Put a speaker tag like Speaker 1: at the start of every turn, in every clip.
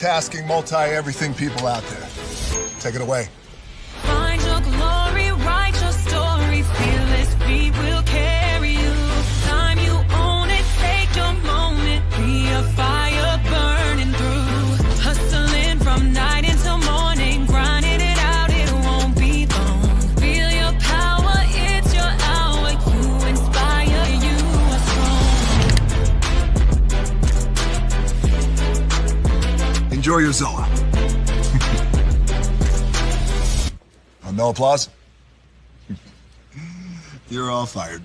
Speaker 1: Tasking multi-everything people out there. Take it away.
Speaker 2: Find your glory, write your story, fearless feet will carry you. Time you own it, take your moment, be a fire burning through. Hustling from night until morning, grinding it out, it won't be long. Feel your power, it's your hour, you inspire, you are strong.
Speaker 1: Enjoy your Zola. No applause? You're all fired.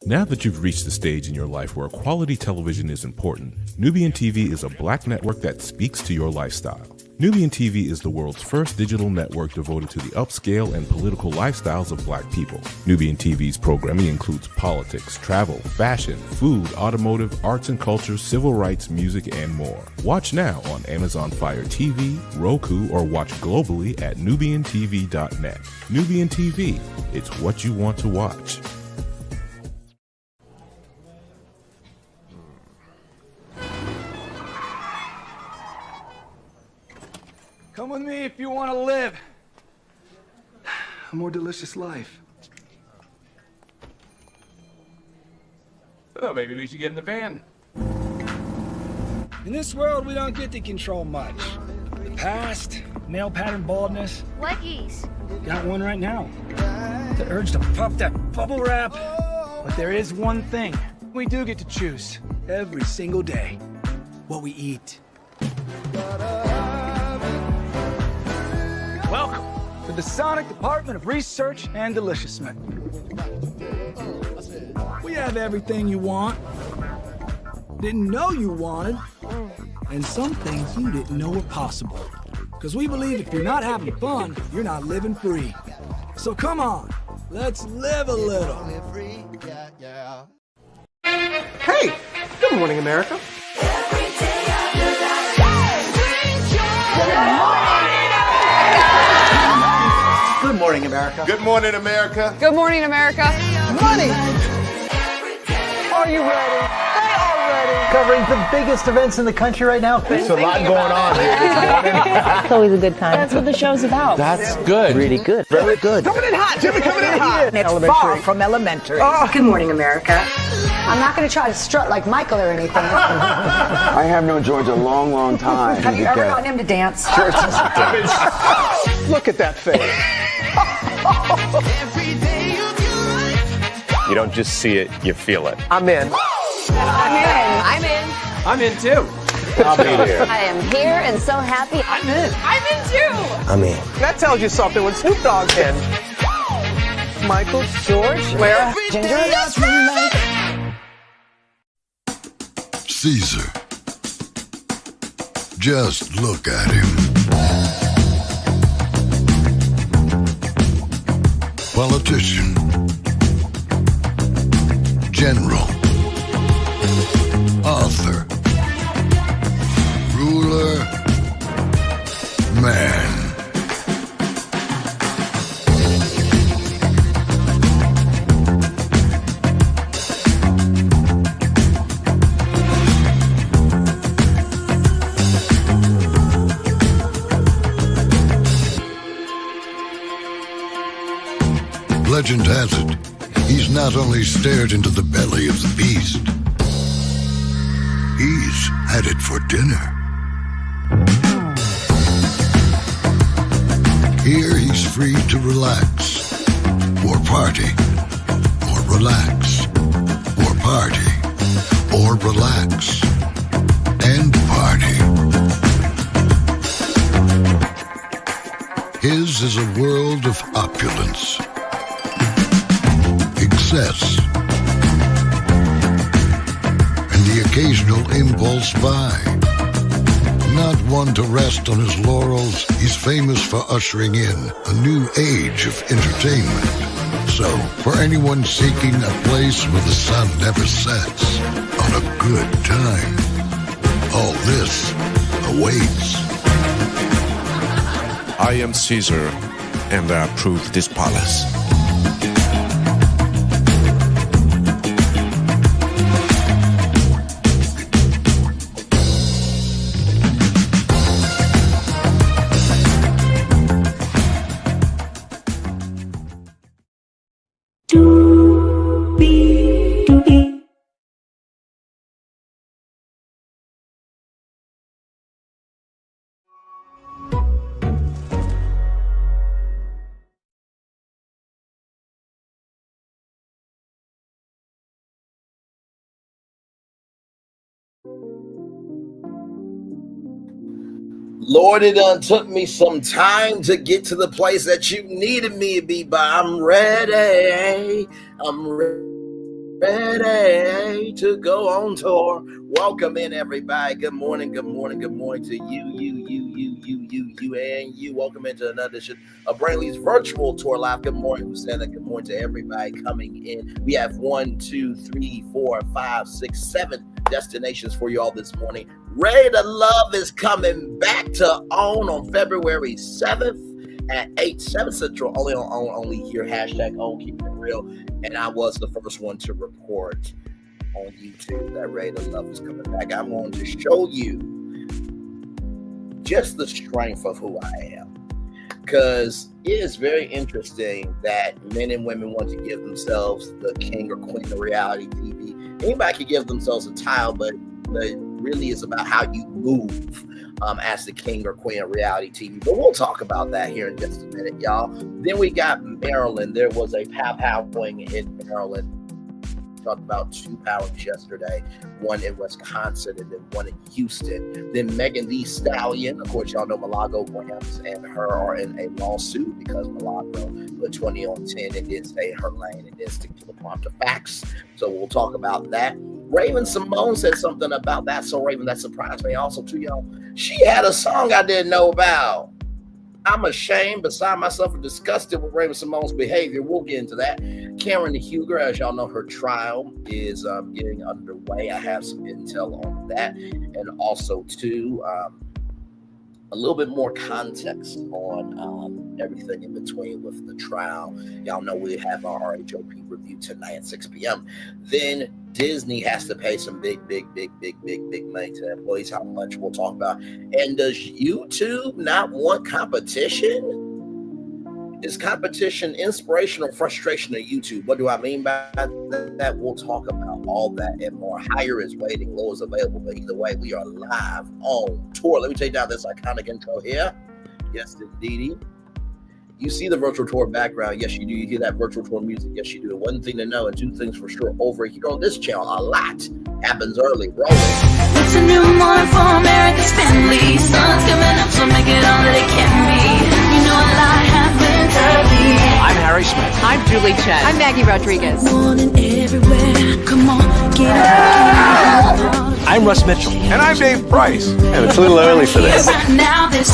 Speaker 3: Now that you've reached the stage in your life where quality television is important, Nubian TV is a black network that speaks to your lifestyle. Nubian TV is the world's first digital network devoted to the upscale and political lifestyles of black people. Nubian TV's programming includes politics, travel, fashion, food, automotive, arts and culture, civil rights, music, and more. Watch now on Amazon Fire TV, Roku, or watch globally at nubiantv.net. Nubian TV, it's what you want to watch.
Speaker 4: Come with me if you want to live a more delicious life.
Speaker 5: Oh, maybe we should get in the van.
Speaker 4: In this world, we don't get to control much. The past, male pattern baldness.
Speaker 6: Leggies.
Speaker 4: Got one right now. The urge to puff that bubble wrap. But there is one thing we do get to choose every single day: what we eat. Welcome to the Sonic Department of Research and Deliciousment. We have everything you want, didn't know you wanted, and some things you didn't know were possible. Because we believe if you're not having fun, you're not living free. So come on, let's live a little.
Speaker 7: Hey, good morning, America. Good morning, America.
Speaker 8: Good morning, America.
Speaker 9: Good morning, America.
Speaker 7: Money! Are you ready? They are ready. Covering the biggest events in the country right now.
Speaker 8: There's a lot going on here.
Speaker 10: It's always a good time. That's what the show's about.
Speaker 8: That's good.
Speaker 7: Really good. Very good.
Speaker 8: Coming in hot, Jimmy, coming in hot.
Speaker 7: It's far from elementary.
Speaker 10: Oh.
Speaker 9: Good morning, America.
Speaker 10: I'm not going to try to strut like Michael or anything.
Speaker 11: I have known George a long, long time.
Speaker 10: Have you ever gotten him to dance?
Speaker 7: Look at that face.
Speaker 12: You don't just see it, you feel it.
Speaker 7: I'm in.
Speaker 9: I'm in. I'm in.
Speaker 4: I'm in too.
Speaker 12: I'll be here.
Speaker 10: I am here and so happy.
Speaker 4: I'm in.
Speaker 9: I'm in too.
Speaker 7: I'm in. That tells you something when Snoop Dogg's in. Michael, George, where?
Speaker 10: Ginger.
Speaker 1: Caesar. Just look at him. Politician. General. Author. Ruler. Man. Legend has it, he's not only stared into the belly of the beast, he's had it for dinner. Here he's free to relax, or party, or relax, or party, or relax, and party. His is a world of opulence, excess, and the occasional impulse buy. Not one to rest on his laurels, he's famous for ushering in a new age of entertainment. So, for anyone seeking a place where the sun never sets on a good time, all this awaits.
Speaker 13: I am Caesar, and I approve this palace.
Speaker 5: Lord, it done took me some time to get to the place that you needed me to be, but I'm ready. I'm ready to go on tour. Welcome in, everybody. Good morning, good morning, good morning to you, and you. Welcome into another edition of Brainley's virtual tour live. Good morning, Houston. Good morning to everybody coming in. We have 1, 2, 3, 4, 5, 6, 7 destinations for you all this morning. Ready to Love is coming back to on February 7th at 7 Central, only here, hashtag on, keep it real. And I was the first one to report on YouTube that Ready to Love is coming back. I'm going to show you just the strength of who I am, because it is very interesting that men and women want to give themselves the king or queen of reality TV. Anybody can give themselves a title, but really it's about how you move as the king or queen of reality TV. But we'll talk about that here in just a minute, y'all. Then we got Maryland. There was a powwing in Maryland. Talked about 2 powwings yesterday, one in Wisconsin and then one in Houston. Then Thee Stallion, of course, y'all know Malago Grams and her are in a lawsuit because Malago put 20 on 10 and did stay in her lane and did stick to the prompt of facts. So we'll talk about that. Symone said something about that. So Raven, that surprised me also too, y'all. She had a song I didn't know about. I'm ashamed, beside myself, and disgusted with Symone's behavior. We'll get into that. Karen Hugar, as y'all know, her trial is getting underway. I have some intel on that. And also, too, a little bit more context on everything in between with the trial. Y'all know we have our RHOP review tonight at 6 p.m. Then Disney has to pay some big money to employees. How much we'll talk about. And does YouTube not want competition? Is competition inspiration or frustration of YouTube? What do I mean by that? We'll talk about all that and more. Higher is waiting, low is available. But either way, we are live on tour. Let me take down this iconic intro here. Yes, indeedy. You see the virtual tour background. Yes, you do. You hear that virtual tour music. Yes, you do. One thing to know and 2 things for sure. Over here on this channel, a lot happens early. Rolling.
Speaker 2: It's a new morning for America's family. Sun's coming up, so make it all that it can be. You know a lot happens early.
Speaker 6: I'm Harry Smith. I'm Julie Chen.
Speaker 2: I'm Maggie Rodriguez. Morning everywhere. Come on, get up.
Speaker 6: I'm Russ Mitchell.
Speaker 12: And I'm Dave Price. And it's a little early for this.
Speaker 2: Now this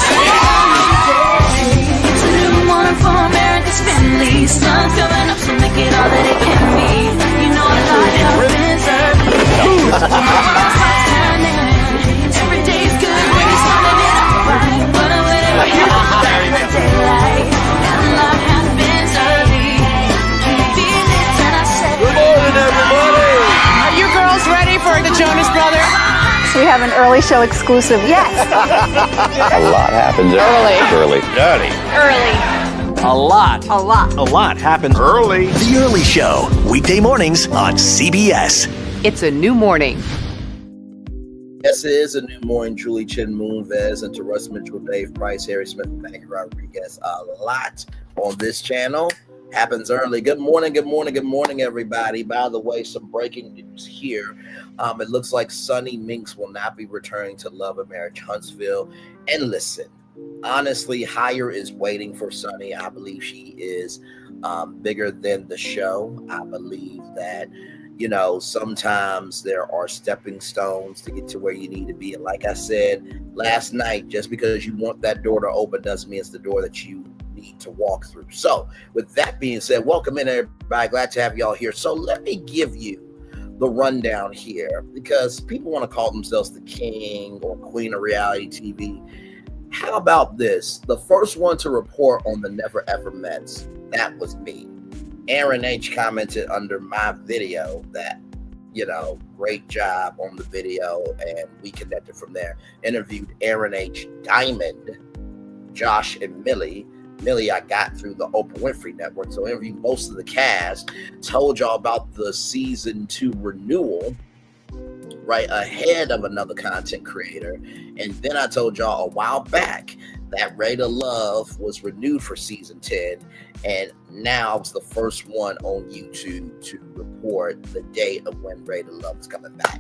Speaker 2: morning for America's family. Sun's coming up, so make it all that it can be. You know a lot happens early. Every day's good when you're starting it up right. But whenever you start the daylight, and a lot happens early. Can you feel it when I say?
Speaker 6: Good morning, everybody. Are you girls ready for the Jonas Brothers?
Speaker 10: We have an early show exclusive. Yes.
Speaker 12: A lot happens early.
Speaker 6: A lot happens early.
Speaker 14: The Early Show, weekday mornings on CBS.
Speaker 6: It's a new morning.
Speaker 5: Yes, it is a new morning. Julie Chen Moonves and to Russ Mitchell, Dave Price, Harry Smith, and Maggie Rodriguez. A lot on this channel happens early. Good morning, everybody. By the way, some breaking news here. It looks like Sonny Minks will not be returning to Love and Marriage Huntsville. And listen, honestly, Higher is waiting for Sonny. I believe she is bigger than the show. I believe that, you know, sometimes there are stepping stones to get to where you need to be. And like I said last night, just because you want that door to open doesn't mean it's the door that you need to walk through. So with that being said, welcome in, everybody. Glad to have y'all here. So let me give you the rundown here, because people want to call themselves the king or queen of reality TV. How about this? The first one to report on the Never Ever Mets, that was me. Aaron H commented under my video that, you know, great job on the video, and we connected from there. Interviewed Aaron H, Diamond, Josh, and Millie. Millie I got through the Oprah Winfrey Network, so I interviewed most of the cast, told y'all about the season 2 renewal right ahead of another content creator, and then I told y'all a while back that Ready to Love was renewed for season 10, and now it's the first one on YouTube to report the date of when Ready to Love is coming back.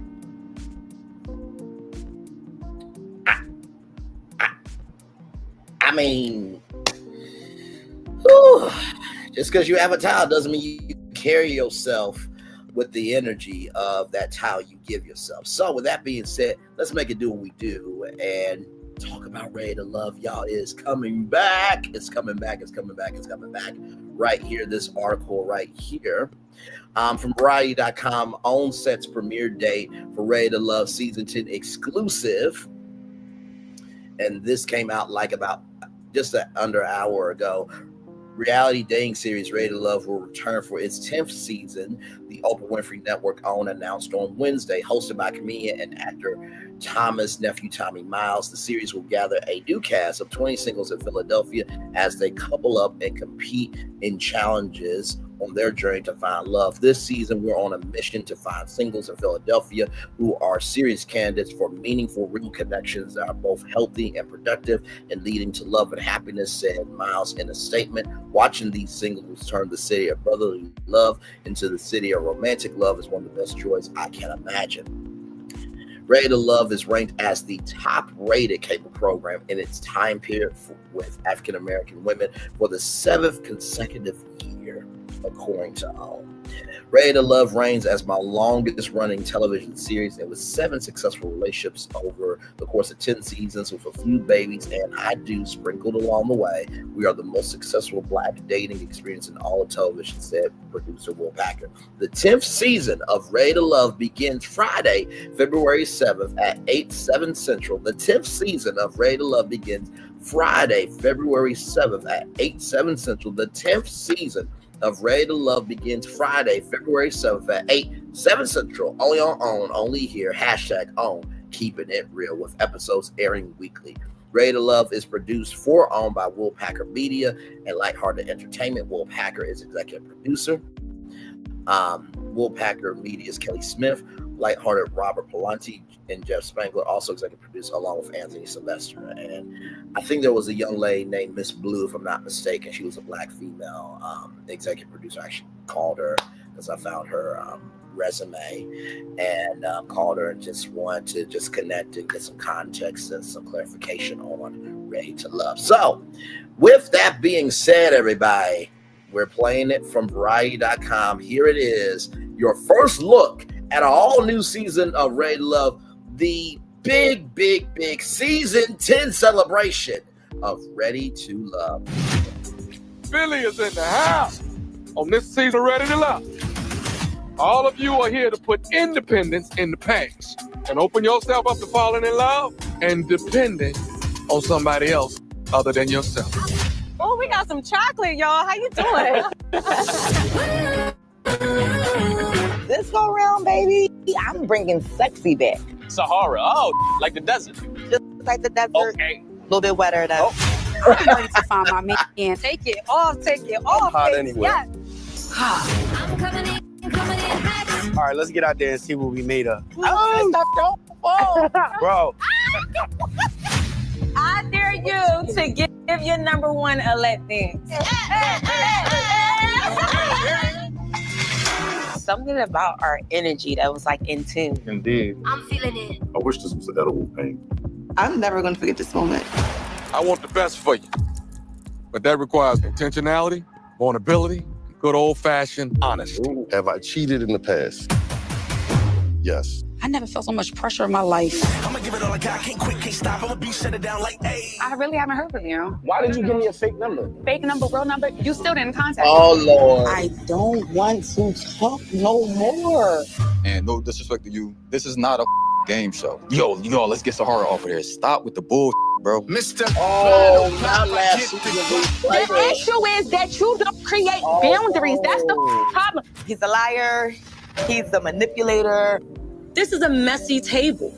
Speaker 5: mean, whew, just because you have a towel doesn't mean you carry yourself with the energy of that towel you give yourself. So with that being said, let's make it do what we do and talk about Ready to Love. Y'all is coming back. It's coming back. It's coming back. It's coming back. Right here, this article right here from Variety.com, on set's premiere date for Ready to Love season 10 exclusive. And this came out like about just under an hour ago. Reality dating series Ready to Love will return for its 10th season. The Oprah Winfrey Network own announced on Wednesday, hosted by comedian and actor Thomas' nephew Tommy Miles. The series will gather a new cast of 20 singles in Philadelphia as they couple up and compete in challenges on their journey to find love. This season, we're on a mission to find singles in Philadelphia who are serious candidates for meaningful, real connections that are both healthy and productive and leading to love and happiness, said Miles in a statement. Watching these singles turn the city of brotherly love into the city of romantic love is one of the best joys I can imagine. Ready to Love is ranked as the top-rated cable program in its time period with African-American women for the 7th consecutive year, according to OWN. Ready to Love reigns as my longest-running television series, and with 7 successful relationships over the course of 10 seasons with a few babies and I do sprinkled along the way, we are the most successful Black dating experience in all of television, said producer Will Packer. The 10th season of Ready to Love begins Friday, February 7th at 8/7 Central. The 10th season of Ready to Love begins Friday, February 7th at 8/7 Central. The 10th season of Ready to Love begins Friday, February 7th at 8/7 Central. Only on OWN, only here. #OWN, keeping it real, with episodes airing weekly. Ready to Love is produced for OWN by Will Packer Media and Lighthearted Entertainment. Will Packer is executive producer. Will Packer Media's Kelly Smith, Lighthearted Robert Palante, and Jeff Spangler also executive produced along with Anthony Sylvester. And I think there was a young lady named Miss Blue, if I'm not mistaken. She was a Black female executive producer. I actually called her because I found her resume and called her and just wanted to just connect and get some context and some clarification on Ready to Love. So with that being said, everybody, we're playing it from Variety.com. Here it is, your first look at an all-new season of Ready to Love, the big season 10 celebration of Ready to Love.
Speaker 15: Philly is in the house on this season of Ready to Love. All of you are here to put independence in the past and open yourself up to falling in love and depending on somebody else other than yourself.
Speaker 9: Oh, we got some chocolate, y'all. How you doing?
Speaker 16: This go round, baby, I'm bringing sexy back.
Speaker 17: Sahara. Oh, like the desert.
Speaker 16: Just like the desert.
Speaker 17: Okay.
Speaker 16: A little bit wetter, though.
Speaker 18: I'm ready to find my man. Take it off,
Speaker 17: hot
Speaker 18: baby.
Speaker 17: anyway.
Speaker 18: Yes.
Speaker 2: I'm coming in hot.
Speaker 17: All right, let's get out there and see what we made of.
Speaker 16: Oh, stop, don't fall.
Speaker 17: Bro.
Speaker 9: I dare you to give your number one a let dance. Something about our energy that was like in tune.
Speaker 19: Indeed.
Speaker 2: I'm feeling it.
Speaker 19: I wish this was edible pain.
Speaker 16: I'm never going to forget this moment.
Speaker 15: I want the best for you, but that requires intentionality, vulnerability, good old-fashioned honesty.
Speaker 19: Have I cheated in the past? Yes.
Speaker 18: I never felt so much pressure in my life.
Speaker 14: I'ma give it all I got, can't quit, can't stop, I'ma be shut it down like, hey.
Speaker 18: I really haven't heard from you.
Speaker 17: Why did you give me a fake number?
Speaker 18: Fake number, real number, you still didn't contact
Speaker 5: Oh,
Speaker 18: me.
Speaker 5: Lord.
Speaker 16: I don't want to talk no more.
Speaker 20: And no disrespect to you, this is not a game show. Yo, let's get Sahara off of here. Stop with the bull, bro.
Speaker 14: Mr.
Speaker 5: Oh, not last season.
Speaker 18: The issue is that you don't create boundaries. That's the problem.
Speaker 16: He's a liar. He's a manipulator.
Speaker 9: This is a messy table.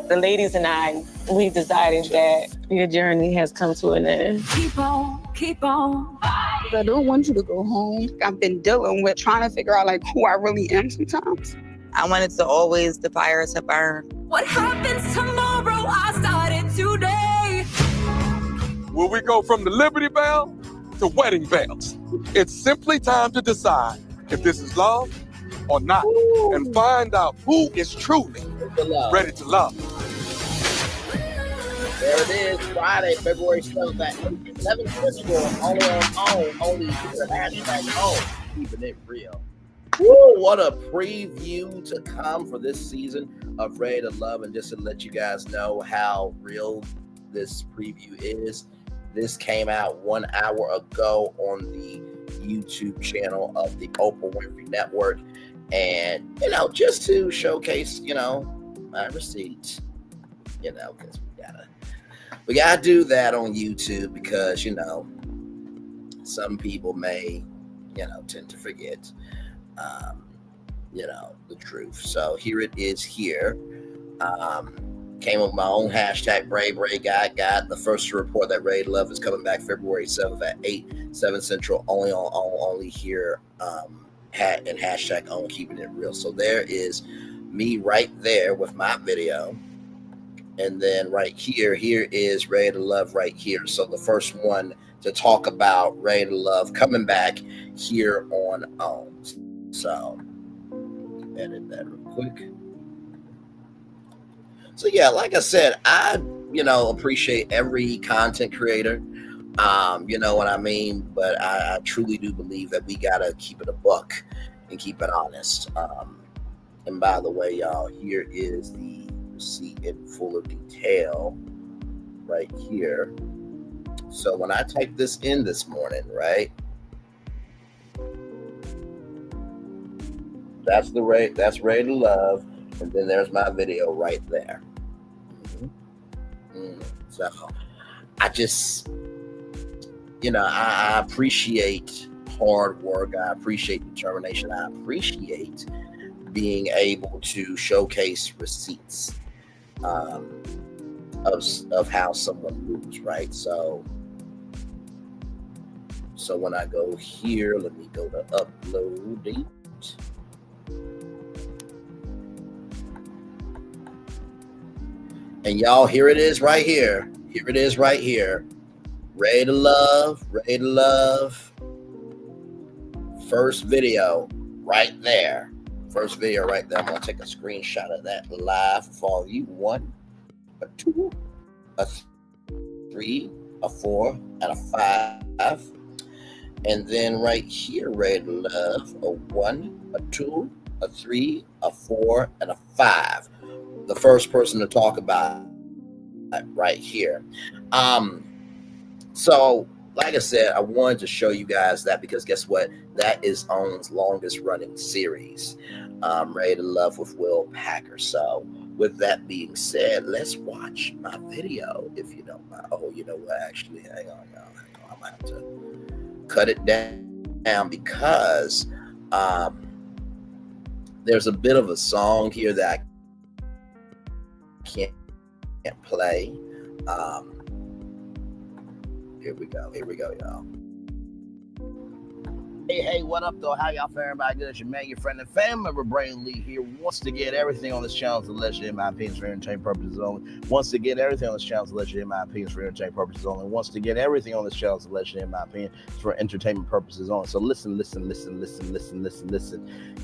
Speaker 9: The ladies and I, we decided that your journey has come to an end.
Speaker 2: Keep on, keep on.
Speaker 18: I don't want you to go home. I've been dealing with trying to figure out like who I really am sometimes.
Speaker 16: I wanted to always the fire to burn.
Speaker 2: What happens tomorrow, I started today.
Speaker 15: Will we go from the Liberty Bell to wedding bells? It's simply time to decide if this is love or not, and find out who is truly ready to love.
Speaker 5: There it is, Friday, February 7th at 7 Central, only on only here, hashtag home, keeping it real. Woo, what a preview to come for this season of Ready to Love. And just to let you guys know how real this preview is, this came out 1 hour ago on the YouTube channel of the Oprah Winfrey Network. And, just to showcase, my receipts, because we gotta do that on YouTube because, some people may, tend to forget. The truth. So here it is here. Came up with my own hashtag Brave Guy. Got the first to report that Ready to Love is coming back February 7th at 7 Central, only here, and hashtag on keeping it real. So there is me right there with my video. And then right here is Ready to Love right here. So the first one to talk about Ready to Love coming back here on OWN. So edit that real quick. So yeah, like I said, I appreciate every content creator. You know what I mean? But I truly do believe that we gotta keep it a buck and keep it honest. And by the way, y'all, here is the receipt in fuller detail right here. So when I typed this in this morning, right? That's Ready to Love, and then there's my video right there. So I just, I appreciate hard work. I appreciate determination. I appreciate being able to showcase receipts of how someone moves, right? So when I go here, let me go to upload it. And y'all, here it is right here. Here it is right here. Ready to Love, Ready to Love. First video right there. First video right there. I'm going to take a screenshot of that live for all of you. 1, a 2, a 3, a 4, and a 5. And then right here, Ready to Love, a 1, a 2, a 3, a 4, and a 5. The first person to talk about it right here. So like I said, I wanted to show you guys that because guess what? That is OWN's longest running series, Ready to Love with Will Packer. So with that being said, let's watch my video if you don't mind. Oh, you know what? Actually, hang on, y'all. I might have to cut it down because there's a bit of a song here that I can't play. Here we go, y'all. Hey, what up, though? How y'all faring? Everybody good? It's your man, your friend, and family member, Brain Lee here. Wants to get everything on this channel to let you in my opinions for entertainment purposes only. Wants to get everything on this channel to let you in my opinions for entertainment purposes only. Wants to get everything on this channel to let you in my opinion for entertainment purposes only. So listen.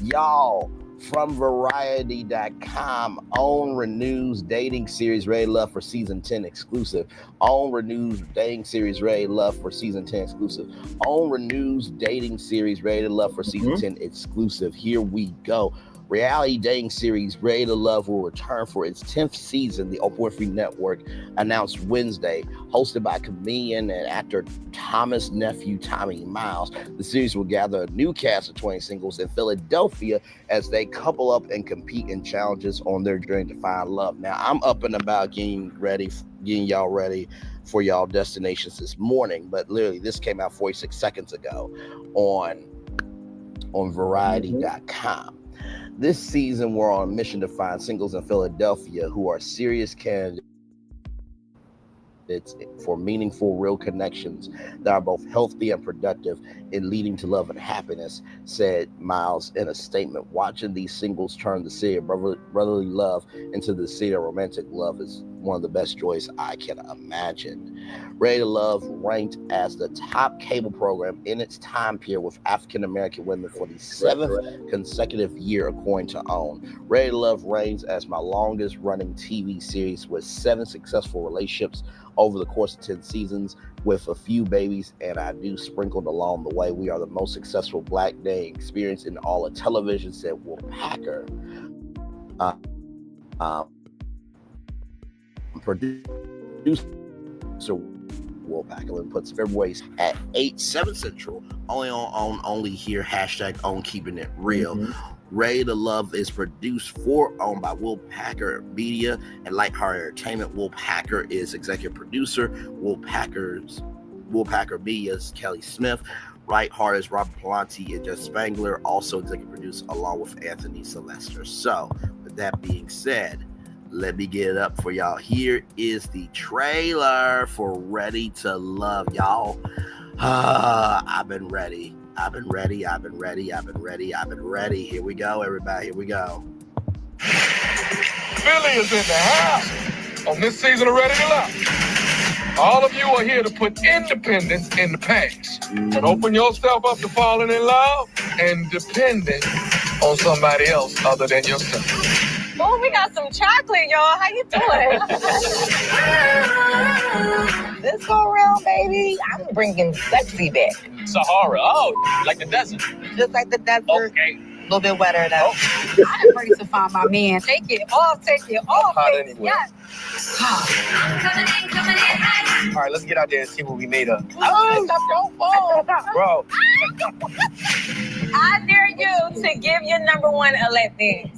Speaker 5: Y'all, from Variety.com, OWN renews dating series Ready to Love for season 10 exclusive. OWN renews dating series Ready to Love for season 10 exclusive. OWN renews dating series Ready to Love for season 10 exclusive. Here we go. Reality dating series Ready to Love will return for its 10th season, the Oprah Winfrey Network announced Wednesday. Hosted by comedian and actor Thomas' nephew, Tommy Miles, the series will gather a new cast of 20 singles in Philadelphia as they couple up and compete in challenges on their journey to find love. Now, I'm up and about getting y'all ready for y'all destinations this morning, but literally this came out 46 seconds ago on Variety.com. This season, we're on a mission to find singles in Philadelphia who are serious candidates for meaningful, real connections that are both healthy and productive in leading to love and happiness, said Miles in a statement. Watching these singles turn the city of brotherly love into the city of romantic love is one of the best joys I can imagine. Ready to Love ranked as the top cable program in its time period with African American women for the 7th consecutive year, according to OWN. Ready to Love reigns as my longest running TV series with 7 successful relationships over the course of 10 seasons with a few babies, and I do sprinkled along the way. We are the most successful Black dating experience in all of television, said Will Packer. Producer Will Packer puts February at 8/7 Central, only on OWN, only here, hashtag OWN keeping it real. Ready to Love is produced for OWN by Will Packer Media and Lighthearted Entertainment. Will Packer is executive producer. Will Packer Media's Kelly Smith. Lighthearted is Robert Palante and Jeff Spangler, also executive producer along with Anthony Sylvester. So, with that being said, let me get it up for y'all. Here is the trailer for Ready to Love, y'all. I've been ready. Here we go, everybody. Here we go.
Speaker 15: Philly is in the house on this season of Ready to Love. All of you are here to put independence in the past and open yourself up to falling in love and depending on somebody else other than yourself.
Speaker 9: Oh, we got some chocolate, y'all. How you doing?
Speaker 16: This go around, baby. I'm bringing sexy back.
Speaker 17: Sahara. Oh, like the desert.
Speaker 16: Just like the desert.
Speaker 17: Okay.
Speaker 16: A little bit wetter, though.
Speaker 18: I'm ready to find my man. Take it off.
Speaker 17: Hot
Speaker 18: Baby.
Speaker 17: anyway.
Speaker 18: Yes.
Speaker 17: All right, let's get out there and see what we made of.
Speaker 16: Oh, stop your phone.
Speaker 17: Bro.
Speaker 9: I dare you to give your number one a lap dance.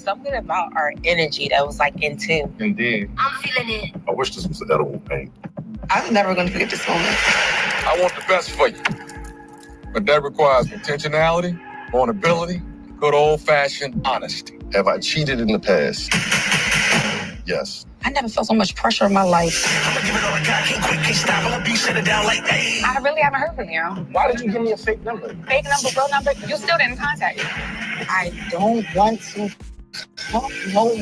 Speaker 16: Something about our energy that was like in tune.
Speaker 15: Indeed.
Speaker 9: I'm feeling it.
Speaker 19: I wish this was edible paint.
Speaker 18: I'm never going to forget this moment.
Speaker 15: I want the best for you, but that requires intentionality, vulnerability, good old-fashioned honesty.
Speaker 19: Have I cheated in the past? Yes.
Speaker 18: I never felt so much pressure in my life. I really haven't heard from you.
Speaker 17: Why did you give me a fake number?
Speaker 18: Fake number, real number, you still didn't contact me.
Speaker 16: I don't want to talk no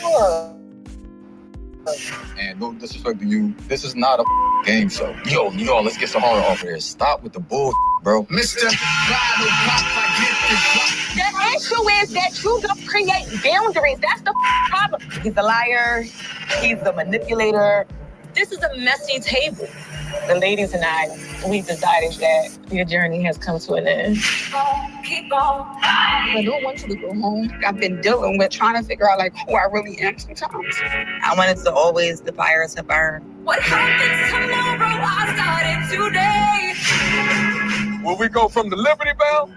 Speaker 16: more.
Speaker 20: And no disrespect to you, this is not a game show. Yo, let's get Sahara off of here. Stop with the bull, bro.
Speaker 9: The issue is that you don't create boundaries. That's the problem.
Speaker 16: He's a liar. He's a manipulator.
Speaker 9: This is a messy table. The ladies and I, we decided that your journey has come to an end.
Speaker 18: Keep on. I don't want you to go home. I've been dealing with trying to figure out like who I really am sometimes.
Speaker 16: I wanted to always the fire to burn.
Speaker 2: What happens tomorrow, I started today.
Speaker 15: Will we go from the Liberty Bell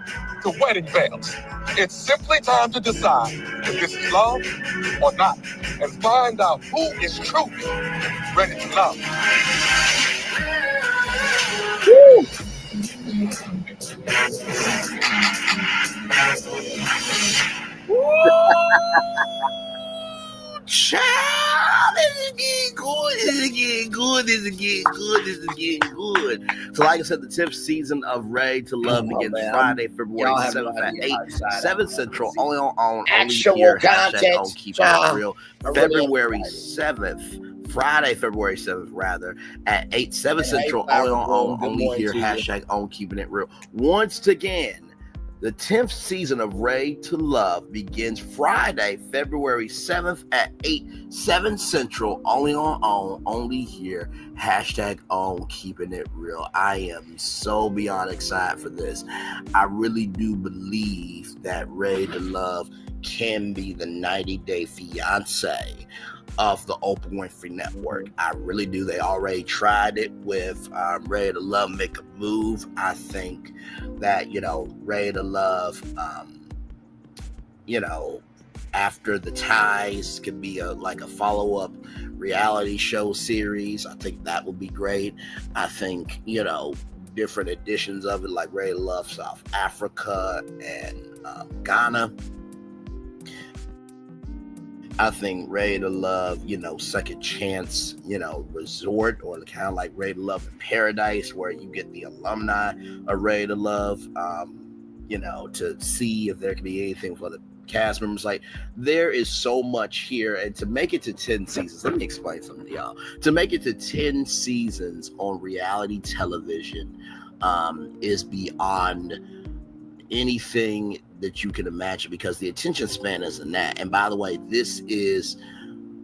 Speaker 15: to wedding bells? It's simply time to decide if this is love or not, and find out who is truly ready to love.
Speaker 5: Woo! Child, this is getting good. So like I said, the 10th season of Ready to Love begins Friday, February 7th at 8/7 Central, only on OWN, only here, hashtag OWN keeping it real. February 7th, Friday, February 7th, rather, at 8/7 Central, only on OWN, only here, hashtag OWN keeping it real. Once again, the 10th season of Ready to Love begins Friday, February 7th at 8/7 Central, only on OWN, only here, hashtag OWN keeping it real. I am so beyond excited for this. I really do believe that Ready to Love can be the 90-day fiance of the Oprah Winfrey Network. I really do. They already tried it with Ready to Love Make a Move. I think that, Ready to Love, After the Ties could be a follow-up reality show series. I think that would be great. I think, different editions of it, like Ready to Love South Africa and Ghana. I think Ready to Love, Second Chance, Resort, or kind of like Ready to Love in Paradise, where you get the alumni of Ready to Love, to see if there can be anything for the cast members. Like, there is so much here, and to make it to 10 seasons, let me explain something to y'all. To make it to 10 seasons on reality television is beyond anything that you can imagine, because the attention span isn't that. And by the way, this is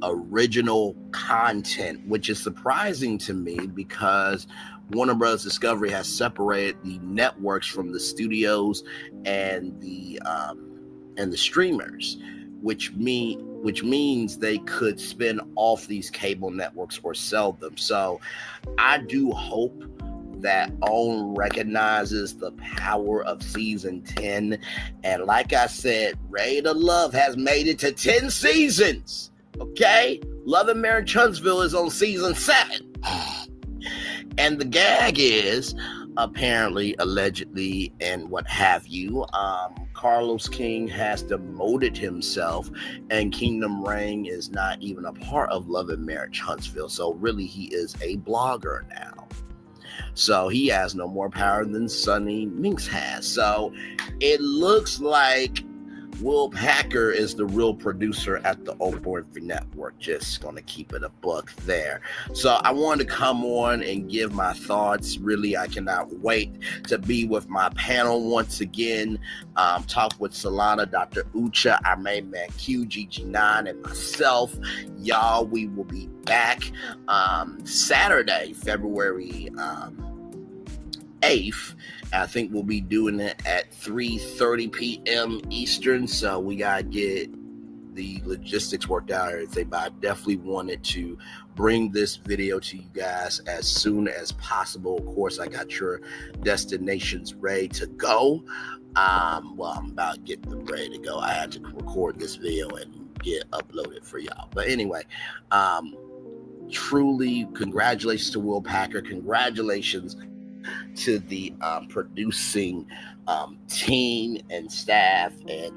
Speaker 5: original content, which is surprising to me, because Warner Bros. Discovery has separated the networks from the studios and the streamers, which means they could spin off these cable networks or sell them. So I do hope that OWN recognizes the power of season 10. And like I said, Ready to Love has made it to 10 seasons. Okay? Love and Marriage Huntsville is on season 7. And the gag is, apparently, allegedly, and what have you, Carlos King has demoted himself, and Kingdom Reign is not even a part of Love and Marriage Huntsville. So really, he is a blogger now. So he has no more power than Sonny Minx has. So it looks like Will Packer is the real producer at the Oprah Winfrey Network. Just gonna keep it a buck there. So I wanted to come on and give my thoughts. Really, I cannot wait to be with my panel once again. Talk with Solana, Dr. Ucha, our main man Q, GG9, and myself. Y'all, we will be back Saturday, February 8th. I think we'll be doing it at 3:30 p.m. Eastern, so we gotta get the logistics worked out and everything, but I definitely wanted to bring this video to you guys as soon as possible. Of course, I got your destinations ready to go. I'm about to get them ready to go. I had to record this video and get uploaded for y'all. But anyway, truly, congratulations to Will Packer. Congratulations to the producing team and staff, and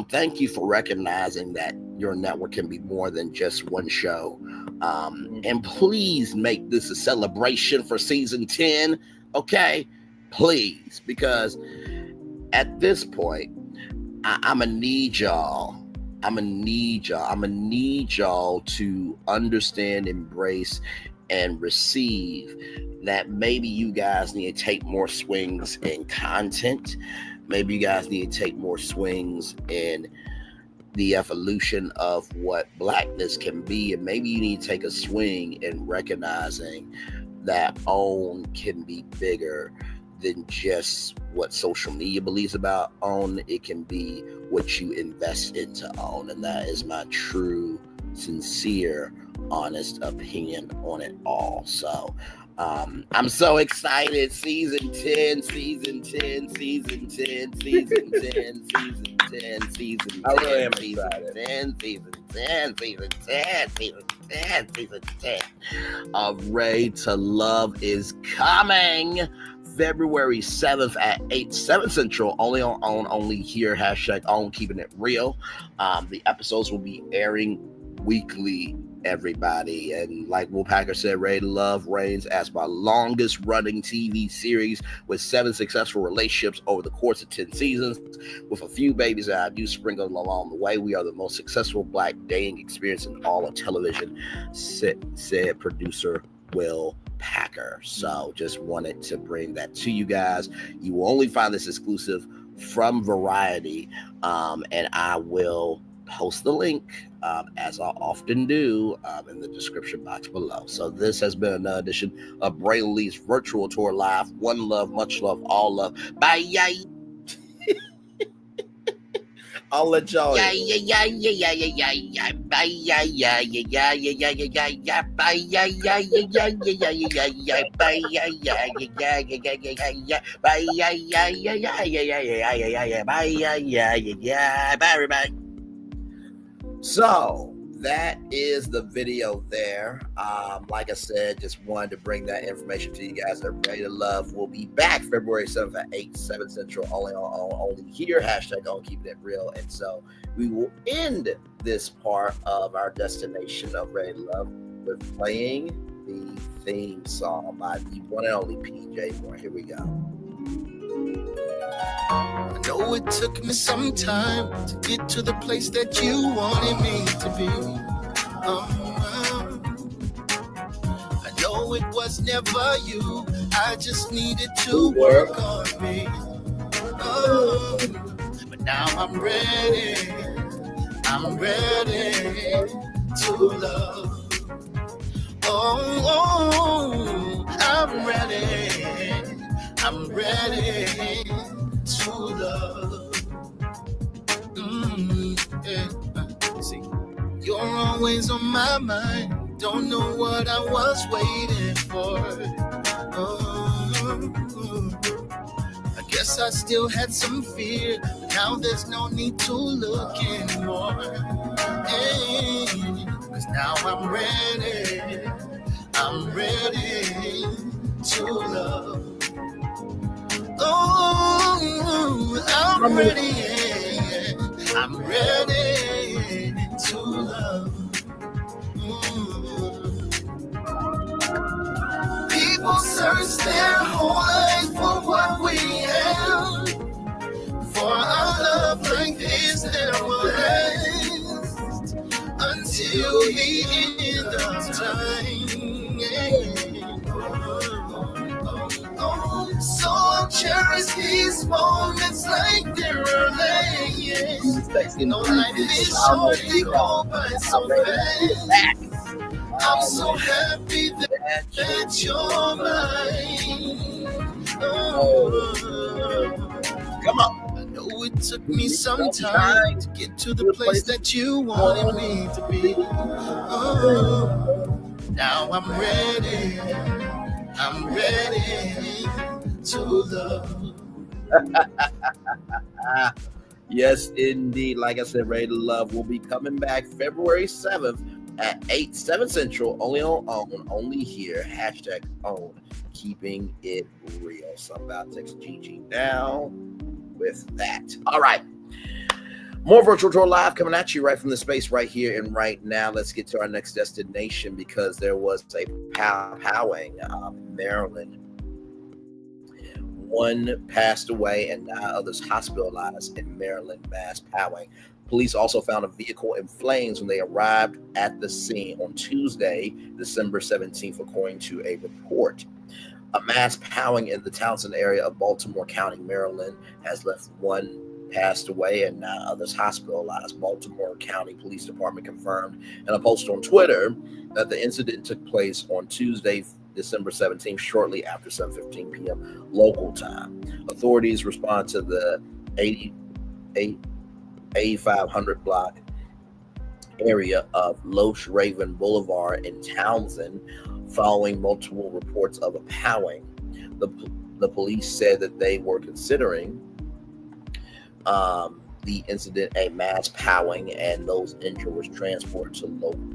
Speaker 5: thank you for recognizing that your network can be more than just one show, and please make this a celebration for season 10, okay? Please, because at this point I'm gonna need y'all to understand, embrace, and receive that maybe you guys need to take more swings in content. Maybe you guys need to take more swings in the evolution of what Blackness can be. And maybe you need to take a swing in recognizing that OWN can be bigger than just what social media believes about OWN. It can be what you invest into OWN. And that is my true, sincere, honest opinion on it all. So I'm so excited. Season 10. I really am excited. Season 10 of Ready to Love is coming February 7th at 7 Central, only on OWN, only here, #OWN keeping it real. The episodes will be airing weekly, everybody. And like Will Packer said, Ready to Love reigns as my longest running TV series, with 7 successful relationships over the course of 10 seasons, with a few babies that I do sprinkle along the way. We are the most successful Black dating experience in all of television, said producer Will Packer. So just wanted to bring that to you guys. You will only find this exclusive from Variety, and I will post the link, as I often do, in the description box below. So this has been another edition of Braylon Lee's Virtual Tour Live. One love, much love, all love. Bye. I'll let y'all. Bye. Bye, everybody. So that is the video there. Like I said, just wanted to bring that information to you guys. Ready to Love will be back February 7th at 7 Central, only here, #OWN keeping it real. And so we will end this part of our destination of Ready to Love with playing the theme song by the one and only PJ Moore. Here we go.
Speaker 21: I know it took me some time to get to the place that you wanted me to be. I know it was never you. I just needed to work on me. But now I'm ready. I'm ready to love. I'm ready. I'm ready to love. Yeah. See, you're always on my mind. Don't know what I was waiting for. I guess I still had some fear, but now there's no need to look anymore. Hey, 'cause now I'm ready. I'm ready to love. I'm ready. I'm ready to love. People search their whole life for what we have. For our love like this never will last until the end of time. So I cherish these moments like they're last. You know, life is short, they go by so fast. I'm so happy that you're mine. Come on. I know it took me some time to get to the place that you wanted me to be. Now I'm ready. I'm ready to love.
Speaker 5: Yes, indeed. Like I said, Ready to Love will be coming back February 7th at 7 Central, only on OWN, only here, #OWN, keeping it real. So I'm about to text Gigi now with that. All right. More Virtual Tour Live coming at you right from the space right here and right now. Let's get to our next destination because there was a powwing in Maryland. One passed away and 9 others hospitalized in Maryland mass powwing. Police also found a vehicle in flames when they arrived at the scene on Tuesday, December 17th, according to a report. A mass powwing in the Townsend area of Baltimore County, Maryland, has left 1 passed away and 9 others hospitalized. Baltimore County Police Department confirmed in a post on Twitter that the incident took place on Tuesday, December 17th, shortly after 7:15 p.m. local time. Authorities respond to the 8500 block area of Loesch Raven Boulevard in Townsend following multiple reports of a powwing. The police said that they were considering the incident a mass powwing, and those injured was transported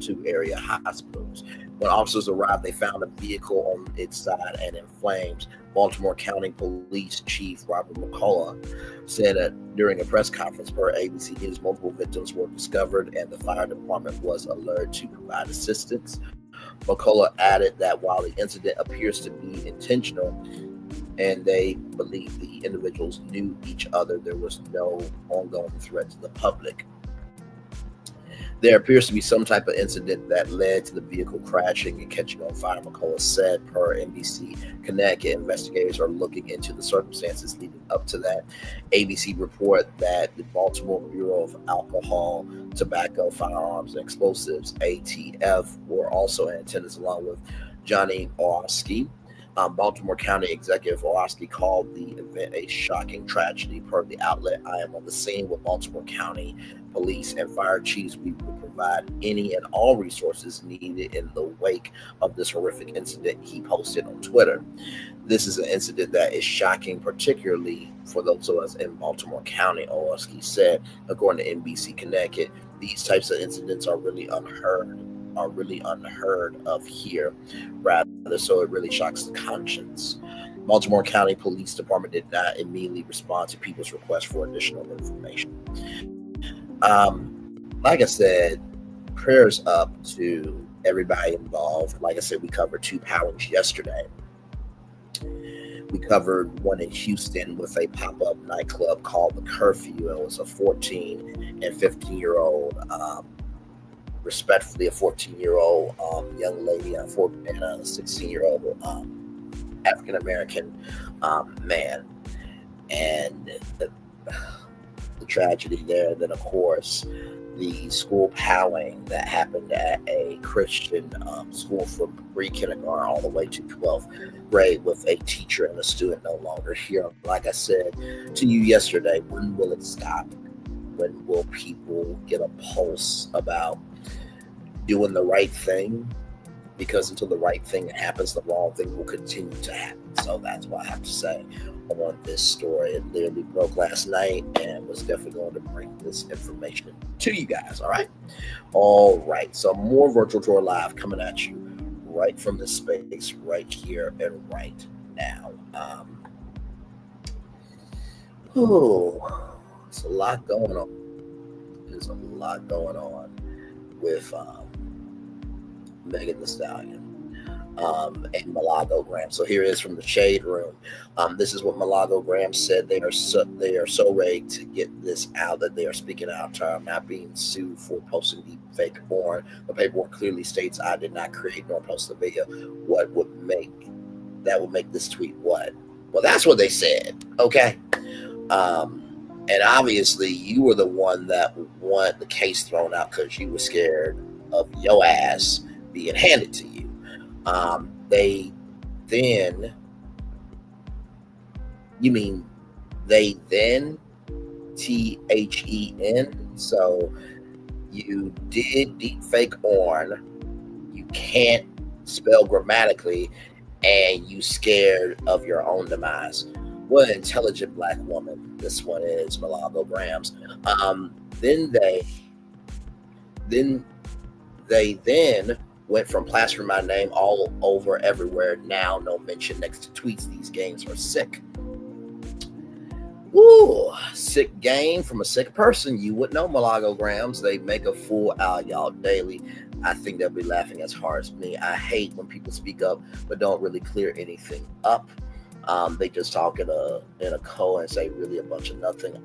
Speaker 5: to area hospitals. When officers arrived, they found a vehicle on its side and in flames. Baltimore County Police Chief Robert McCullough said that during a press conference per ABC News, multiple victims were discovered and the fire department was alerted to provide assistance. McCullough added that while the incident appears to be intentional and they believe the individuals knew each other, there was no ongoing threat to the public. There appears to be some type of incident that led to the vehicle crashing and catching on fire, McCullough said per NBC Connecticut. Investigators are looking into the circumstances leading up to that. ABC report that the Baltimore Bureau of Alcohol, Tobacco, Firearms, and Explosives, ATF, were also in attendance along with Johnny Orosky. Baltimore County Executive Orosky called the event a shocking tragedy. Per the outlet, I am on the scene with Baltimore County Police and Fire Chiefs. We will provide any and all resources needed in the wake of this horrific incident, he posted on Twitter. This is an incident that is shocking, particularly for those of us in Baltimore County, Orosky said. According to NBC Connecticut, these types of incidents are really unheard of here, rather, so it really shocks the conscience. Baltimore County Police Department did not immediately respond to people's request for additional information. Like I said, prayers up to everybody involved. Like I said, we covered 2 powwings yesterday. We covered one in Houston with a pop-up nightclub called The Curfew. It was a 14 and 15-year-old, respectively a 14-year-old young lady and a 16-year-old African-American man. And the tragedy there. Then, of course, the school powwing that happened at a Christian school from pre-kindergarten all the way to 12th grade with a teacher and a student no longer here. Like I said to you yesterday, when will it stop? When will people get a pulse about doing the right thing? Because until the right thing happens, the wrong thing will continue to happen. So that's what I have to say on this story. It literally broke last night and was definitely going to bring this information to you guys. All right. So more Virtual Tour Live coming at you right from this space right here and right now. It's a lot going on. There's a lot going on with Megan Thee Stallion and Malago Graham. So here it is from the Shade Room. This is what Malago Graham said. They are so ready to get this out that they are speaking out of not being sued for posting the fake porn. The paperwork clearly states I did not create nor post the video. What would make this tweet what? Well, that's what they said. Okay. And obviously you were the one that wanted the case thrown out because you were scared of your ass being handed to you. They then THEN. So you did deep fake on, you can't spell grammatically, and you scared of your own demise. What an intelligent black woman this one is, Malago Grams. Then they went from plastering my name all over everywhere. Now no mention next to tweets. These games are sick. Ooh, sick game from a sick person. You would know, Malago Grams. They make a fool out of y'all daily. I think they'll be laughing as hard as me. I hate when people speak up but don't really clear anything up. They just talk in a code and say really a bunch of nothing.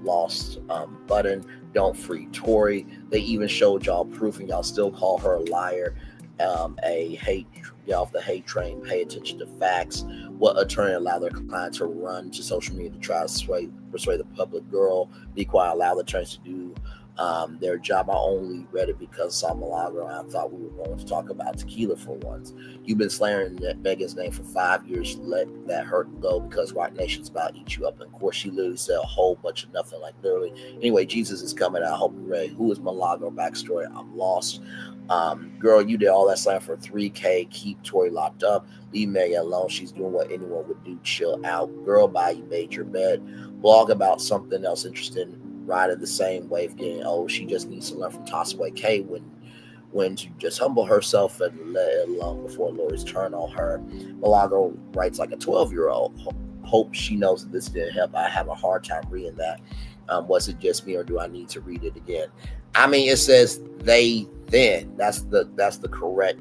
Speaker 5: Lost button. Don't free Tory. They even showed y'all proof and y'all still call her a liar. Get off the hate train. Pay attention to facts. What attorney allowed their client to run to social media to try to persuade the public? Girl, be quiet. Allow the attorneys to do their job. I only read it because I saw Malago and I thought we were going to talk about tequila for once. You've been slandering Megan's name for 5 years. Let that hurt go because Rock Nation's about to eat you up. And of course, she literally said a whole bunch of nothing, like literally. Anyway, Jesus is coming out. I hope you're ready. Who is Malago? Backstory. I'm lost. Girl, you did all that slang for $3K. Keep Tory locked up. Leave Megan alone. She's doing what anyone would do. Chill out. Girl, bye. You made your bed. Blog about something else interesting. Riding the same wave, getting old. She just needs to learn from Tossaway K when to just humble herself and let it alone before lawyers turn on her. Malago writes like a 12-year-old. Hope she knows that this didn't help. I have a hard time reading that. Was it just me or do I need to read it again? I mean, it says they then. That's the correct,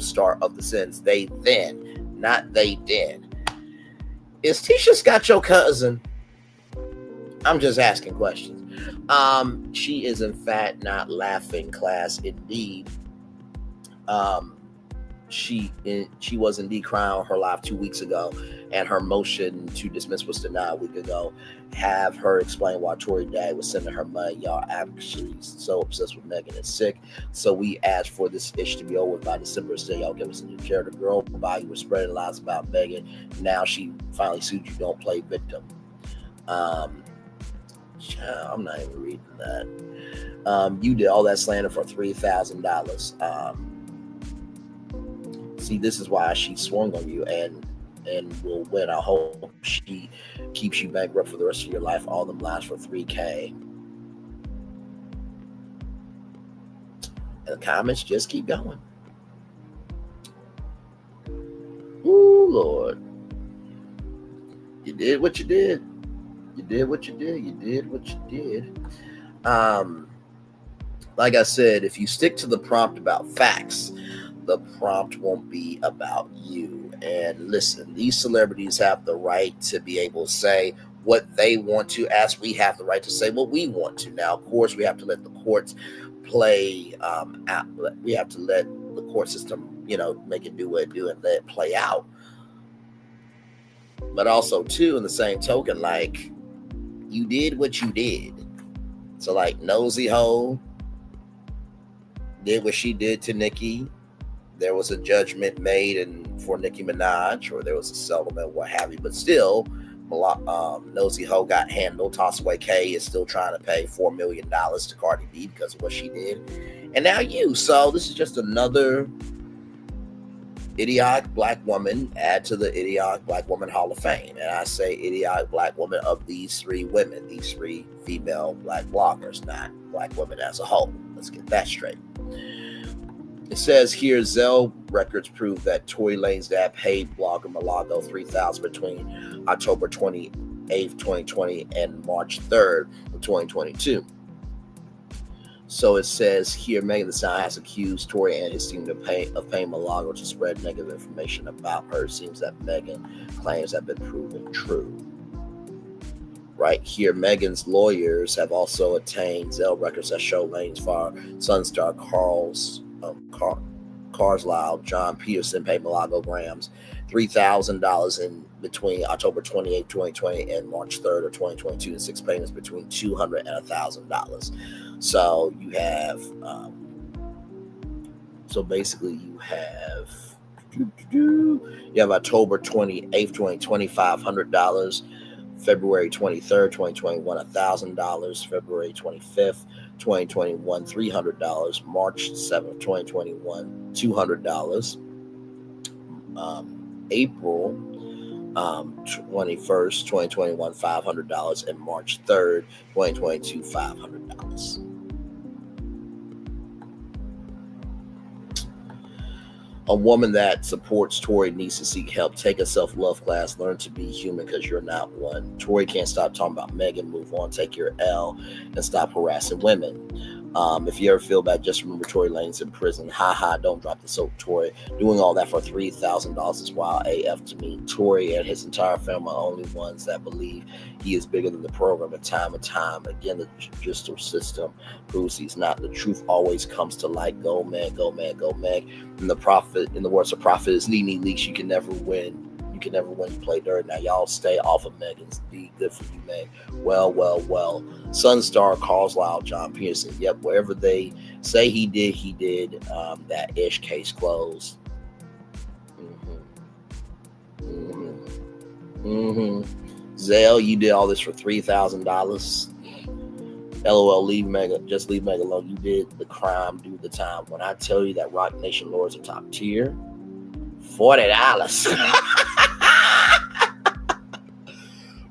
Speaker 5: start of the sentence. They then, not they then. Is Tisha Scott your cousin? I'm just asking questions. She is in fact not laughing, class. Indeed. She was indeed crying on her live 2 weeks ago, and her motion to dismiss was denied a week ago. Have her explain why Tory Dad was sending her money. Y'all actually so obsessed with Megan and sick. So we asked for this issue to be over by December. So y'all give us a new character. Girl, bye. You were spreading lies about Megan. Now she finally sued you. Don't play victim. I'm not even reading that. You did all that slander for $3,000. See, this is why she swung on you and will win. I hope she keeps you bankrupt for the rest of your life. All them lies for $3K. And the comments just keep going. Ooh, Lord. You did what you did. You did what you did. You did what you did. Like I said, if you stick to the prompt about facts, the prompt won't be about you. And listen, these celebrities have the right to be able to say what they want to, as we have the right to say what we want to. Now, of course, we have to let the courts play out. We have to let the court system, make it do what it do and let it play out. But also, too, in the same token, like, you did what you did. So, like, Nosy Ho did what she did to Nicki. There was a judgment made for Nicki Minaj, or there was a settlement, what have you. But still, Nosy Ho got handled. Tossaway K is still trying to pay $4 million to Cardi B because of what she did. And now you. So this is just another idiotic black woman add to the idiotic black woman Hall of Fame. And I say idiotic black woman of these three women, these three female black bloggers, not black women as a whole. Let's get that straight. It says here, Zelle records prove that Tory Lanez dad paid blogger Malago $3,000 between October 28th, 2020 and March 3rd of 2022. So it says here, Megan Thee Stallion has accused Tory and his team of paying Malago to spread negative information about her. It seems that Megan claims have been proven true. Right here, Megan's lawyers have also obtained Zelle records that show Lane's father, Sunstar Carslow, John Peterson paid Malago Grams $3,000 in between October 28, 2020 and March 3rd of 2022, and 6 payments between $200 and $1,000. So you have, you have October 28th, 2020, $500. February 23rd, 2021, $1,000. February 25th, 2021, $300. March 7th, 2021, $200. April 21st, 2021, $500. And March 3rd, 2022, $500. A woman that supports Tory needs to seek help. Take a self-love class. Learn to be human because you're not one. Tory can't stop talking about Megan. Move on. Take your L and stop harassing women. If you ever feel bad, just remember Tory Lanez in prison. Don't drop the soap, Tory. Doing all that for $3,000 is wild AF to me. Tory and his entire family are only ones that believe he is bigger than the program. And time again, the judicial system proves he's not. The truth always comes to light. Go, man, go, man, go, Meg. And the prophet, in the words of prophet, is knee leaks. You can never win. You can never win. You play dirt. Now y'all stay off of Megan's. Be good for you, Meg. Well. Sunstar, Carslow, John Peterson. Yep, wherever they say he did. That ish case closed. Zelle, you did all this for $3,000. LOL, leave Megan alone. You did the crime, do the time. When I tell you that Rock Nation Lords are top tier, $40.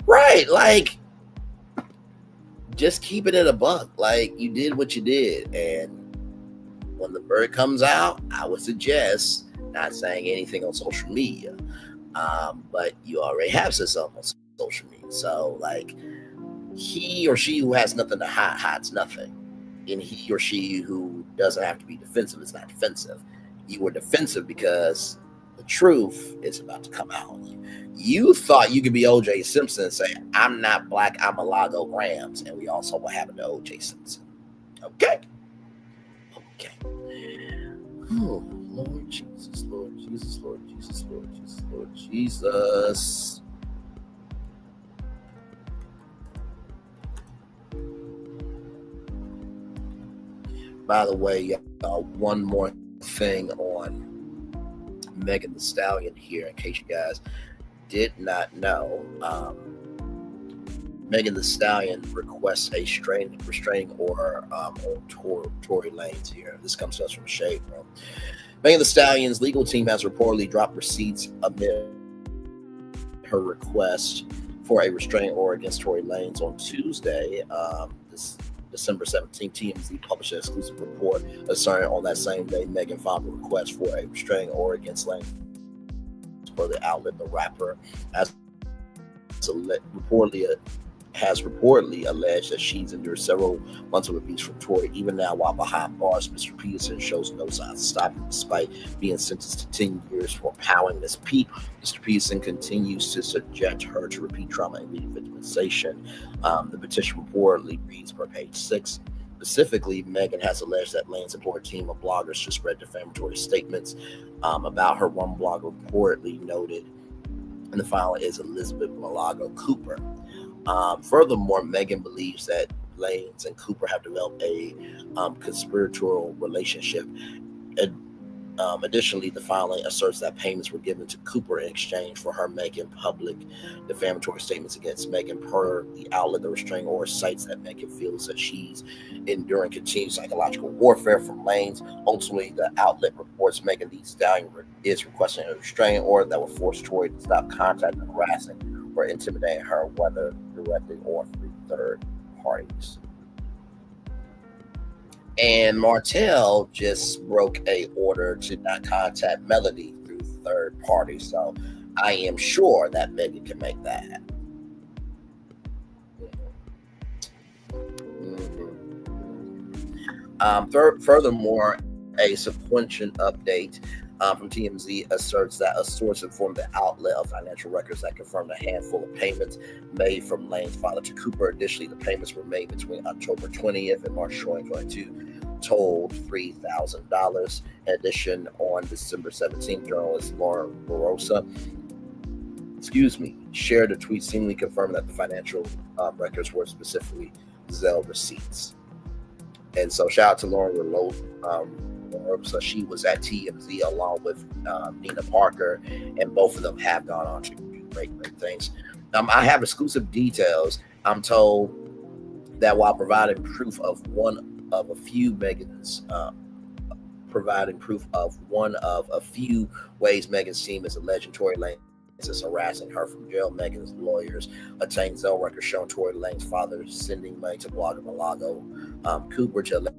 Speaker 5: Right, like, just keep it in a buck. Like, you did what you did, and when the bird comes out, I would suggest not saying anything on social media, but you already have said something on social media. So, like, he or she who has nothing to hide hides nothing, and he or she who doesn't have to be defensive is not defensive. You were defensive because the truth is about to come out on you. You thought you could be O.J. Simpson and say, I'm not black, I'm Malago Grams. And we all saw what happened to O.J. Simpson. Okay. Oh, Lord Jesus, Lord Jesus, Lord Jesus, Lord Jesus, Lord Jesus. By the way, one more thing on Megan Thee Stallion here, in case you guys did not know. Megan Thee Stallion requests a restraining order on Tory Lanez here. This comes to us from the Shade Room. Megan Thee Stallion's legal team has reportedly dropped receipts amid her request for a restraining order against Tory Lanez on Tuesday. December 17th, TMZ published an exclusive report asserting on that same day Megan filed a request for a restraining order against Lanez for the outlet. The rapper has reportedly has reportedly alleged that she's endured several months of abuse from Tory. Even now, while behind bars, Mr. Peterson shows no signs of stopping, despite being sentenced to 10 years for powwing Miss Pete. Mr. Peterson continues to subject her to repeat trauma and re-victimization. The petition reportedly reads per page 6. Specifically, Megan has alleged that Lane's employed team of bloggers to spread defamatory statements about her. One blogger reportedly noted in the file is Elizabeth Malago Cooper. Furthermore, Megan believes that Lanes and Cooper have developed a conspiratorial relationship. Additionally, the filing asserts that payments were given to Cooper in exchange for her making public defamatory statements against Megan. Per the outlet, the restraining order cites that Megan feels that she's enduring continued psychological warfare from Lanes. Ultimately, the outlet reports Megan Thee Stallion is requesting a restraining order that will force Tory to stop contacting, harassing, or intimidating her, whether directly or through third parties. And Martell just broke a order to not contact Melody through third parties. So I am sure that Megan can make that happen. Furthermore, a sequential update from TMZ asserts that a source informed the outlet of financial records that confirmed a handful of payments made from Lane's father to Cooper. Additionally, the payments were made between October 20th and March 2022, totaled $3,000. In addition, on December 17th, journalist Lauren LaRosa, shared a tweet seemingly confirming that the financial records were specifically Zelle receipts. And so shout out to Lauren LaRosa. She was at TMZ along with Nina Parker, and both of them have gone on to do great things. I have exclusive details. I'm told that while providing proof of one of a few ways Megan's team is alleging Tory Lanez is harassing her from jail, Megan's lawyers obtained Zelle records showing Tory Lanez's father sending money to blogger Malago Cooper to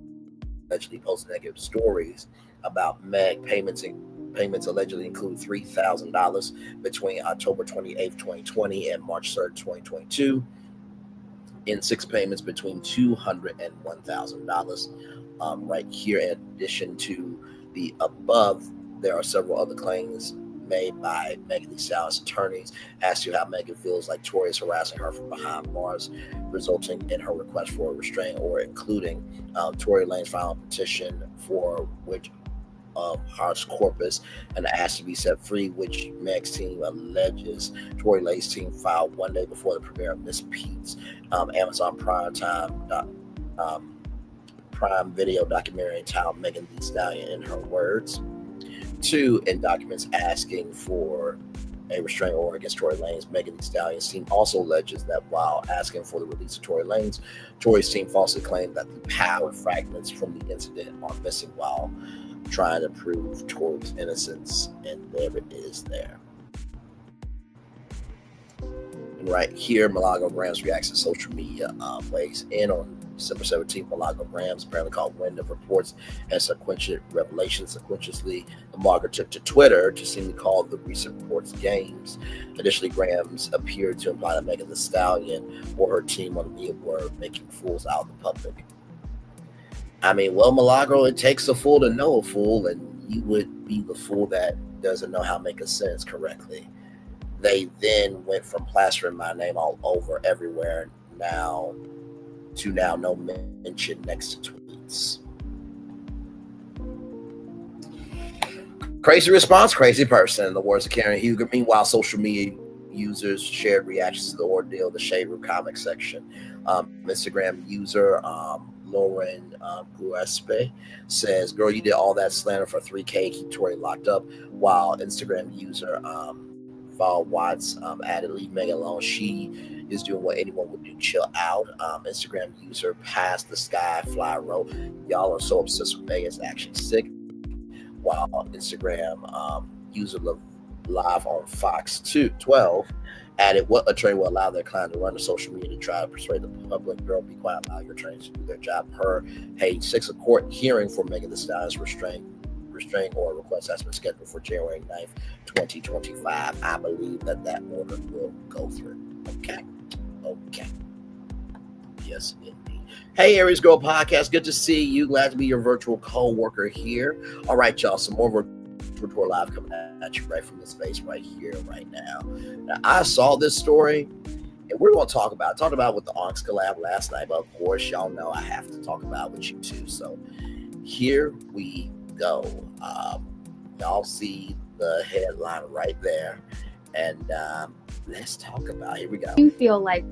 Speaker 5: allegedly post negative stories about Meg. Payments allegedly include $3,000 between October 28th, 2020 and March 3rd, 2022. In 6 payments between $200 and $1,000. Right here, in addition to the above, there are several other claims made by Megan Thee Stallion's attorneys as to how Megan feels like Tory is harassing her from behind bars, resulting in her request for a restraining order, including Tory Lanez's final petition for which of habeas corpus and asked to be set free, which Meg's team alleges Tory Lanez's team filed one day before the premiere of Miss Pete's Amazon Prime Video documentary entitled Megan Thee Stallion in Her Words. 2, in documents asking for a restraining order against Tory Lanez, Megan Thee Stallion's team also alleges that while asking for the release of Tory Lanez, Tory's team falsely claimed that the power fragments from the incident are missing while trying to prove Tory's innocence, and there it is there. And right here, Malago Grams reacts to social media weighs in on December 17th. Malago Grams apparently caught wind of reports and sequential revelations. Sequentially, the blogger took to Twitter to seemingly call the recent reports games. Additionally, Grams appeared to imply that Megan Thee Stallion or her team on the media were making fools out of the public. I mean, well, Milagro, it takes a fool to know a fool, and you would be the fool that doesn't know how to make a sentence correctly. They then went from plastering my name all over everywhere now to no mention next to tweets. Crazy response, crazy person, in the words of Karen Hugar. Meanwhile, social media users shared reactions to the ordeal, the Shade Room comment section. Instagram user Lauren Guespe says, "Girl, you did all that slander for $3K, keep Tory locked up." While Instagram user Val Watts added, "Leave Megan alone. She is doing what anyone would do. Chill out." Instagram user Past the Sky Fly wrote, "Y'all are so obsessed with Megan, it's actually sick." While Instagram user Live on Fox 12 added, "What attorney will allow their client to run the social media to try to persuade the public? Girl, be quiet, allow your attorneys to do their job." Per page 6, a court hearing for Megan Thee Stallion's restraining order request has been scheduled for January 9th, 2025. I believe that order will go through. Okay. Yes, indeed. Hey, Aries Girl Podcast. Good to see you. Glad to be your virtual co-worker here. All right, y'all. Some more virtual live coming at you right from the space right here, right now. Now, I saw this story, and we're going to talked about it with the Onyx collab last night. But of course, y'all know I have to talk about it with you too. So here we go. Y'all see the headline right there, and let's talk about it. Here we go.
Speaker 3: You feel like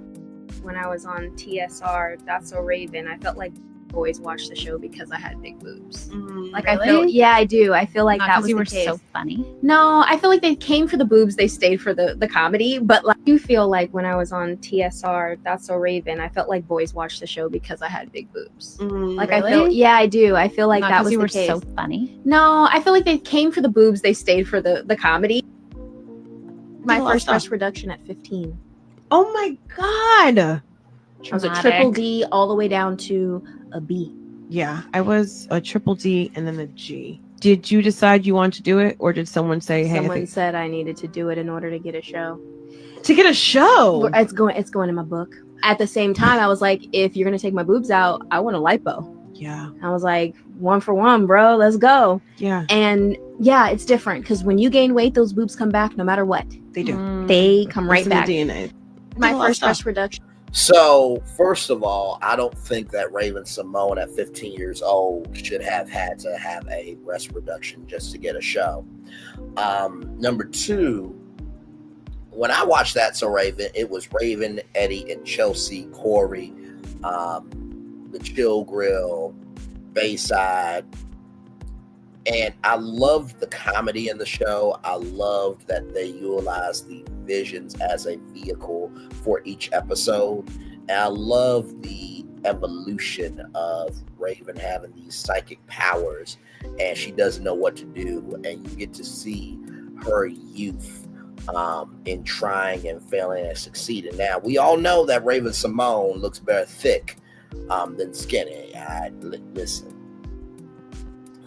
Speaker 3: when I was on TSR, That's So Raven, I felt like boys watched the show because I had big boobs. Like
Speaker 22: really?
Speaker 3: I feel, yeah, I do. I feel like that was
Speaker 22: you
Speaker 3: the
Speaker 22: were
Speaker 3: case.
Speaker 22: so funny.
Speaker 3: No, I feel like they came for the boobs. They stayed for the comedy. But like, you feel like when I was on TSR, That's So Raven, I felt like boys watched the show because I had big boobs. Like I feel,
Speaker 22: Really?
Speaker 3: yeah, I do. I feel like that was
Speaker 22: you
Speaker 3: the
Speaker 22: were
Speaker 3: case.
Speaker 22: so funny.
Speaker 3: No, I feel like they came for the boobs. They stayed for the comedy. My
Speaker 22: a lot of
Speaker 3: first
Speaker 22: stuff.
Speaker 3: breast reduction at 15.
Speaker 23: Oh my God.
Speaker 3: I was a triple D all the way down to a B.
Speaker 23: Yeah, I was a triple D and then a G. Did you decide you wanted to do it, or did someone say, "Hey,
Speaker 3: Someone said I needed to do it in order to get a show"?
Speaker 23: to get a show"?
Speaker 3: It's going in my book. At the same time, I was like, if you're gonna take my boobs out, I want a lipo.
Speaker 23: Yeah.
Speaker 3: I was like, 1 for 1, bro. Let's go.
Speaker 23: Yeah.
Speaker 3: And yeah, it's different because when you gain weight, those boobs come back no matter what.
Speaker 23: They do.
Speaker 3: They come right
Speaker 23: It's in the
Speaker 3: back.
Speaker 23: DNA.
Speaker 3: My
Speaker 23: There's a lot of
Speaker 3: first
Speaker 23: stuff.
Speaker 3: breast reduction.
Speaker 5: So, first of all, I don't think that Raven Symone at 15 years old should have had to have a breast reduction just to get a show. Number two, when I watched That So Raven, it was Raven, Eddie, and Chelsea, Corey, the Chill Grill, Bayside. And I loved the comedy in the show. I loved that they utilized the visions as a vehicle for each episode. And I love the evolution of Raven having these psychic powers and she doesn't know what to do. And you get to see her youth in trying and failing and succeeding. Now, we all know that Raven Symone looks better thick than skinny. Listen.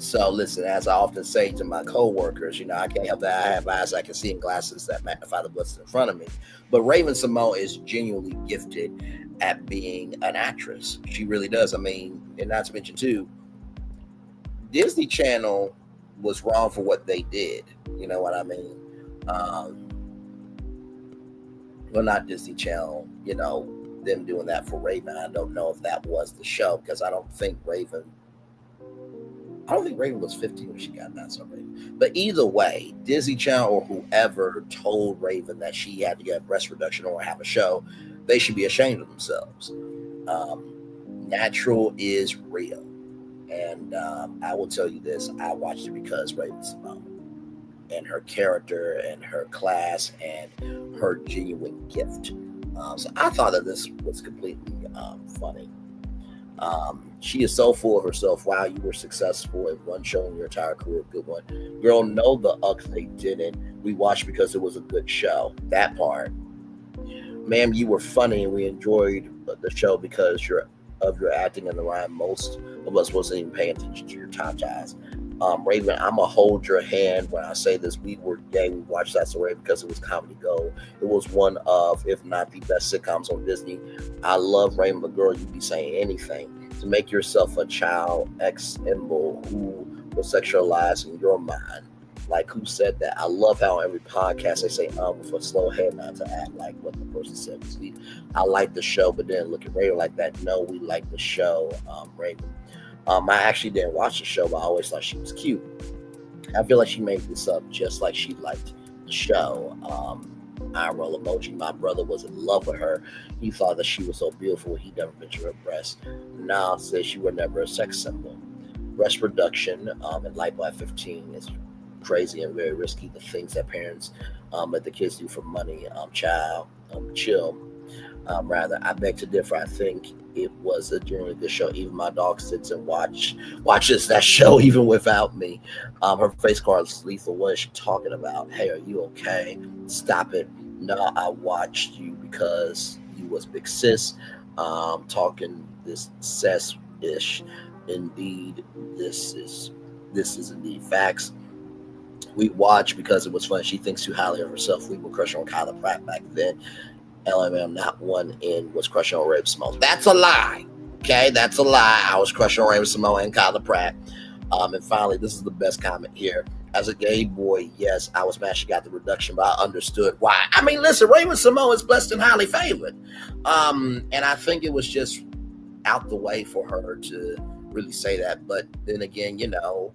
Speaker 5: So listen, as I often say to my coworkers, I can't help that I have eyes I can see and glasses that magnify the what's in front of me. But Raven Symone is genuinely gifted at being an actress. She really does. I mean, and not to mention too, Disney Channel was wrong for what they did. You know what I mean? Well, not Disney Channel, them doing that for Raven. I don't know if that was the show because I don't think Raven was 15 when she got That So Raven. But either way, Disney Channel or whoever told Raven that she had to get a breast reduction or have a show, they should be ashamed of themselves. Natural is real. And I will tell you this, I watched it because Raven Symone and her character and her class and her genuine gift. So I thought that this was completely funny. She is so full of herself. Wow, you were successful in one show in your entire career. Good one. Girl, no, the they didn't. We watched because it was a good show. That part. Ma'am, you were funny and we enjoyed the show because of your acting in the rhyme. Most of us wasn't even paying attention to your top ties. Raven, I'm going to hold your hand when I say this. We watched That So Raven because it was comedy gold. It was one of, if not the best sitcoms on Disney. I love Raven, but girl, you be saying anything to make yourself a child ex symbol who was sexualized in your mind. Like, who said that? I love how every podcast they say, with a slow head not to act like what the person said. I like the show, but then look at Raven like that. No, we like the show, Raven. I actually didn't watch the show, but I always thought she was cute. I feel like she made this up just like she liked the show. Eye roll emoji. My brother was in love with her. He thought that she was so beautiful. He never mentioned her breasts. Now says she was never a sex symbol. Breast reduction and lipo at 15 is crazy and very risky. The things that parents let the kids do for money. Chill. Rather, I beg to differ. I think it was a genuinely good show. Even my dog sits and watches that show even without me. Her face card is lethal. What is she talking about? Hey, are you okay? Stop it. No, I watched you because you was big sis. Talking this cess-ish. Indeed, this is indeed facts. We watched because it was fun. She thinks too highly of herself. We were crushing on Kyla Pratt back then. LMM, not one in was crushing on Raven Symone. That's a lie. Okay, that's a lie. I was crushing on Raven Symone and Kyla Pratt. And finally, this is the best comment here. As a gay boy, yes, I was mad she got the reduction, but I understood why. I mean, listen, Raven Symone is blessed and highly favored. And I think it was just out the way for her to really say that. But then again, you know,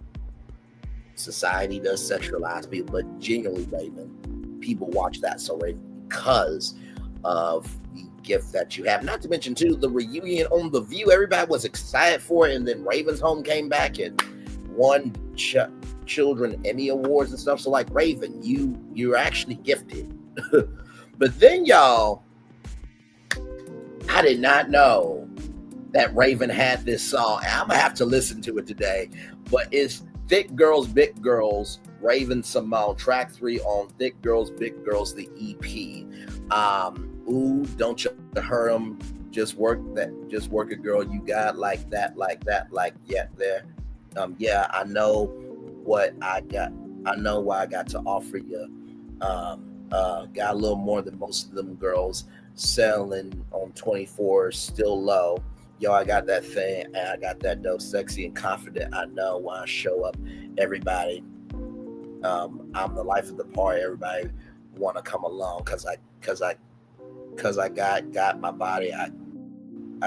Speaker 5: society does sexualize people, but genuinely, Raven, people watch that so Raven because of the gift that you have. Not to mention, too, the reunion on The View. Everybody was excited for it, and then Raven's Home came back and won Children Emmy Awards and stuff. So, like, Raven, you're actually gifted. But then, y'all, I did not know that Raven had this song. And I'm going to have to listen to it today. But it's Thick Girls, Big Girls, Raven Symone, track 3 on Thick Girls, Big Girls, the EP. Ooh, don't you hurt them. Just work a girl. You got like that, yeah, there. Yeah, I know what I got. I know what I got to offer you. Got a little more than most of them girls selling on 24, still low. Yo, I got that thing, and I got that dope, sexy and confident. I know when I show up, everybody. I'm the life of the party. Everybody want to come along because I got my body. I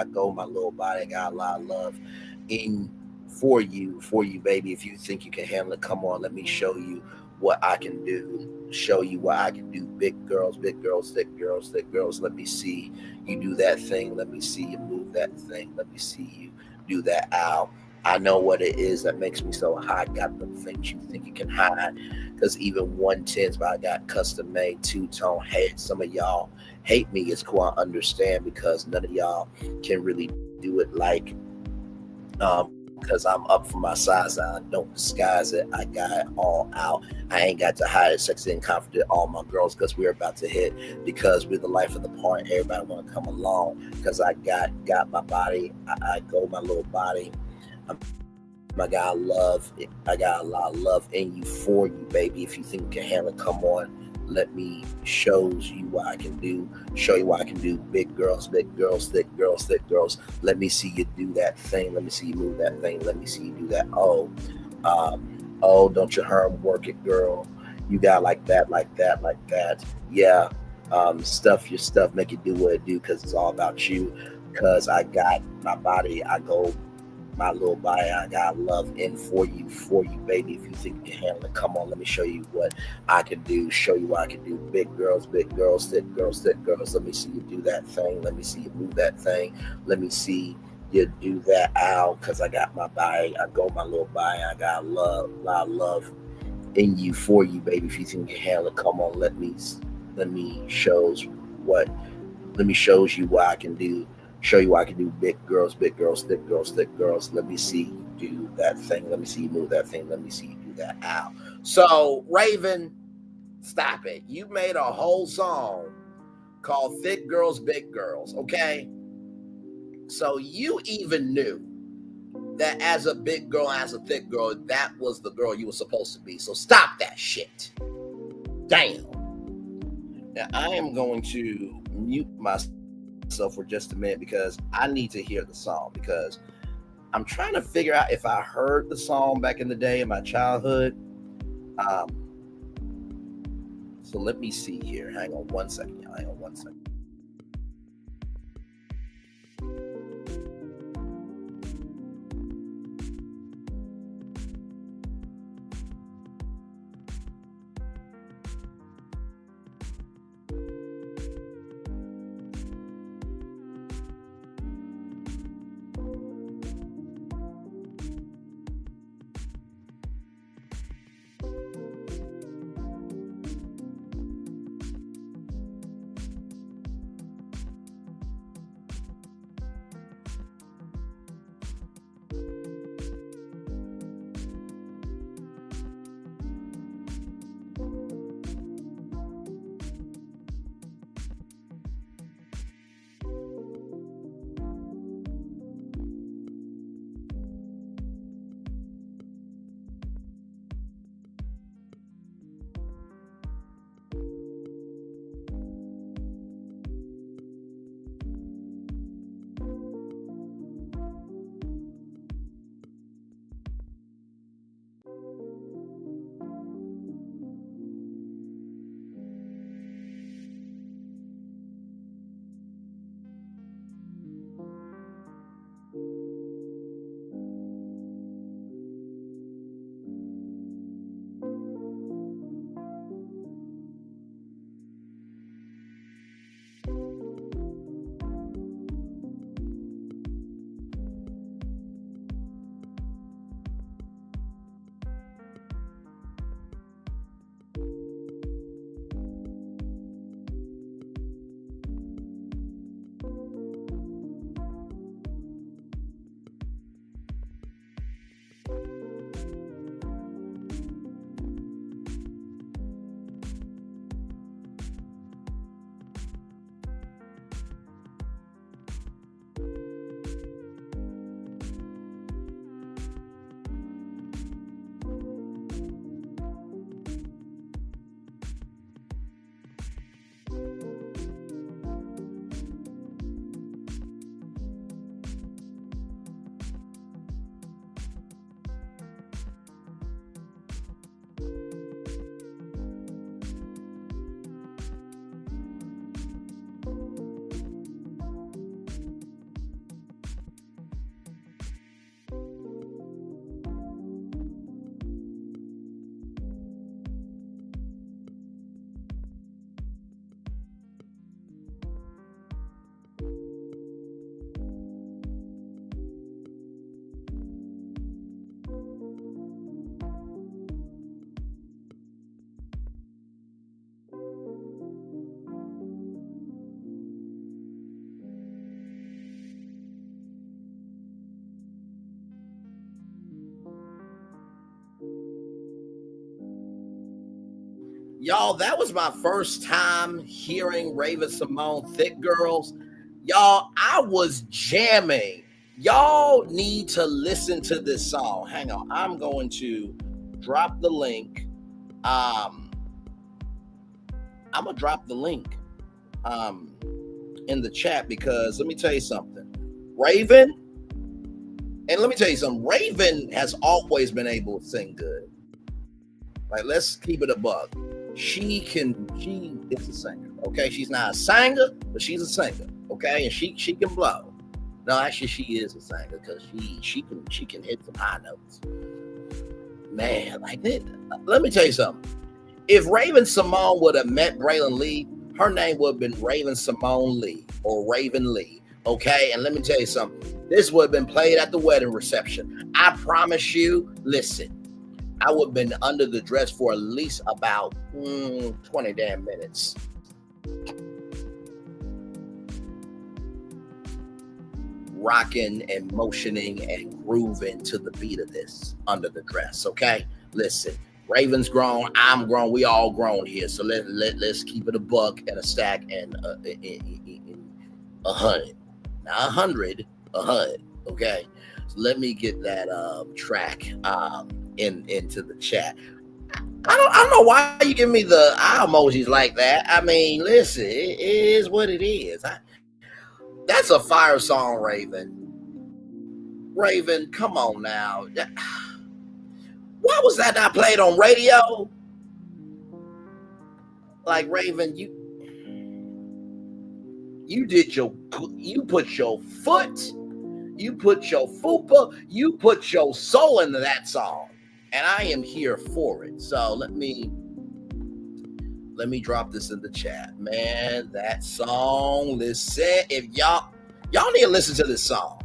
Speaker 5: go my little body. I got a lot of love in for you, baby. If you think you can handle it, come on. Let me show you what I can do. Show you what I can do. Big girls, thick girls, thick girls. Let me see you do that thing. Let me see you move that thing. Let me see you do that. Ow. I know what it is that makes me so hot. Got the things you think you can hide. Because even 110s, but I got custom made two-tone head. Some of y'all hate me. It's cool. I understand because none of y'all can really do it like because I'm up for my size. I don't disguise it. I got it all out. I ain't got to hide it. Sexy and confident, all my girls, because we're about to hit. Because we're the life of the party. Everybody want to come along. Because I got my body. I go my little body. I got a lot of love in you for you, baby. If you think you can handle it, come on. Let me show you what I can do. Show you what I can do. Big girls, thick girls. Let me see you do that thing. Let me see you move that thing. Let me see you do that. Oh, don't you work it, girl. You got like that. Yeah. Stuff your stuff. Make it do what it do because it's all about you. Because I got my body. I go my little body. I got love in for you, baby. If you think you can handle it, come on, let me show you what I can do. Show you what I can do. Big girls, thick girls. Let me see you do that thing. Let me see you move that thing. Let me see you do that. Ow, because I got my body. I go my little body. I got a lot of love in you for you, baby. If you think you can handle it, come on, let me show you what I can do. Show you what I can do. Big girls, thick girls. Let me see you do that thing. Let me see you move that thing. Let me see you do that. Ow. So, Raven, stop it. You made a whole song called Thick Girls, Big Girls, okay? So you even knew that as a big girl, as a thick girl, that was the girl you were supposed to be. So stop that shit. Damn. Now, I am going to mute myself for just a minute because I need to hear the song because I'm trying to figure out if I heard the song back in the day in my childhood. So let me see here. Hang on one second, y'all. Hang on one second. Y'all, that was my first time hearing Raven Symone, Thick Girls. Y'all, I was jamming. Y'all need to listen to this song. Hang on. I'm going to drop the link. I'm going to drop the link in the chat because let me tell you something. Raven, and let me tell you something. Raven has always been able to sing good. Like, let's keep it a buck. She is a singer, okay? She's not a singer, but she's a singer, okay? And she can blow. No, actually, she is a singer because she can hit some high notes. Man, like that. Let me tell you something. If Raven Symone would have met Braylon Lee, her name would have been Raven Symone Lee or Raven Lee, okay? And let me tell you something. This would have been played at the wedding reception. I promise you, listen. I would have been under the dress for at least about 20 damn minutes. Rocking and motioning and grooving to the beat of this under the dress, okay? Listen, Raven's grown, I'm grown, we all grown here. So let's keep it a buck and a stack and 100. Not 100, 100, okay? So let me get that track into the chat. I don't know why you give me the eye emojis like that. I mean, listen, it is what it is. That's a fire song, Raven. Raven, come on now. Why was that not played on radio? Like, Raven, you put your foot, you put your fupa, you put your soul into that song. And I am here for it. So let me drop this in the chat. Man, that song, listen, if y'all need to listen to this song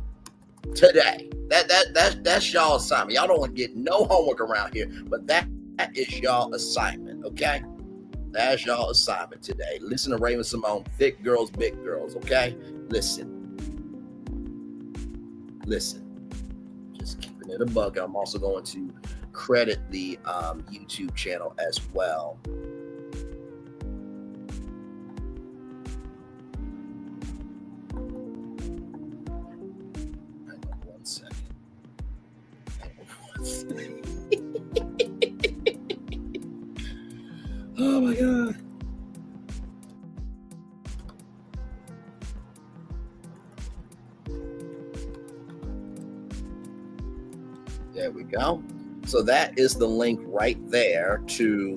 Speaker 5: today. That's y'all assignment. Y'all don't want to get no homework around here, but that is y'all assignment, okay? That's y'all assignment today. Listen to Raven Symone, Thick Girls, Big Girls, okay? Listen. Just keeping it a buck. I'm also going to credit the YouTube channel as well. Hang on one second. Oh my God. There we go. So that is the link right there to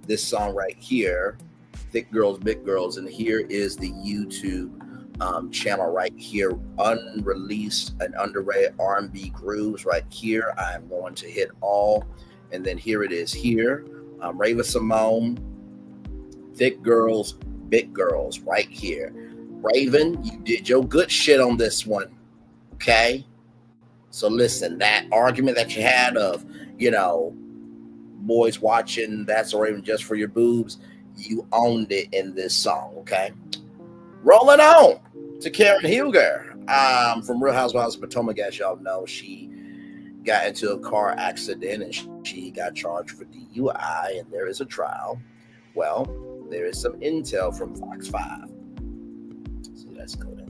Speaker 5: this song right here, Thick Girls, Big Girls. And here is the YouTube channel right here, unreleased and underrated R&B grooves right here. I'm going to hit all, and then here it is here. Raven Symone, Thick Girls, Big Girls right here. Raven, you did your good shit on this one, okay? So listen, that argument that you had of, boys watching That's or Even Just for Your Boobs, you owned it in this song, okay? Rolling on to Karen Hugar from Real Housewives of Potomac. As y'all know, she got into a car accident and she got charged for DUI, and there is a trial. Well, there is some intel from Fox 5. So let's go to that.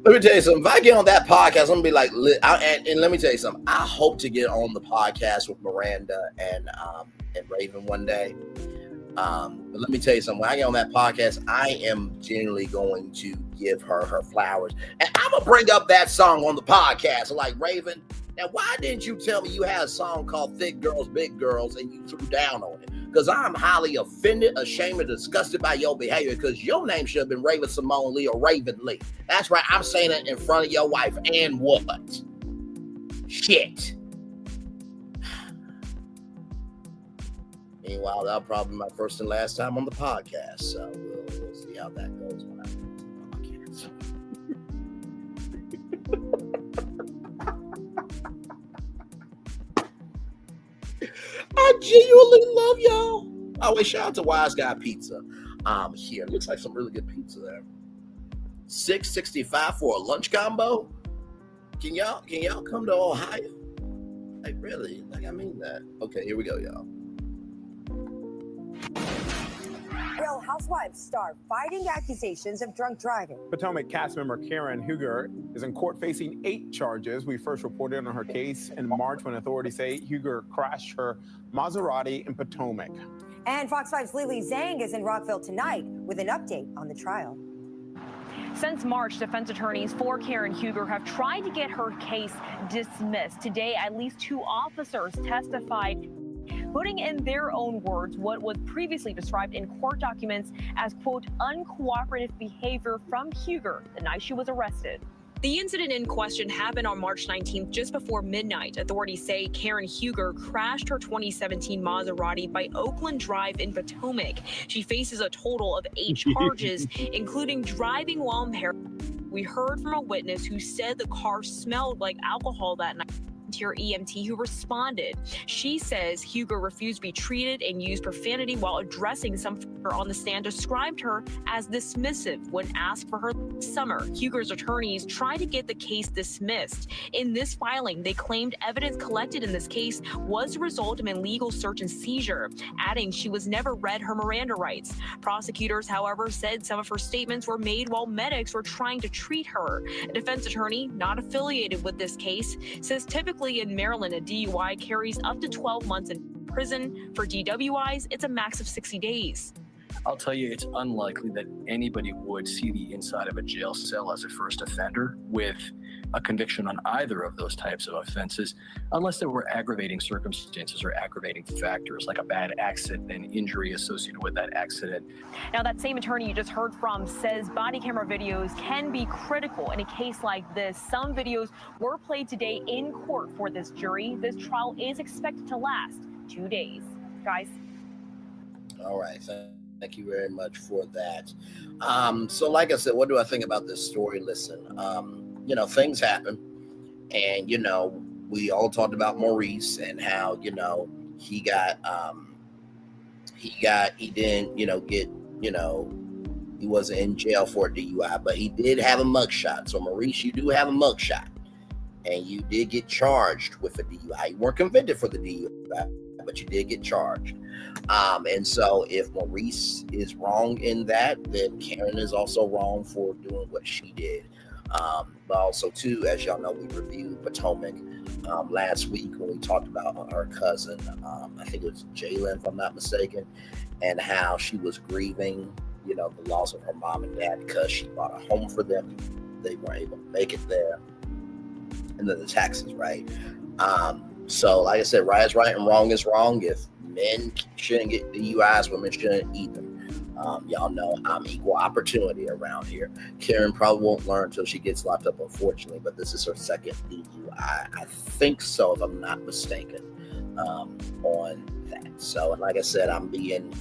Speaker 5: Let me tell you something. If I get on that podcast, I'm going to be like, and let me tell you something. I hope to get on the podcast with Miranda and Raven one day. But let me tell you something. When I get on that podcast, I am genuinely going to give her flowers. And I'm going to bring up that song on the podcast. Like, Raven, now why didn't you tell me you had a song called Thick Girls, Big Girls, and you threw down on it? Because I'm highly offended, ashamed, and disgusted by your behavior, because your name should have been Raven Symone Lee or Raven Lee. That's right. I'm saying it in front of your wife. And what? Shit. Meanwhile, that'll probably be my first and last time on the podcast. So we'll see how that goes when I get to the podcast. I genuinely love y'all. Oh, wait, shout out to Wise Guy Pizza. Here. Looks like some really good pizza there. $6.65 for a lunch combo. Can y'all come to Ohio? Like, really? Like, I mean that. Okay, here we go, y'all.
Speaker 8: Real Housewives star fighting accusations of drunk driving.
Speaker 11: Potomac cast member Karen Hugar is in court facing 8 charges. We first reported on her case in March when authorities say Hugar crashed her Maserati in Potomac.
Speaker 8: And Fox 5's Lily Zhang is in Rockville tonight with an update on the trial.
Speaker 22: Since March, defense attorneys for Karen Hugar have tried to get her case dismissed. Today, at least 2 officers testified, putting in their own words what was previously described in court documents as, quote, uncooperative behavior from Hugar the night she was arrested. The incident in question happened on March 19th, just before midnight. Authorities say Karen Hugar crashed her 2017 Maserati by Oakland Drive in Potomac. She faces a total of 8 charges, including driving while impaired. We heard from a witness who said the car smelled like alcohol that night. Volunteer EMT who responded. She says Hugar refused to be treated and used profanity while addressing some on the stand, described her as dismissive when asked for her summer. Hugar's attorneys tried to get the case dismissed. In this filing, they claimed evidence collected in this case was the result of an illegal search and seizure, adding she was never read her Miranda rights. Prosecutors, however, said some of her statements were made while medics were trying to treat her. A defense attorney not affiliated with this case says typically in Maryland, a DUI carries up to 12 months in prison. For DWIs, it's a max of 60 days.
Speaker 24: I'll tell you, it's unlikely that anybody would see the inside of a jail cell as a first offender with a conviction on either of those types of offenses, unless there were aggravating circumstances or aggravating factors like a bad accident and injury associated with that accident.
Speaker 22: Now, that same attorney you just heard from says body camera videos can be critical in a case like this. Some videos were played today in court for this jury. This trial is expected to last 2 days. Guys.
Speaker 5: All right. Thank you very much for that. So like I said, what do I think about this story? Listen, things happen. And, we all talked about Maurice and how, he wasn't in jail for a DUI, but he did have a mugshot. So Maurice, you do have a mugshot and you did get charged with a DUI. You weren't convicted for the DUI, but you did get charged. And so if Maurice is wrong in that, then Karen is also wrong for doing what she did. But also too, as y'all know, we reviewed Potomac last week when we talked about her cousin, I think it was Jalen, if I'm not mistaken, and how she was grieving, the loss of her mom and dad because she bought a home for them. They weren't able to make it there. And then the taxes, right? So like I said, right is right and wrong is wrong. If men shouldn't get DUIs, women shouldn't either. Y'all know I'm equal opportunity around here. Karen probably won't learn until she gets locked up, unfortunately, but this is her second DUI. I think so, if I'm not mistaken, on that. So, and like I said, I'm being,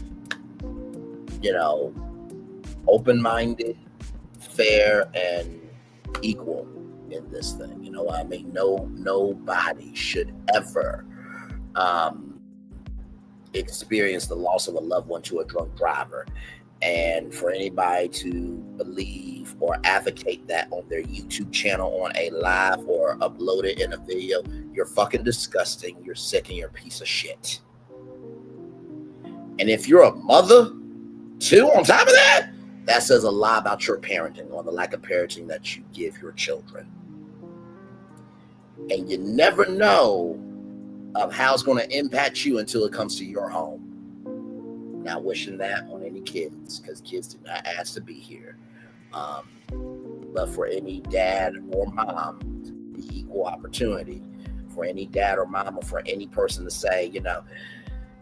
Speaker 5: open-minded, fair, and equal in this thing. You know what I mean? Nobody should ever experience the loss of a loved one to a drunk driver. And for anybody to believe or advocate that on their YouTube channel on a live or upload it in a video, you're fucking disgusting, you're sick, and you're a piece of shit. And if you're a mother too, on top of that, that says a lot about your parenting or the lack of parenting that you give your children. And you never know of how it's going to impact you until it comes to your home. Not wishing that on any kids, because kids did not ask to be here. But for any dad or mom, to be equal opportunity. For any dad or mom, or for any person to say,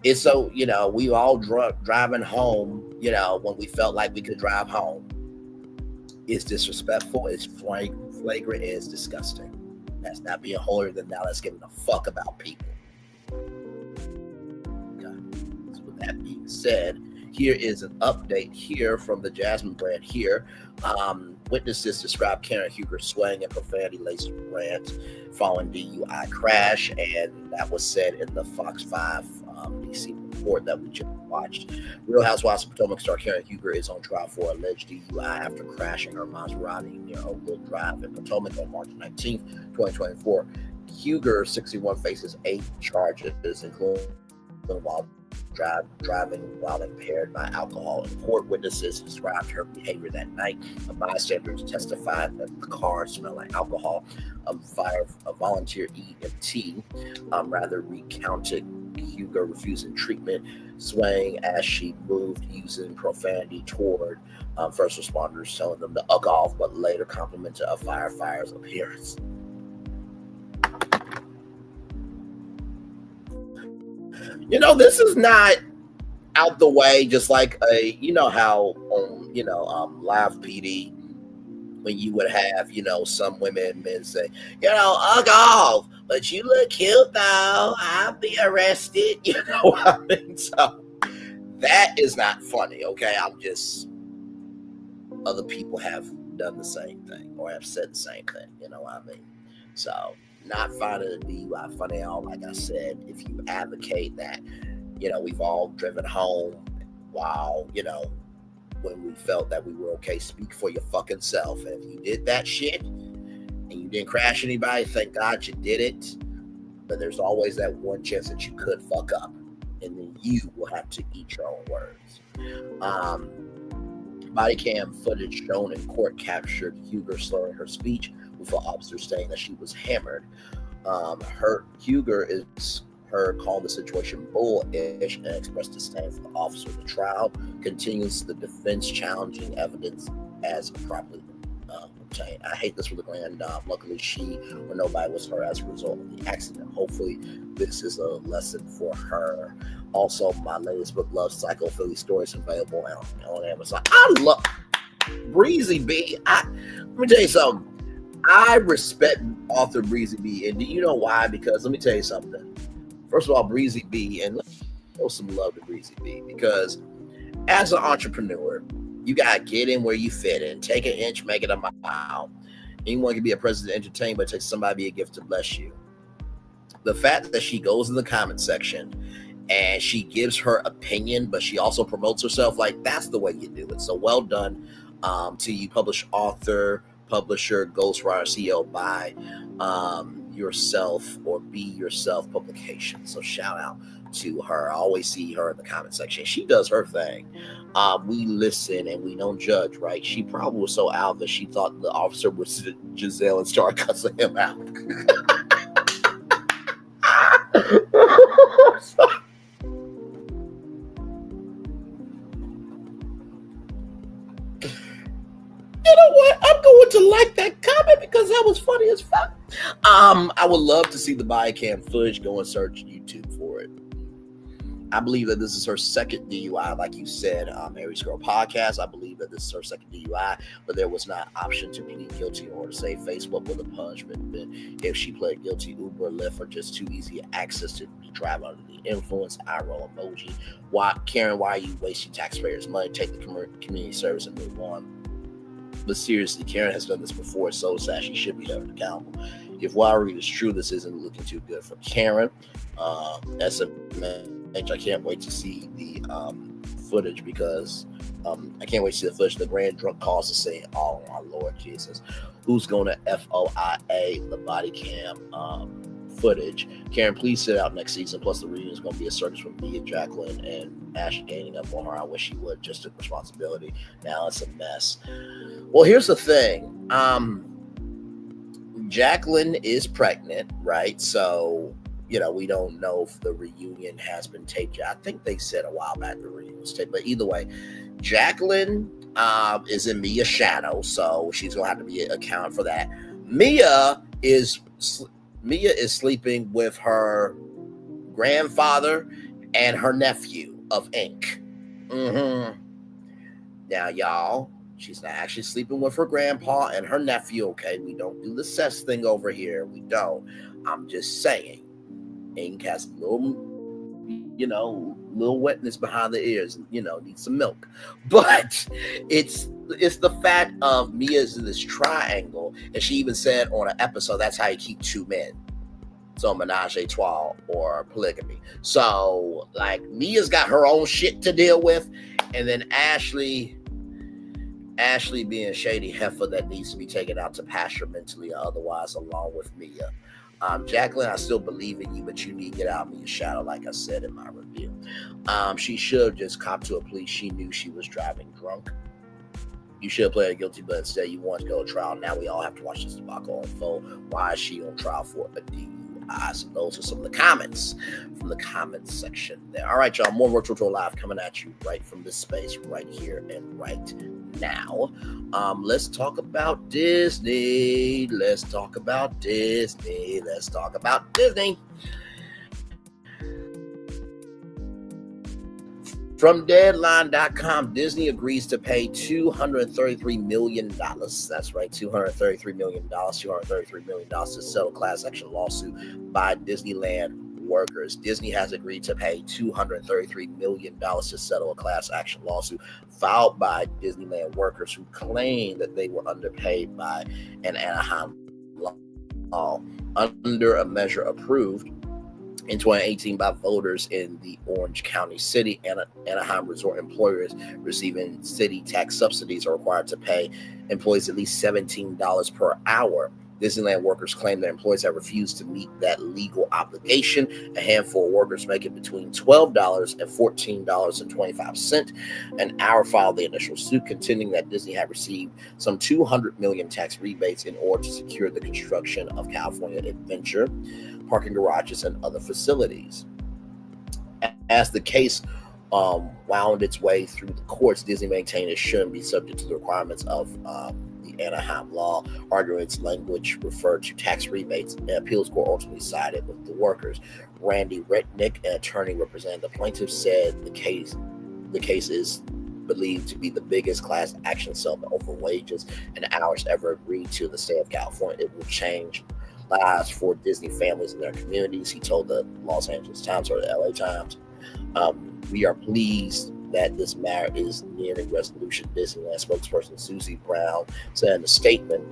Speaker 5: it's so, we all driving home, when we felt like we could drive home. It's disrespectful, it's flagrant, it's disgusting. That's not being holier than thou. That's giving a fuck about people. Okay. So with that being said, here is an update here from the Jasmine brand here. Witnesses described Karen Hugar swaying and profanity-laced rant following DUI crash, and that was said in the Fox 5 DC report that we just watched. Real Housewives of Potomac star Karen Huger is on trial for alleged DUI after crashing her Maserati near Oakville Drive in Potomac on March 19th, 2024. Huger, 61, faces 8 charges, including while driving while impaired by alcohol. In court, witnesses described her behavior that night. A bystander testified that the car smelled like alcohol. A volunteer EMT rather recounted Huger refusing treatment, swaying as she moved, using profanity toward first responders, telling them to ugh off, but later complimented a firefighter's appearance. You know, this is not out the way, just like how on Live PD, when you would have, some men say, ugh off, but you look cute though, I'll be arrested. You know what I mean? So that is not funny, okay? Other people have done the same thing or have said the same thing, you know what I mean? So not finding a DUI funny at all. Like I said, if you advocate that, we've all driven home while, when we felt that we were okay, speak for your fucking self. And if you did that shit and you didn't crash anybody, thank God you did it. But there's always that one chance that you could fuck up, and then you will have to eat your own words. Body cam footage shown in court captured Huger slurring her speech, with an officer saying that she was hammered. Huger is heard call the situation bullish and expressed disdain for the officer. The trial continues, the defense challenging evidence as properly obtained. I hate this for the grand dame. Luckily, she or nobody was hurt as a result of the accident. Hopefully, this is a lesson for her. Also, my latest book, Love Cycle Philly Stories, available on Amazon. I love Breezy B. Let me tell you something. I respect author Breezy B, and do you know why? Because let me tell you something. First of all, Breezy B, and let's show some love to Breezy B, because as an entrepreneur, you gotta get in where you fit in. Take an inch, make it a mile. Anyone can be a president of entertainment, but it takes somebody to be a gift to bless you. The fact that she goes in the comment section and she gives her opinion, but she also promotes herself, like, that's the way you do it. So well done to you, author, publisher, ghostwriter, CEO by Yourself or Be Yourself publication. So shout out to her. I always see her in the comment section. She does her thing. We listen and we don't judge, right? She probably was so out that she thought the officer was Giselle and started cussing him out. You know what? I'm going to like that comment because that was funny as fuck. I would love to see the body cam footage. Go and search YouTube for it. I believe that this is her second DUI, like you said, Mary's Girl Podcast. I believe that this is her second DUI, but there was not option to plead guilty or to save face. What would the punishment been if she pled guilty? Uber, Lyft, or just too easy access to be driving under the influence? Eye roll emoji. Karen, why are you wasting taxpayers' money? Take the community service and move on. But seriously, Karen has done this before. It's so sad. She should be held accountable. If what I read is true, this isn't looking too good for Karen. I can't wait to see the footage because I can't wait to see the footage. The grand drunk calls to say, "Oh my Lord Jesus, who's going to FOIA the body cam footage?" Karen, please sit out next season. Plus, the reunion is going to be a circus with Mia, Jacqueline, and Ashley gaining up on her. I wish she would. Just took responsibility. Now it's a mess. Well, here's the thing. Jacqueline is pregnant, right? So, we don't know if the reunion has been taped yet. I think they said a while back the reunion was taped. But either way, Jacqueline is in Mia's shadow, so she's going to have to be accounted for that. Mia is sleeping with her grandfather and her nephew of ink. Now, y'all, she's not actually sleeping with her grandpa and her nephew, okay? We don't do the cess thing over here. We don't. I'm just saying. Ink has a little wetness behind the ears, needs some milk. But it's the fact of Mia's in this triangle, and she even said on an episode, that's how you keep two men. So menage a trois or polygamy. So like Mia's got her own shit to deal with, and then Ashley being shady heifer that needs to be taken out to pasture mentally or otherwise, along with Mia. Jacqueline, I still believe in you, but you need to get out of Mia's shadow, like I said in my review. She should have just copped to a plea. She knew she was driving drunk. You should have pleaded guilty, but instead you want to go to trial. Now we all have to watch this debacle unfold. Why is she on trial for a DUI? So those are some of the comments from the comments section there. All right, y'all. More Virtual Tour Live coming at you right from this space, right here and right now. Let's talk about Disney. Let's talk about Disney. Let's talk about Disney. From Deadline.com, Disney agrees to pay $233 million. That's right, $233 million. $233 million to settle class action lawsuit by Disneyland workers. Disney has agreed to pay $233 million to settle a class action lawsuit filed by Disneyland workers who claim that they were underpaid by an Anaheim law under a measure approved in 2018 by voters in the Orange County City. Anaheim resort employers receiving city tax subsidies are required to pay employees at least $17 per hour. Disneyland workers claim their employees have refused to meet that legal obligation. A handful of workers making between $12 and $14.25 an hour filed the initial suit, contending that Disney had received some $200 million tax rebates in order to secure the construction of California Adventure parking garages and other facilities. As the case wound its way through the courts, Disney maintained it shouldn't be subject to the requirements of the Anaheim law, arguing its language referred to tax rebates. The appeals court ultimately sided with the workers. Randy Retnick, an attorney representing the plaintiffs, said the case is believed to be the biggest class action settlement over wages and hours ever agreed to in the state of California. It will change lives for Disney families and their communities, he told the Los Angeles Times or the LA Times. We are pleased that this matter is nearing resolution, Disneyland spokesperson Susie Brown said in a statement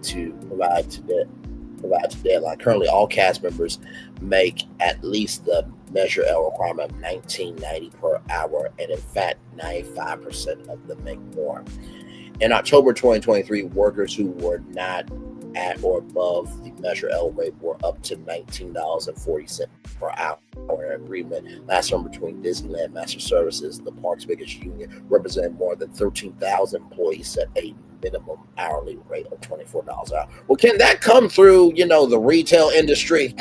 Speaker 5: to provide to Deadline. Currently, all cast members make at least the Measure L requirement of $19.90 per hour, and in fact, 95% of them make more. In October 2023, workers who were not at or above the Measure L rate were up to $19.40 per hour. An agreement last summer between Disneyland Master Services, the park's biggest union, representing more than 13,000 employees, set a minimum hourly rate of $24 an hour. Well, can that come through, the retail industry?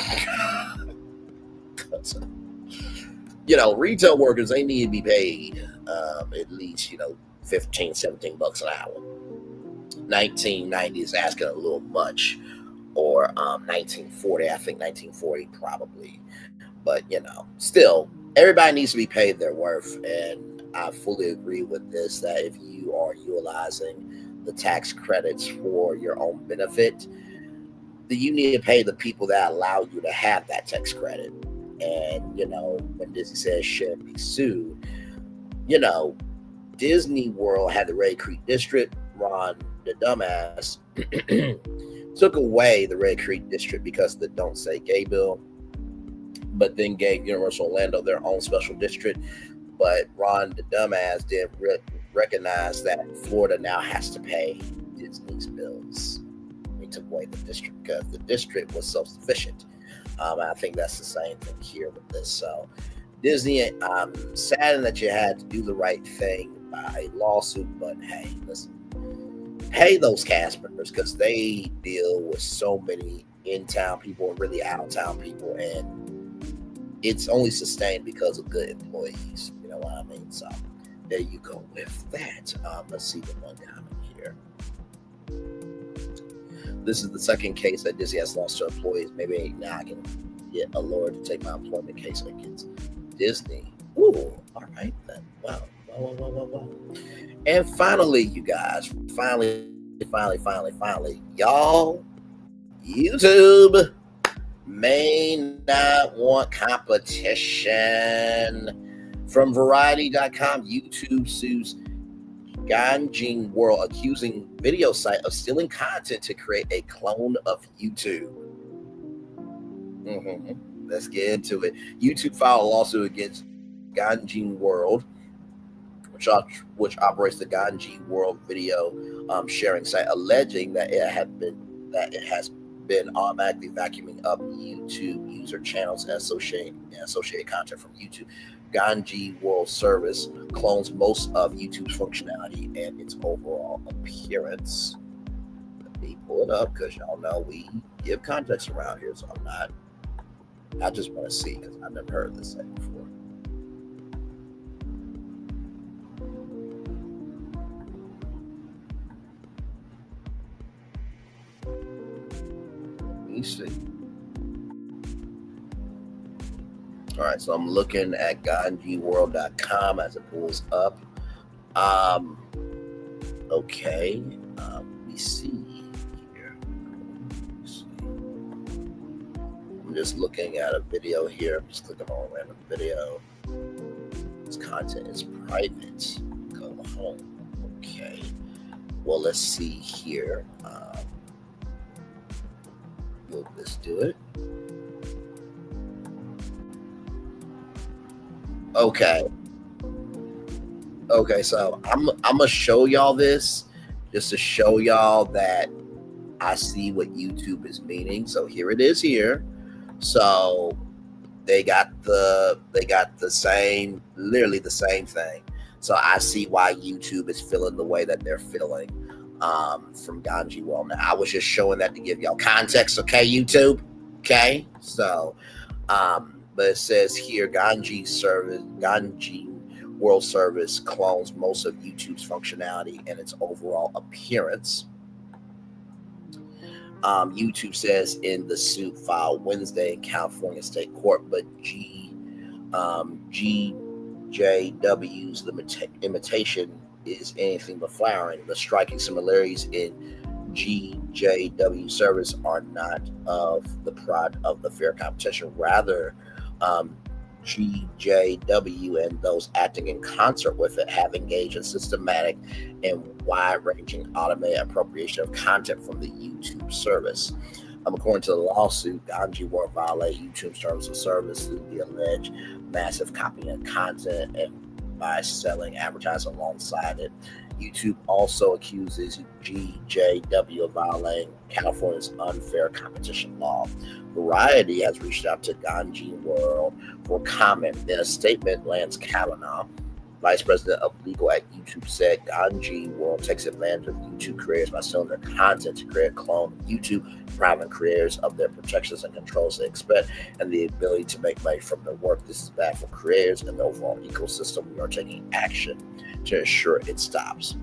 Speaker 5: Retail workers, they need to be paid at least, $15, $17 an hour. $19.90 is asking a little much, or $19.40. I think $19.40 probably, but still, everybody needs to be paid their worth, and I fully agree with this. That if you are utilizing the tax credits for your own benefit, then you need to pay the people that allow you to have that tax credit. And when Disney says shouldn't be sued, Disney World had the Red Creek District. Ron, the dumbass, took away the Red Creek District because of the Don't Say Gay bill, but then gave Universal Orlando their own special district. But Ron, the dumbass, didn't recognize that Florida now has to pay Disney's bills. He took away the district because the district was self-sufficient. I think that's the same thing here with this. So Disney, I'm saddened that you had to do the right thing by a lawsuit, but hey, listen. Pay those cast members because they deal with so many in-town people and really out-of-town people, and it's only sustained because of good employees. You know what I mean? So there you go with that. Let's see the one comment here. This is the second case that Disney has lost to employees. Maybe now I can get a lawyer to take my employment case against Disney. Ooh, all right then. Wow. And finally, you guys, finally, y'all, YouTube may not want competition. From Variety.com, YouTube sues Ganjing World, accusing video site of stealing content to create a clone of YouTube. Let's get into it. YouTube filed a lawsuit against Ganji World, which operates the Ganji World video sharing site, alleging that it has been automatically vacuuming up YouTube user channels and associated content from YouTube. Ganji World Service clones most of YouTube's functionality and its overall appearance. Let me pull it up because y'all know we give context around here, so I just want to see because I've never heard this site before. Let me see. All right, so I'm looking at ganjiworld.com as it pulls up. Okay, let me see here. I'm just looking at a video here. I'm just clicking on a random video. This content is private. Go home. Okay. Well, let's see here. Let's do it. Okay, so I'm gonna show y'all this just to show y'all that I see what YouTube is meaning. So here it is here. So they got the same, literally the same thing. So I see why YouTube is feeling the way that they're feeling from Ganji World. Now I was just showing that to give y'all context, okay, YouTube? Okay, so but it says here, Ganji World Service clones most of YouTube's functionality and its overall appearance. YouTube says in the suit filed Wednesday in California State Court, but GJW's imitation is anything but flowering. The striking similarities in GJW service are not of the product of the fair competition, rather GJW and those acting in concert with it have engaged in systematic and wide-ranging automated appropriation of content from the YouTube service. According to the lawsuit, Ganji World violated YouTube's terms of service through the alleged massive copying of content and by selling advertising alongside it. YouTube also accuses GJW of violating California's unfair competition law. Variety has reached out to Ganji World for comment. In a statement, Lance Kavanaugh, vice president of legal at YouTube, said Ganji World takes advantage of YouTube creators by selling their content to create a clone of YouTube, depriving creators of their protections and controls they expect and the ability to make money from their work. This is bad for creators and the overall ecosystem. We are taking action to ensure it stops.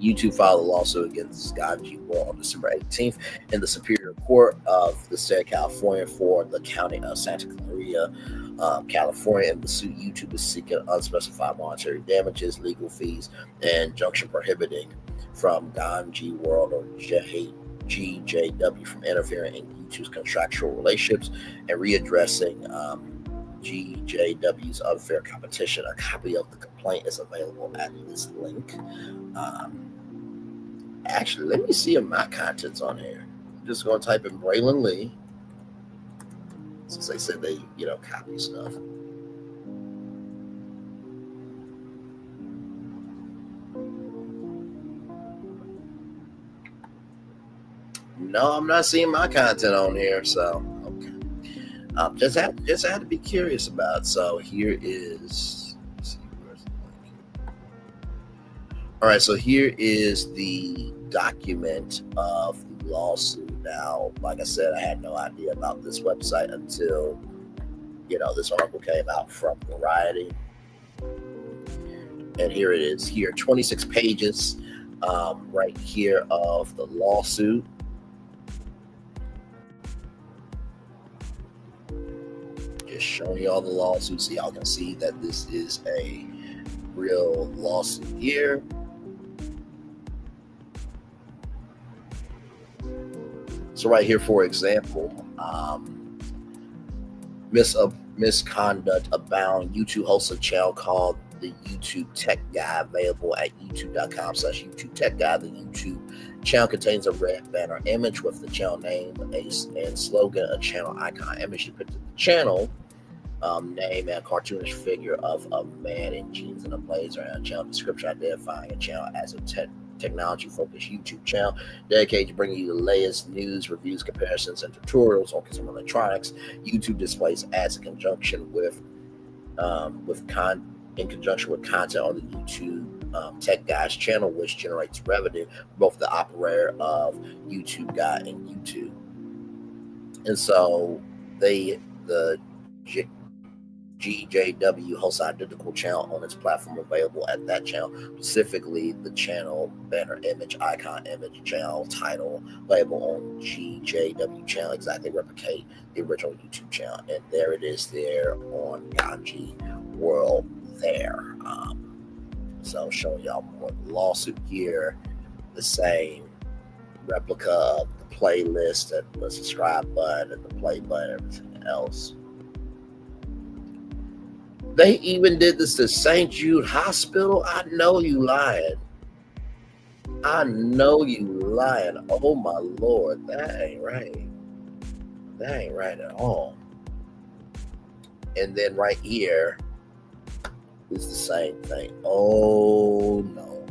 Speaker 5: YouTube filed a lawsuit against Ganji World on December 18th in the Superior Court of the state of California for the county of Santa Clarita, California. In the suit, YouTube is seeking unspecified monetary damages, legal fees, and injunction prohibiting from Ganji World or GJW from interfering in YouTube's contractual relationships and readdressing GJW's unfair competition. A copy of the complaint is available at this link. Actually, let me see if my content's on here. I'm just going to type in Braylon Lee, since they said they, copy stuff. No, I'm not seeing my content on here, so okay. Just had to be curious about. So here is. Let's see, where's the link? All right, so here is the document of the lawsuit. Now, like I said, I had no idea about this website until this article came out from Variety, and here it is. Here, 26 pages, right here of the lawsuit. Showing y'all the lawsuit so y'all can see that this is a real lawsuit here. So right here, for example, misconduct abound. YouTube hosts a channel called the YouTube Tech Guy, available at youtube.com/YouTube Tech Guy. The YouTube Channel contains a red banner image with the channel name and slogan, a channel icon image depicted the channel name and a cartoonish figure of a man in jeans and a blazer, and a channel description identifying a channel as a technology-focused YouTube channel dedicated to bringing you the latest news, reviews, comparisons, and tutorials on consumer electronics. YouTube displays ads in conjunction with content on the YouTube Tech Guys channel, which generates revenue for both the operator of YouTube Guide and YouTube. And so the GJW hosts an identical channel on its platform available at that channel, specifically the channel banner image, icon image, channel title label on GJW channel exactly replicate the original YouTube channel. And there it is there on Ganji World there. So showing y'all more lawsuit here, the same replica of the playlist and the subscribe button and the play button and everything else. They even did this to St. Jude Hospital. I know you lying. I know you lying. Oh my Lord, that ain't right. That ain't right at all. And then right here is the same thing. Oh no.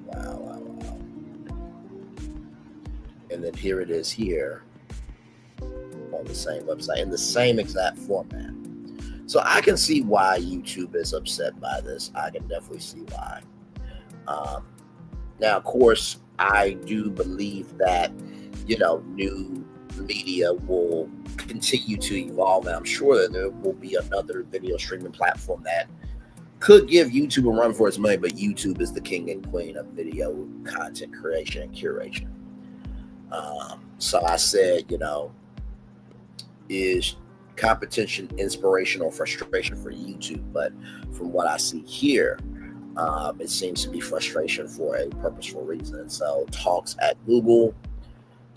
Speaker 5: Wow. And then here it is here on the same website in the same exact format. So I can see why YouTube is upset by this. I can definitely see why. Now, of course, I do believe that, new media will continue to evolve, and I'm sure that there will be another video streaming platform that could give YouTube a run for its money, but YouTube is the king and queen of video content creation and curation. So I said, is competition inspiration or frustration for YouTube? But from what I see here, it seems to be frustration for a purposeful reason. And so talks at Google.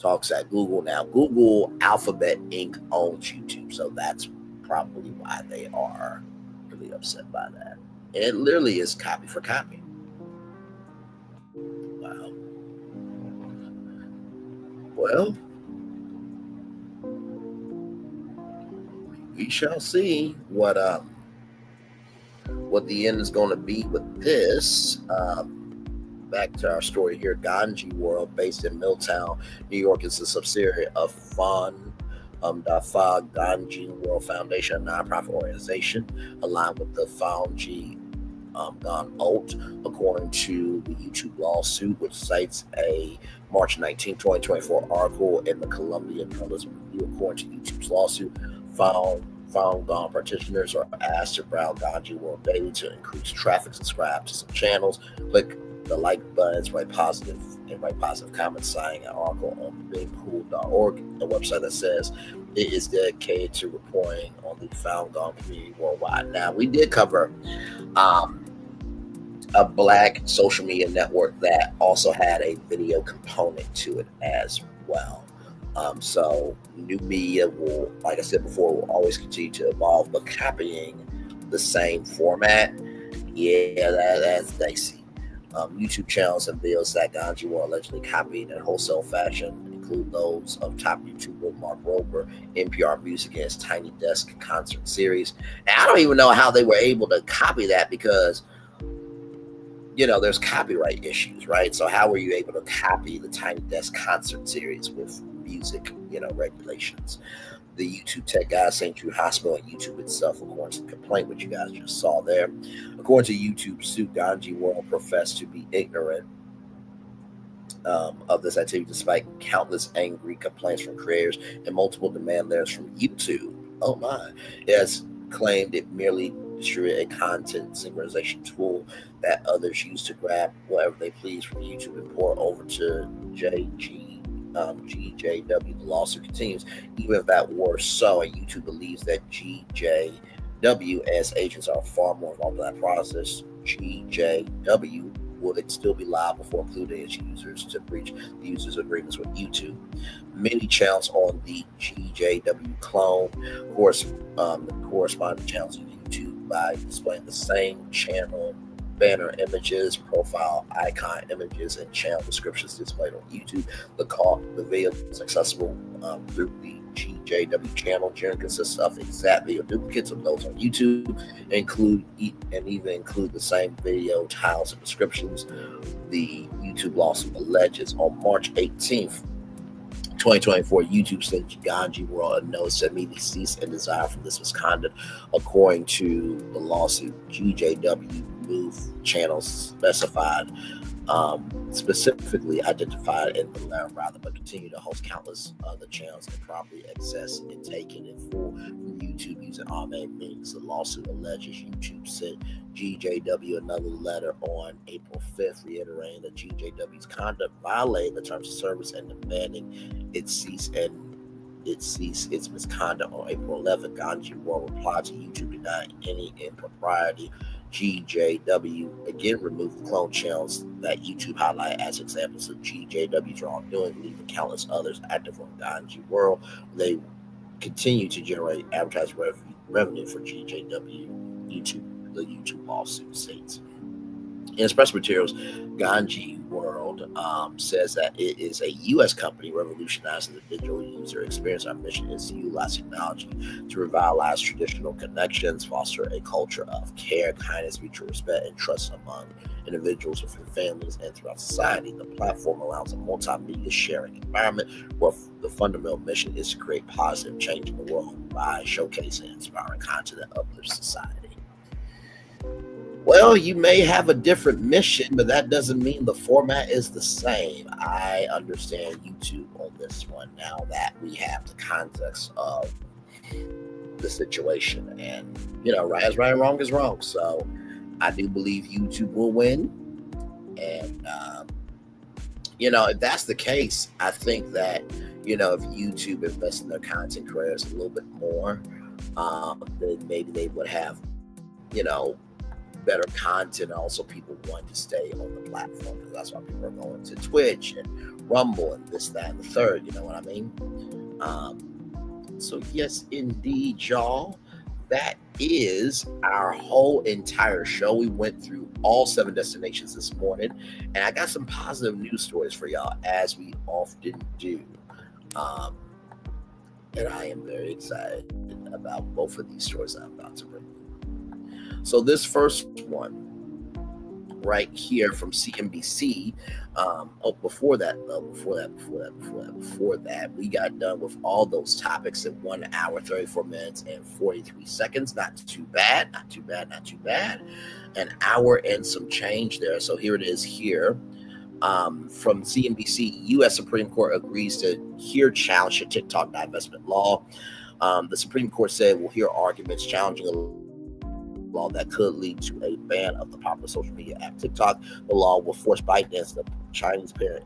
Speaker 5: Now, Google Alphabet Inc. owns YouTube, so that's probably why they are really upset by that. And it literally is copy for copy. Wow. Well, we shall see what the end is going to be with this. Back to our story here. Ganji World, based in Milltown, New York, is a subsidiary of Dafa Ganji World Foundation, a nonprofit organization aligned with the Fanji Gan Alt, according to the YouTube lawsuit, which cites a March 19, 2024 article in the Columbia Journalism Review. According to YouTube's lawsuit, Falun Gong practitioners are asked to browse Ganji World daily to increase traffic, subscribe to some channels, click the like buttons, write positive comments, citing an article on bigpool.org, a website that says it is dedicated to reporting on the Falun Gong community worldwide. Now, we did cover a Black social media network that also had a video component to it as well. So new media will, like I said before, will always continue to evolve, but copying the same format, that's dicey. YouTube channels and videos that Ganji were allegedly copied in wholesale fashion include those of top YouTuber Mark Rober, NPR Music, and his Tiny Desk concert series. And I don't even know how they were able to copy that because, there's copyright issues, right? So how were you able to copy the Tiny Desk concert series with music, regulations? The YouTube Tech Guys, St. Jude Hospital, and YouTube itself, according to the complaint, which you guys just saw there. According to YouTube suit, Ganji World professed to be ignorant of this activity despite countless angry complaints from creators and multiple demand letters from YouTube. Oh my. It has claimed it merely distributed a content synchronization tool that others use to grab whatever they please from YouTube and pour over to GJW. The lawsuit continues. Even if that were so, and YouTube believes that GJW as agents are far more involved in that process, GJW would still be liable for including its users to breach the users' agreements with YouTube. Many channels on the GJW clone, of course, the corresponding channels on YouTube by displaying the same channel banner images, profile icon images, and channel descriptions displayed on YouTube. The video is accessible through the GJW channel. Generally consists of exact video duplicates of those on YouTube, include the same video titles and descriptions. The YouTube lawsuit alleges on March 18th, 2024, YouTube sent Ganji World a notice to immediately cease and desire for this misconduct. According to the lawsuit, GJW Move channels specifically identified in the letter but continue to host countless other channels and properly access and taken in full from YouTube using automated means. The lawsuit alleges YouTube sent GJW another letter on April 5th reiterating that GJW's conduct violated the terms of service and demanding it cease its misconduct. On April 11th, Ganji World replied to YouTube denying any impropriety. GJW again removed the clone channels that YouTube highlighted as examples of GJW's wrongdoing, leaving countless others active on Ganji World. They continue to generate advertising revenue for GJW. The YouTube lawsuit states. In its press materials, Ganji World says that it is a U.S. company revolutionizing the digital user experience. Our mission is to utilize technology to revitalize traditional connections, foster a culture of care, kindness, mutual respect, and trust among individuals within families and throughout society. The platform allows a multimedia sharing environment where the fundamental mission is to create positive change in the world by showcasing and inspiring content that uplifts society. Well, you may have a different mission, but that doesn't mean the format is the same. I understand YouTube on this one now that we have the context of the situation. And, right is right, wrong is wrong. So I do believe YouTube will win. And, if that's the case, I think that, if YouTube invests in their content creators a little bit more, then maybe they would have, better content. Also, people want to stay on the platform because that's why people are going to Twitch and Rumble and this, that, and the third. You know what I mean? So yes, indeed, y'all. That is our whole entire show. We went through all 7 destinations this morning, and I got some positive news stories for y'all, as we often do. And I am very excited about both of these stories I'm about to bring. So this first one right here from CNBC. Before that, we got done with all those topics in 1 hour, 34 minutes, and 43 seconds. Not too bad. An hour and some change there. So here it is here. From CNBC, U.S. Supreme Court agrees to hear challenge to TikTok divestment law. The Supreme Court said we'll hear arguments challenging a law that could lead to a ban of the popular social media app TikTok. The law will force ByteDance, the Chinese parent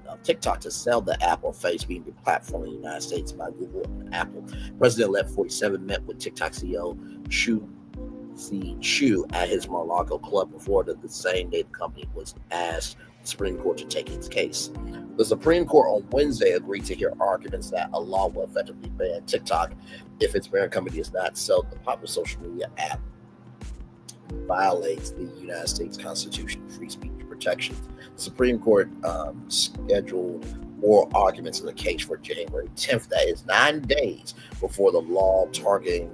Speaker 5: of TikTok, to sell the app on face being the platform in the United States by Google and Apple. President-elect 47 met with TikTok CEO Chu at his Mar-a-Lago club in Florida the same day the company was asked the Supreme Court to take its case. The Supreme Court on Wednesday agreed to hear arguments that a law will effectively ban TikTok if its parent company does not sell the popular social media app. Violates the United States Constitution and free speech protections. The Supreme Court scheduled oral arguments in the case for January 10th. That is 9 days before the law targeting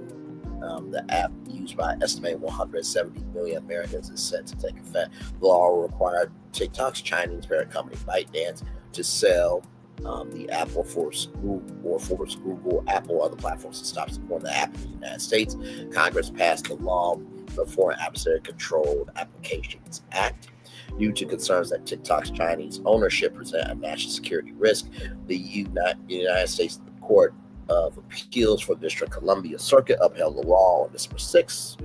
Speaker 5: the app used by an estimated 170 million Americans is set to take effect. The law will require TikTok's Chinese parent company ByteDance to sell the app or force Google, Apple, or other platforms to stop supporting the app in the United States. Congress passed the law, the Foreign Adversary Controlled Applications Act, due to concerns that TikTok's Chinese ownership present a national security risk. The United States Court of Appeals for District of Columbia Circuit upheld the law on December 6th,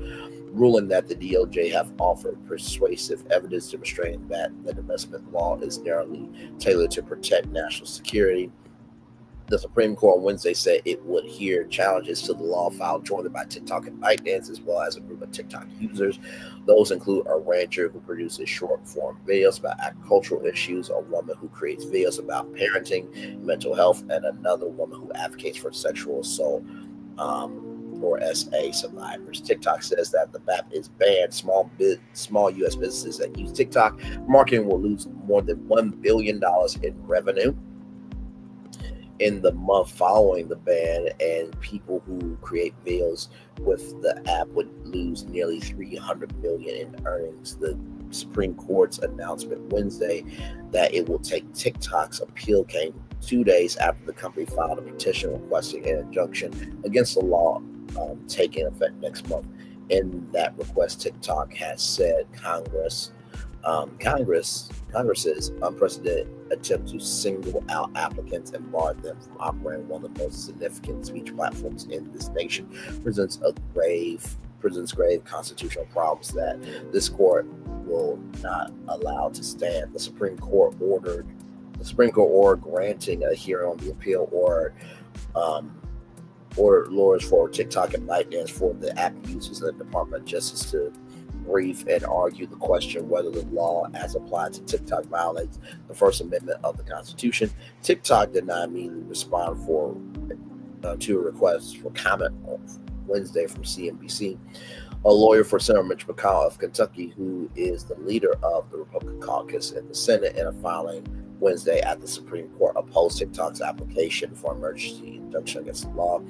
Speaker 5: ruling that the DOJ have offered persuasive evidence demonstrating that the divestment law is narrowly tailored to protect national security. The Supreme Court on Wednesday said it would hear challenges to the law filed jointly by TikTok and ByteDance, as well as a group of TikTok users. Those include a rancher who produces short-form videos about agricultural issues, a woman who creates videos about parenting, mental health, and another woman who advocates for sexual assault or SA survivors. TikTok says that the app is banned. Small U.S. businesses that use TikTok marketing will lose more than $1 billion in revenue in the month following the ban, and people who create videos with the app would lose nearly $300 million in earnings. The Supreme Court's announcement Wednesday that it will take TikTok's appeal came 2 days after the company filed a petition requesting an injunction against the law taking effect next month. In that request, TikTok has said Congress's unprecedented attempt to single out applicants and bar them from operating one of the most significant speech platforms in this nation presents grave constitutional problems that this court will not allow to stand. The Supreme Court order granting a hearing on the appeal or lawyers for TikTok and ByteDance for the app users and the Department of Justice to brief and argue the question whether the law as applied to TikTok violates the First Amendment of the Constitution. TikTok did not immediately respond to a request for comment on Wednesday from CNBC. A lawyer for Senator Mitch McConnell of Kentucky, who is the leader of the Republican caucus in the Senate, in a filing Wednesday at the Supreme Court, opposed TikTok's application for emergency injunction against the law.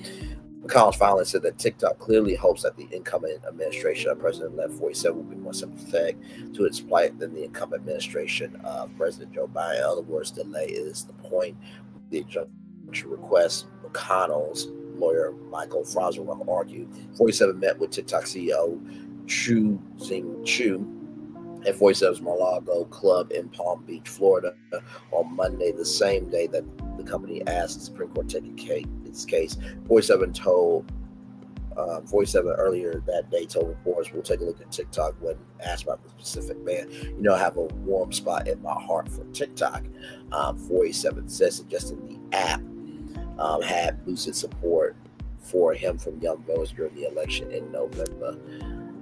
Speaker 5: McConnell's filing said that TikTok clearly hopes that the incoming administration of President-elect 47 will be more sympathetic to its plight than the incumbent administration of President Joe Biden. In other words, delay is the point of the injunction request. McConnell's lawyer Michael Frozerwell argued 47 met with TikTok CEO Chu Xing Chu at 47's Mar-a-Lago club in Palm Beach, Florida, on Monday, the same day that the company asked the Supreme Court to take its case. 47 earlier that day told reporters, "We'll take a look at TikTok." When asked about the specific ban, I have a warm spot in my heart for TikTok. 47 said, suggesting the app had boosted support for him from young voters during the election in November.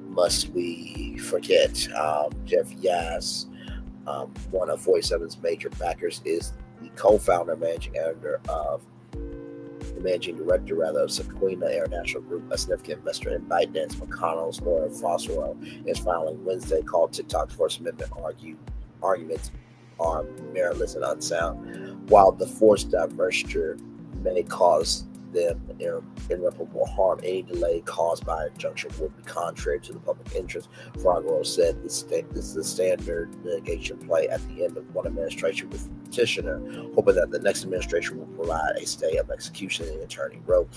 Speaker 5: Must we forget Jeff Yass, one of 47's major backers, is the co-founder and managing director of Sequina International Group, a significant investor in ByteDance. McConnell's lawyer Frozerwell is filing Wednesday called TikTok's First Amendment arguments are meritless and unsound. While the forced divestiture may cause them irreparable harm, any delay caused by injunction would be contrary to the public interest. Frogwell said this is the standard litigation play at the end of one administration with the petitioner, hoping that the next administration will provide a stay of execution. The attorney wrote,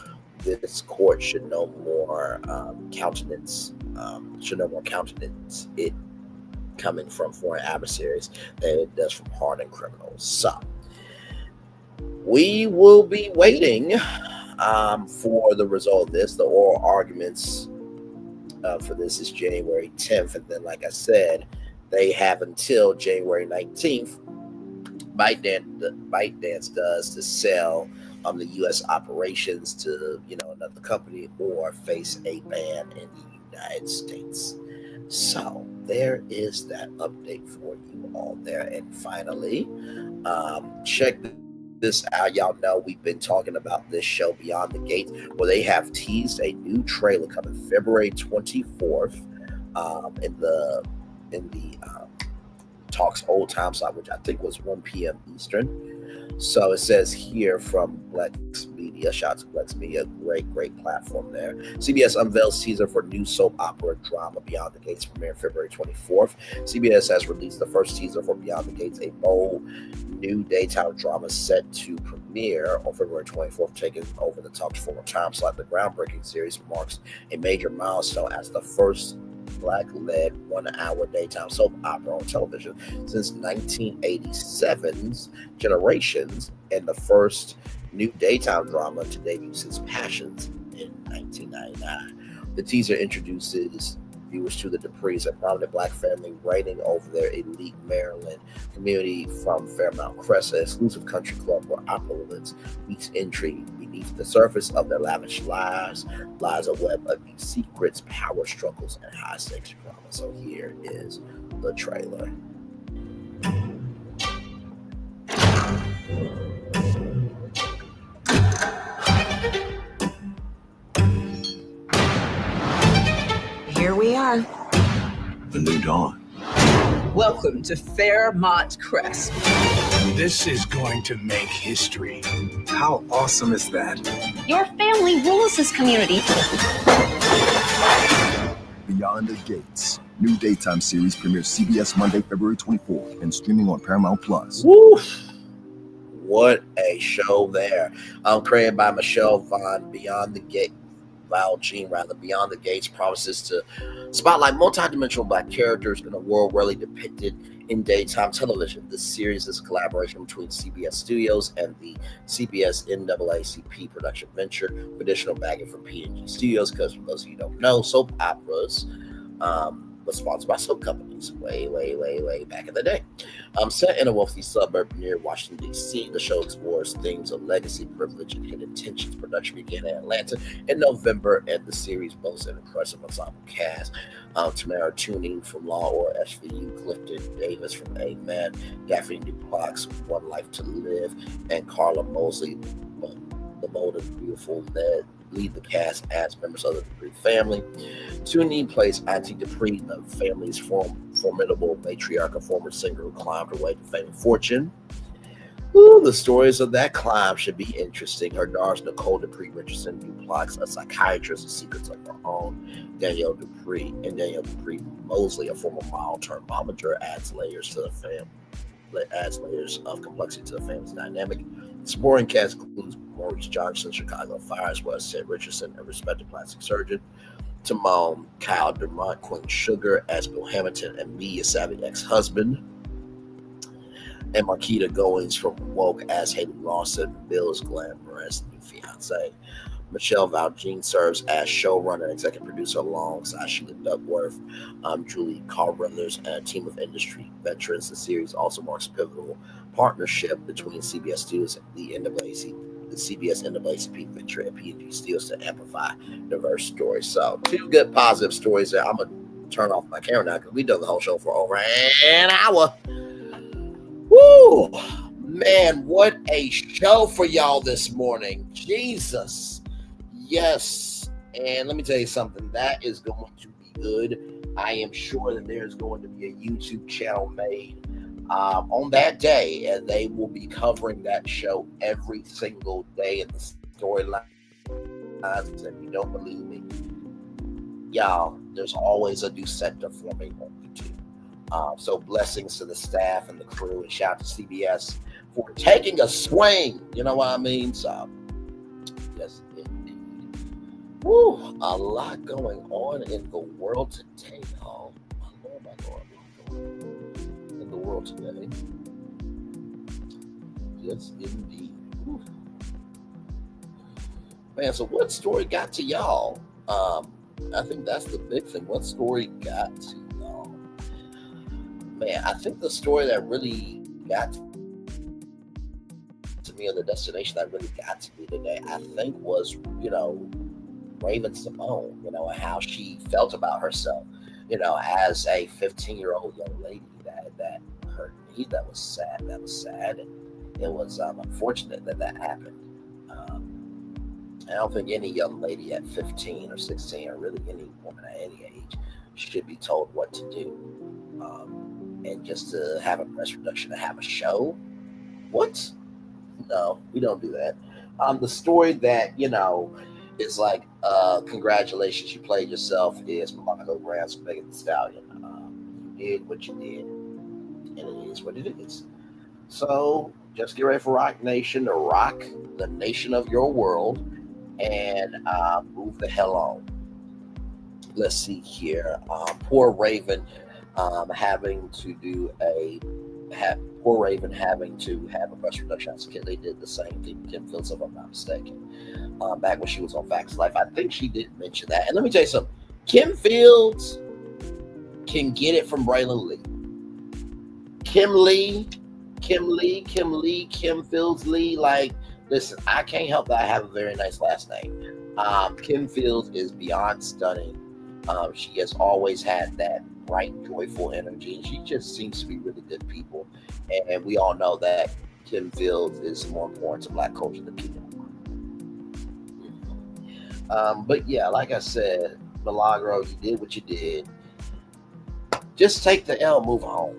Speaker 5: "This court should know more countenance it coming from foreign adversaries than it does from hardened criminals." So we will be waiting for the result of this. The oral arguments for this is January 10th, and then, like I said, they have until January 19th. ByteDance does to sell the U.S. operations to another company or face a ban in the United States. So there is that update for you all there. And finally, check this out. Y'all know we've been talking about this show Beyond the Gates, where they have teased a new trailer coming February 24th in the Talks Old Time slot, which I think was 1 p.m. Eastern. So it says here from Blex Media, shout out to Blex Media, great platform there. CBS unveils teaser for new soap opera drama Beyond the Gates, premiering February 24th. CBS has released the first teaser for Beyond the Gates, a bold new daytime drama set to premiere on February 24th, taking over the Talks former time slot. The groundbreaking series marks a major milestone as the first Black-led 1-hour daytime soap opera on television since 1987's Generations, and the first new daytime drama to debut since Passions in 1999. The teaser introduces viewers to the Duprees, a prominent Black family reigning over their elite Maryland community from Fairmount Crest, an exclusive country club where opulence meets intrigue. Beneath the surface of their lavish lives lies a web of deep secrets, power struggles, and high-stakes drama. So here is the trailer.
Speaker 1: A new dawn.
Speaker 4: Welcome to Fairmont Crest.
Speaker 1: This is going to make history. How awesome is that?
Speaker 7: Your family rules this community.
Speaker 13: Beyond the Gates. New daytime series premieres CBS Monday, February 24th and streaming on Paramount Plus.
Speaker 5: Woo! What a show there. Created by Michelle Vaughn, Beyond the Gates. Beyond the Gates promises to spotlight multi-dimensional Black characters in a world rarely depicted in daytime television. This series is a collaboration between CBS Studios and the CBS NAACP production venture, with additional backing from P&G Studios, because for those of you who don't know, soap operas was sponsored by soap companies way back in the day. Set in a wealthy suburb near Washington, D.C., the show explores themes of legacy, privilege, and hidden tensions. Production began in Atlanta in November, and the series boasts an impressive ensemble cast. Tamara Tuning from Law or SVU, Clifton Davis from Amen, Daphne DuPont's One Life to Live, and Carla Mosley, the bold and beautiful Ned, lead the cast as members of the Dupree family. Tuning plays Auntie Dupree, the family's formidable matriarch, a former singer who climbed her way to fame and fortune. Ooh, the stories of that climb should be interesting. Her daughters, Nicole Dupree Richardson, Duplex, a psychiatrist with secrets of her own. Danielle Dupree Mosley, a former mile-term momager, adds layers of complexity to the family's dynamic. The supporting cast includes Maurice Johnson, Chicago Fire, as well as Sid Richardson, a respected plastic surgeon, Symone, Kyle Dermott, Queen Sugar as Bill Hamilton and media savvy ex-husband, and Marquita Goings from Woke as Haley Lawson, Bill's glamorous new fiance. Michelle Valjean serves as showrunner and executive producer alongside Sheila Duckworth, Julie Carruthers, and a team of industry veterans. The series also marks a pivotal partnership between CBS Studios and the CBS NAACP venture at P&G Studios to amplify diverse stories. So, two good positive stories there. I'm going to turn off my camera now because we've done the whole show for over an hour. Woo! Man, what a show for y'all this morning. Jesus. Yes, and let me tell you something, that is going to be good. I am sure that there's going to be a YouTube channel made on that day, and they will be covering that show every single day in the storyline. If you don't believe me, y'all, there's always a new sector forming on YouTube. So blessings to the staff and the crew, and shout out to CBS for taking a swing. You know what I mean? So, yes, indeed. Woo, a lot going on in the world today, y'all. My Lord, in the world today. Yes, indeed. Woo. Man, so what story got to y'all? I think that's the big thing. What story got to y'all? Man, I think the story that really got to me, or the destination that really got to me today, I think was, Raven Symone, and how she felt about herself, as a 15-year-old young lady that her knee, that was sad, and it was unfortunate that happened. I don't think any young lady at 15 or 16, or really any woman at any age, should be told what to do. And just to have a breast reduction, to have a show? What? No, we don't do that. The story that, is like, congratulations, you played yourself, is Monaco Grant's Megan Thee Stallion. You did what you did, and it is what it is. So just get ready for Rock Nation to rock the nation of your world, and move the hell on. Let's see here. Poor Raven having to have a breast reduction as a kid. They did the same thing. Kim Fields, if I'm not mistaken, back when she was on Facts of Life. I think she did mention that. And let me tell you something. Kim Fields can get it from Braylon Lee. Kim Fields Lee. Like, listen, I can't help that I have a very nice last name. Kim Fields is beyond stunning. She has always had that bright, joyful energy, and she just seems to be really good people. And we all know that Kim Fields is more important to Black culture than people. But yeah, like I said, Milagro, you did what you did. just take the L, move on.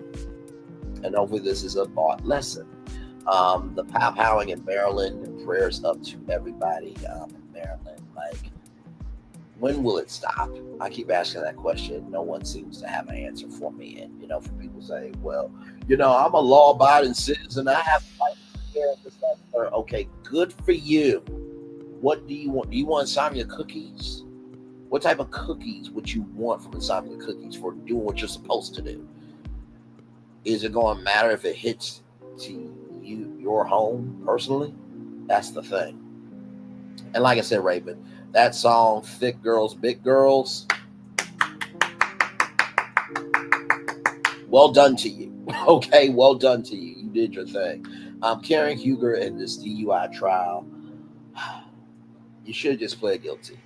Speaker 5: And hopefully this is a bought lesson. The powwing in Maryland, and prayers up to everybody in Maryland. Like, when will it stop? I keep asking that question. No one seems to have an answer for me. And, you know, for people saying, well, you know, I'm a law-abiding citizen. I have to fight for this, that, and third. Okay, good for you. What do you want? Do you want insomnia cookies? What type of cookies would you want from insomnia cookies for doing what you're supposed to do? Is it going to matter if it hits to you, your home personally? That's the thing. And like I said, Raven, that song, Thick Girls, Big Girls, well done to you. Okay, well done to you. You did your thing. Karen Hugar in this DUI trial, you should just plead guilty.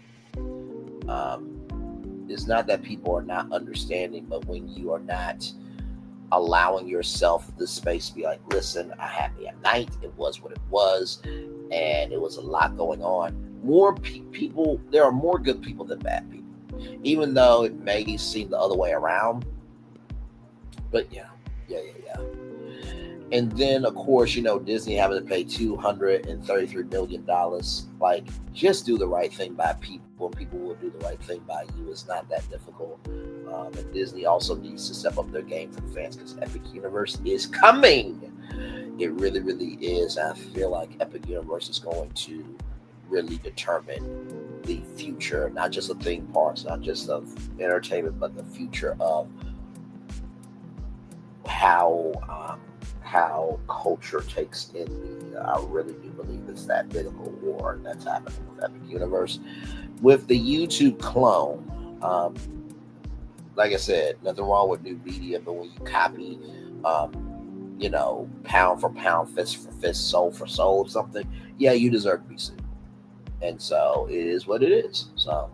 Speaker 5: It's not that people are not understanding, but when you are not allowing yourself the space to be like, listen, I had me at night. It was what it was. And it was a lot going on. More people, there are more good people than bad people, even though it may seem the other way around. But yeah. And then, of course, you know, Disney having to pay $233 million. Like, just do the right thing by people. People will do the right thing by you. It's not that difficult. And Disney also needs to step up their game for the fans because Epic Universe is coming. It really, really is. And I feel like Epic Universe is going to really determine the future, not just of theme parks, not just of entertainment, but the future of how culture takes in media. I really do believe it's that big of a war that's happening with Epic Universe. With the YouTube clone, like I said, nothing wrong with new media, but when you copy, you know, pound for pound, fist for fist, soul for soul, something, yeah, you deserve to be sued. And so it is what it is. So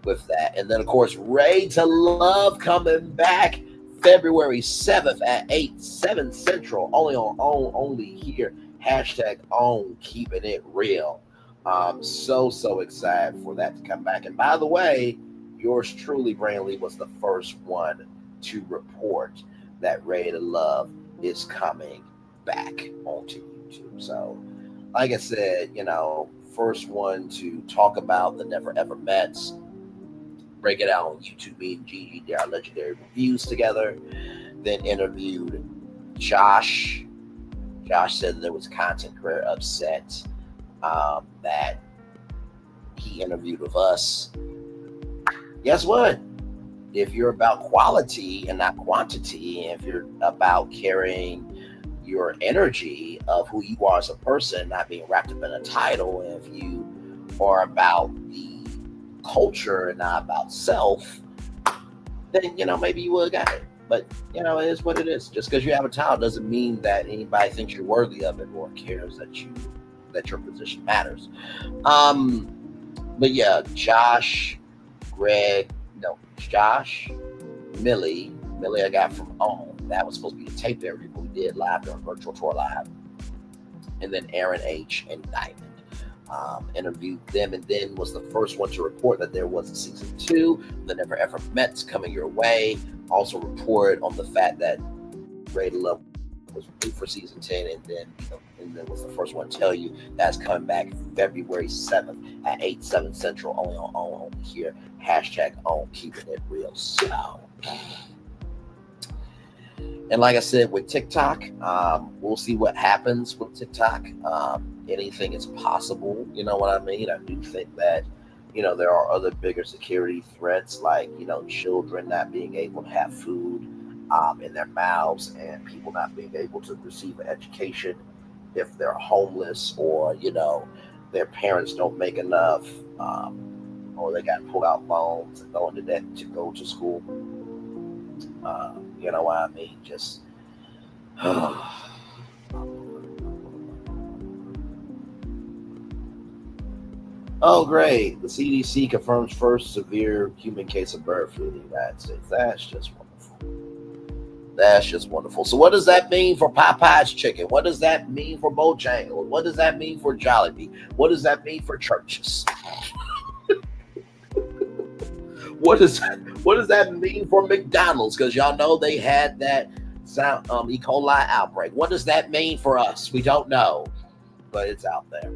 Speaker 5: with that, and then of course, Ray to Love coming back February 7th at 7 Central, only on only here. #OWN, keeping it real. So excited for that to come back. And by the way, yours truly, Brantley, was the first one to report that Ray to Love is coming back onto YouTube. So, like I said, you know, first one to talk about the Never Ever Mets. Break it out on YouTube. Me and Gigi did our legendary reviews together. Then interviewed Josh. Josh said there was content creator upset that he interviewed with us. Guess what? If you're about quality and not quantity, and if you're about carrying your energy of who you are as a person, not being wrapped up in a title, and if you are about the culture and not about self, then, you know, maybe you would have got it. But, you know, it is what it is. Just because you have a title doesn't mean that anybody thinks you're worthy of it or cares that your position matters. But yeah, Josh, Millie I got from OWN. That was supposed to be the tape interview we did live during Virtual Tour Live. And then Aaron H. and Diamond interviewed them, and then was the first one to report that there was a season 2. The Never Ever Mets coming your way. Also reported on the fact that Ray to Love was renewed for season 10, and then was the first one to tell you that's coming back February 7th at 7 Central, only on OWN, only here. #OWN, keeping it real. So, and like I said, with TikTok, we'll see what happens with TikTok. Anything is possible. You know what I mean? I do think that, you know, there are other bigger security threats, like, you know, children not being able to have food in their mouths, and people not being able to receive an education if they're homeless, or, you know, their parents don't make enough, or they got to pull out loans and go into debt to go to school. You know what I mean? Just oh, great. The CDC confirms first severe human case of bird flu in the United States. That's just wonderful. That's just wonderful. So what does that mean for Popeye's chicken? What does that mean for Bojangles? What does that mean for Jollibee? What does that mean for churches? What does that mean for McDonald's? Because y'all know they had that E. coli outbreak. What does that mean for us? We don't know, but it's out there.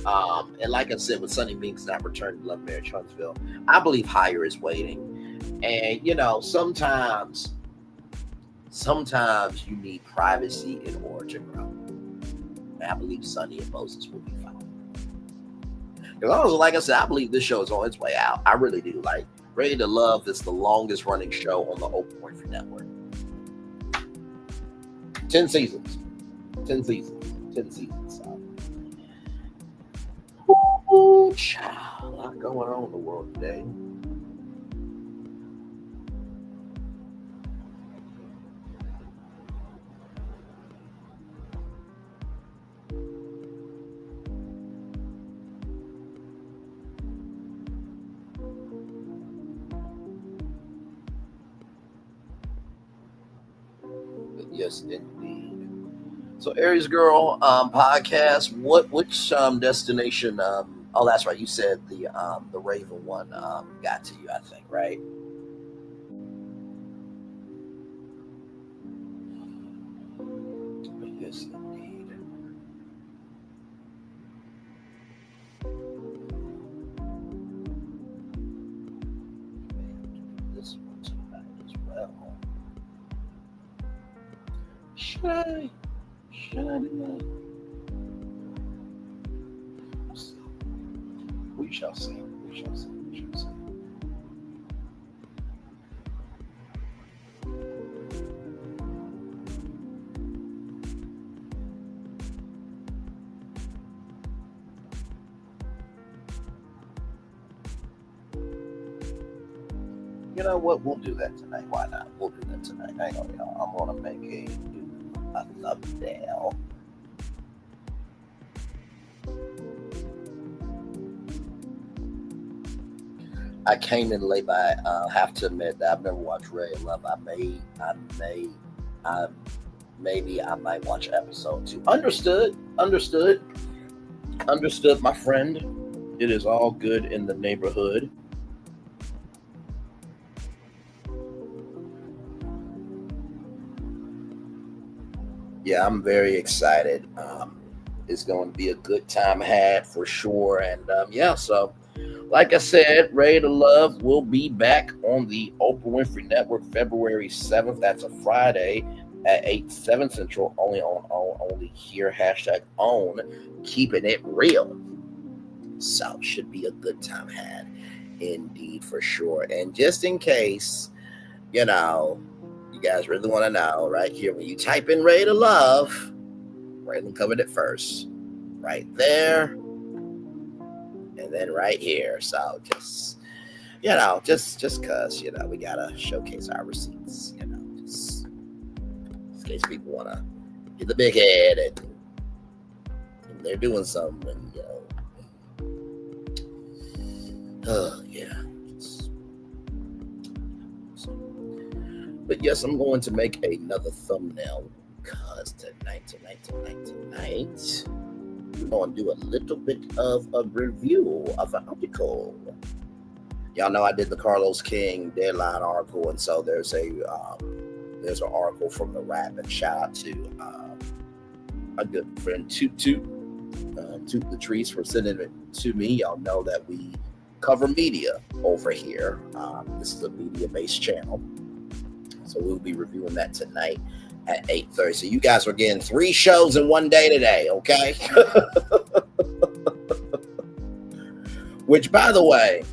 Speaker 5: And like I said, with Sunny Binks not returning to Love Marriage Huntsville, I believe higher is waiting. And you know, sometimes you need privacy in order to grow. And I believe Sunny and Moses will be fine. Because also, like I said, I believe this show is on its way out. I really do. Like, Ready to Love is the longest running show on the Oprah Winfrey Network. 10 seasons. 10 seasons. 10 seasons. So. Ooh, child. A lot going on in the world today. Yes, indeed. So, Aries Girl podcast. Which destination? Oh, that's right. You said the Raven one got to you, I think, right? Yes, indeed. This one tonight as well. Should I do that? We shall see. We shall see. We shall see. You know what? We'll do that tonight. Why not? We'll do that tonight. Hang on, y'all. I'm gonna make a thumbnail. I came in late, but I have to admit that I've never watched Ready to Love. Maybe I might watch episode 2. Understood, my friend. It is all good in the neighborhood. Yeah, I'm very excited. It's going to be a good time had for sure. And yeah, so like I said, Ready to Love will be back on the Oprah Winfrey Network February 7th. That's a Friday at 8/7 Central, only here, #own, keeping it real. So should be a good time had indeed for sure. And just in case, you know, you guys really want to know, right here, when you type in Ready to Love, Raylan covered it first. Right there. And then right here. So just, you know, just cause, you know, we gotta showcase our receipts, you know, just in case people wanna get the big head and they're doing something, you know. Yeah. But yes, I'm going to make another thumbnail because tonight, we're going to do a little bit of a review of an article. Y'all know I did the Carlos King deadline article, and so there's an article from the Rap, and shout out to my good friend Toot the Trees for sending it to me. Y'all know that we cover media over here. This is a media-based channel. So we'll be reviewing that tonight at 8:30. So you guys are getting 3 shows in one day today, okay? Which, by the way,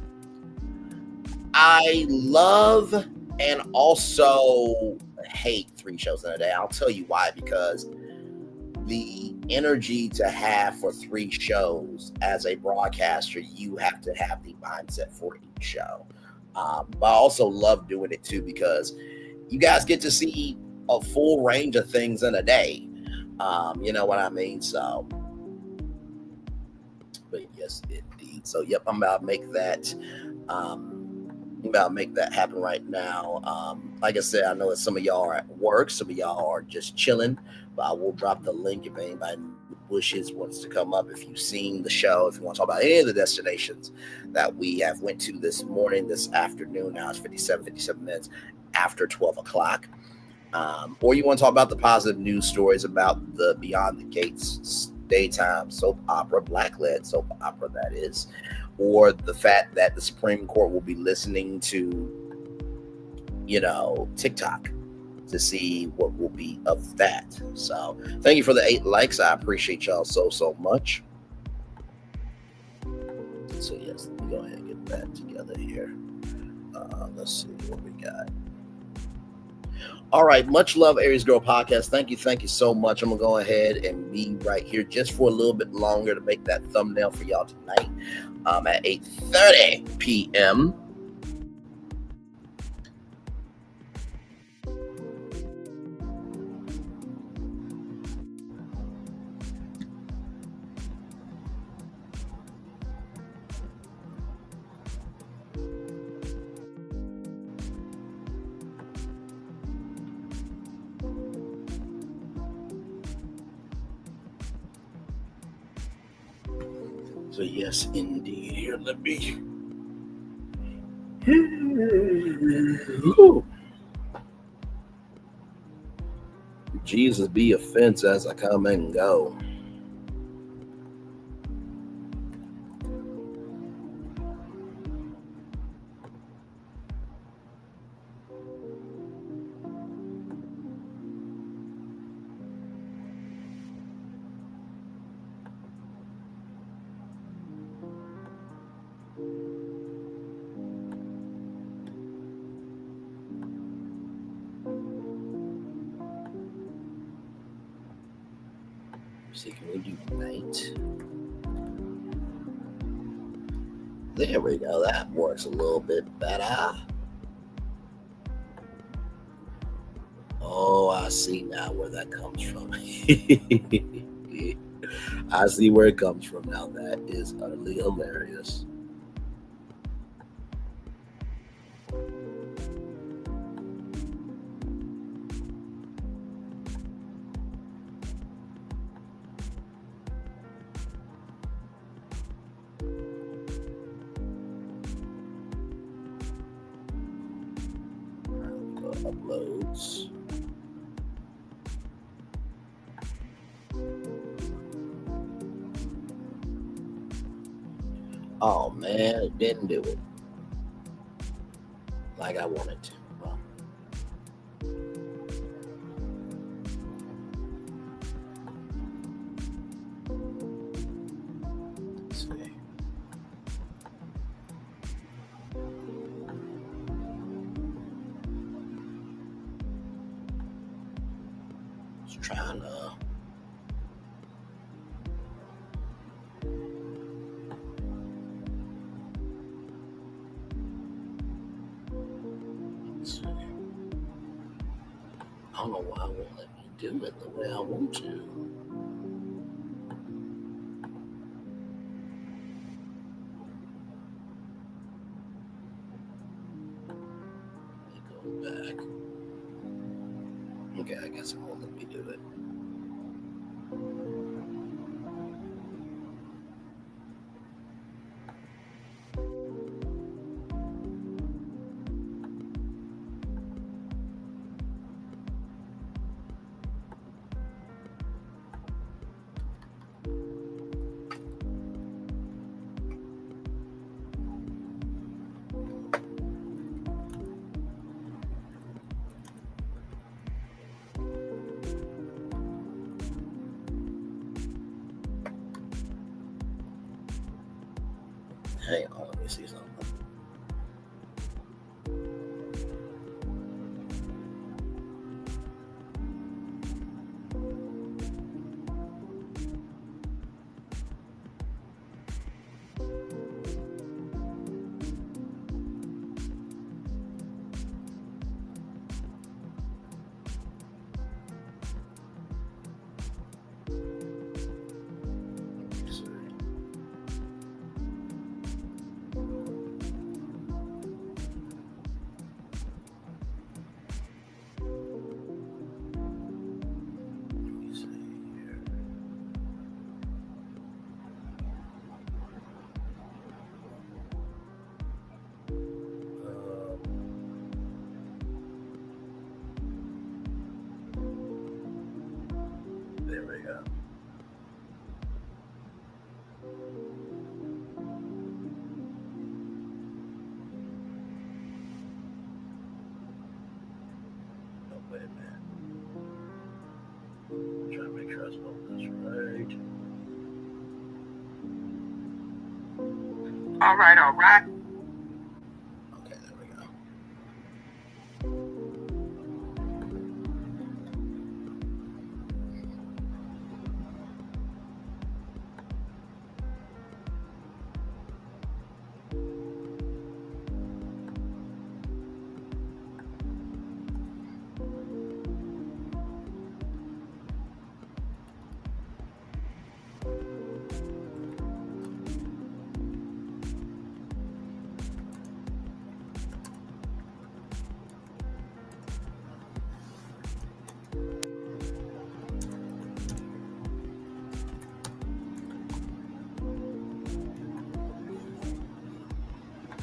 Speaker 5: I love and also hate 3 shows in a day. I'll tell you why. Because the energy to have for 3 shows as a broadcaster, you have to have the mindset for each show. But I also love doing it too because you guys get to see a full range of things in a day. You know what I mean? So, but yes, indeed. So, yep, I'm about to make that. Happen right now. Like I said, I know that some of y'all are at work, some of y'all are just chilling, but I will drop the link if anybody wishes wants to come up, if you've seen the show, if you want to talk about any of the destinations that we have went to this morning, this afternoon, now it's 57 minutes after 12 o'clock, or you want to talk about the positive news stories about the Beyond the Gates daytime soap opera, black-led soap opera that is, or the fact that the Supreme Court will be listening to, TikTok to see what will be of that. So thank you for the 8 likes. I appreciate y'all so much. So yes, let me go ahead and get that together here. Let's see what we got. All right, much love, Aries Girl Podcast. Thank you so much. I'm gonna go ahead and be right here just for a little bit longer to make that thumbnail for y'all tonight at 8:30 p.m. So yes, indeed. Here, let me. Ooh. Jesus be a fence as I come and go. See, can we do night? There we go. That works a little bit better. Oh, I see now where that comes from. I see where it comes from now. That is utterly hilarious. Uploads. Oh man, it didn't do it like I wanted to. Well, let's see. Just trying to. I don't know why it won't let me do it the way I want to. Let me go back. Okay, I guess it won't let me do it. Hang on, let me see something. go. Oh, wait a minute. I'm trying to make sure I spelled this right.
Speaker 18: All right, all right.
Speaker 5: Okay, there we go.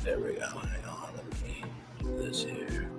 Speaker 5: There we go. Hang on, let me do this here.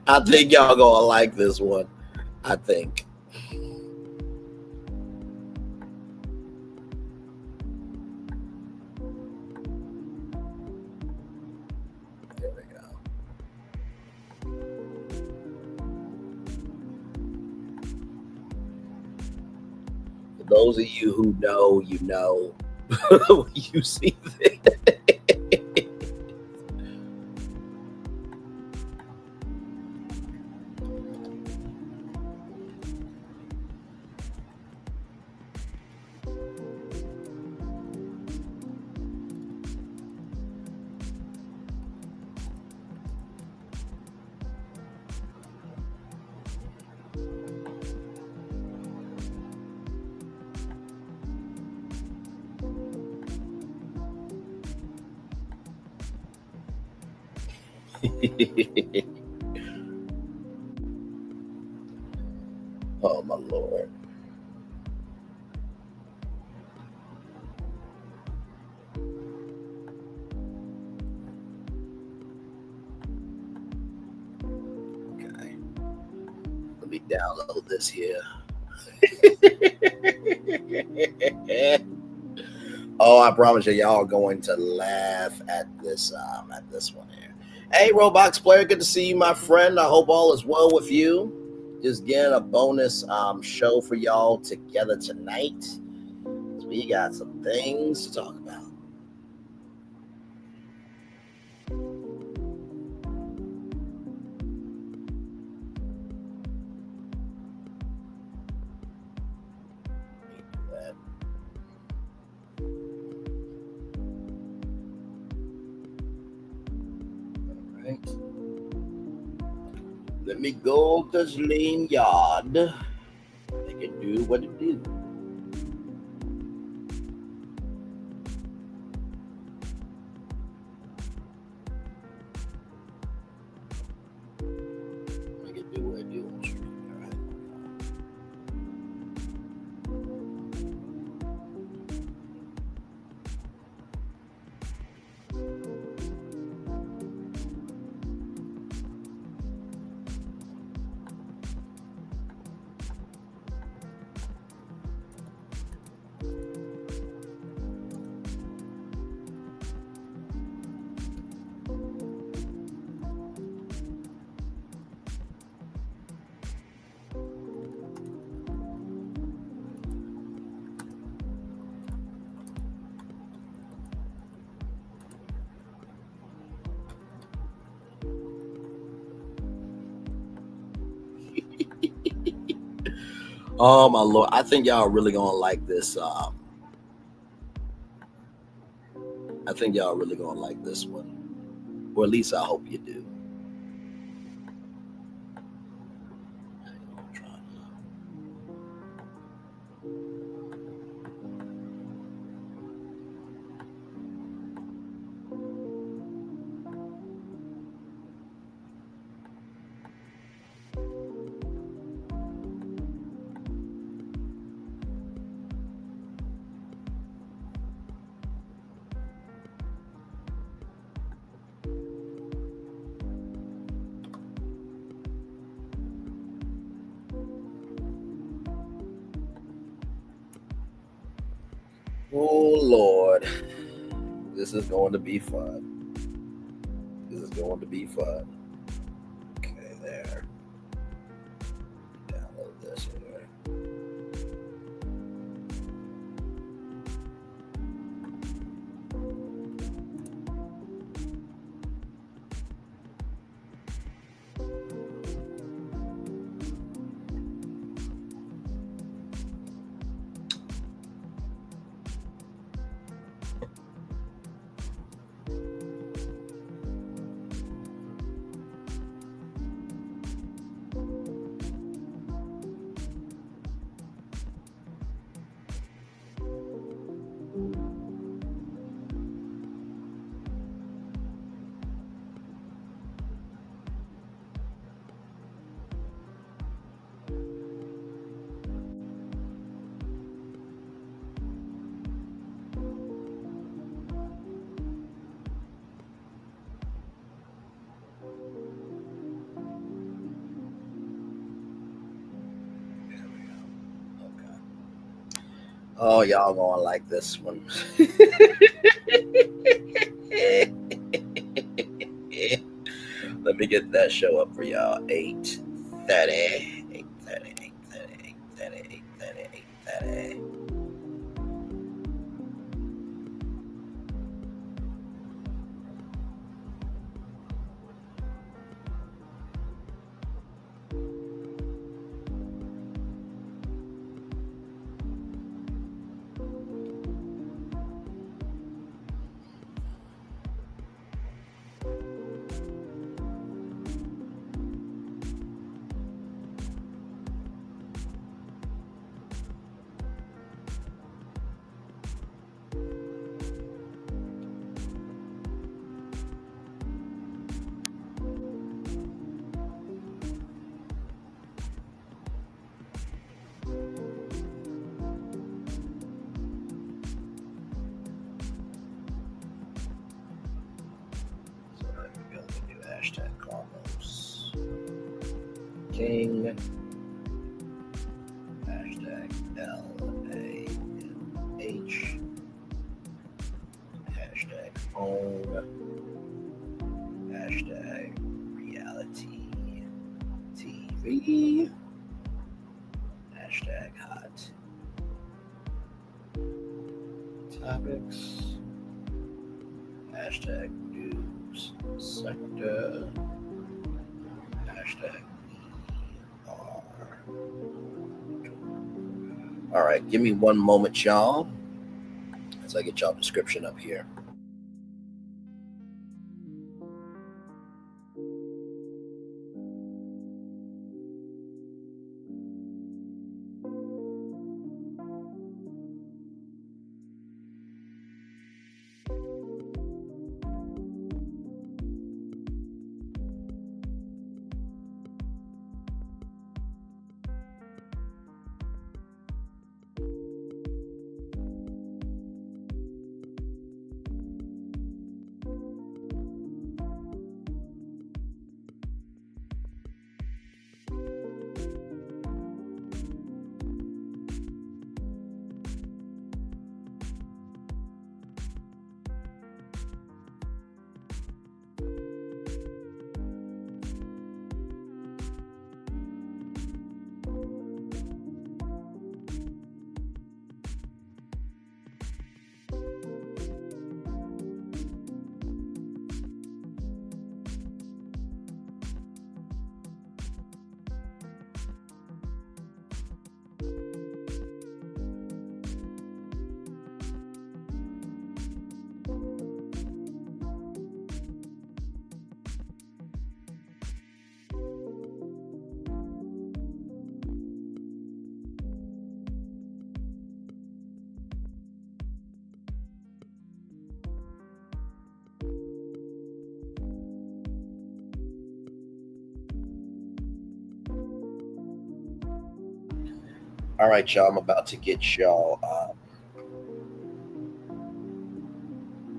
Speaker 5: I think y'all gonna like this one. I think. There we go. For those of you who know, you know. When you see this. Oh my Lord. Okay. Let me download this here. Oh, I promise you, y'all are going to laugh at this one here. Hey, Roblox player, good to see you, my friend. I hope all is well with you. Just getting a bonus show for y'all together tonight. So we got some things to talk about. Let me go to the lane yard. Make it do what it do. Make it do what it do. All right. Oh my lord! I think y'all are really gonna like this. I think y'all are really gonna like this one, or at least I hope you do. Oh Lord, this is going to be fun. This is going to be fun. Okay, there. Download this here. Oh, y'all gonna like this one. Let me get that show up for y'all. 8:30. 8:30. 8:30. 8:30. 8:30. 8:30. Hashtag Carlos King. Hashtag LAMH. Hashtag own. Hashtag reality TV. Hashtag hot topics. Hashtag news sector. Hashtag R. All right, give me one moment, y'all, as I get y'all description up here. All right, y'all. I'm about to get y'all.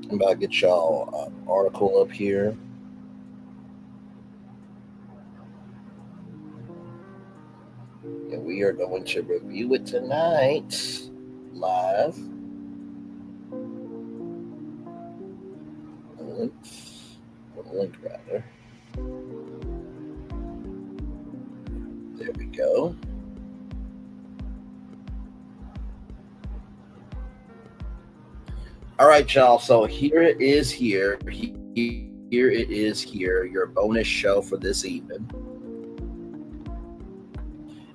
Speaker 5: I'm about to get y'all article up here. And we are going to review it tonight live. Link rather. There we go. All right, y'all. So here it is. Here it is. Here, your bonus show for this evening.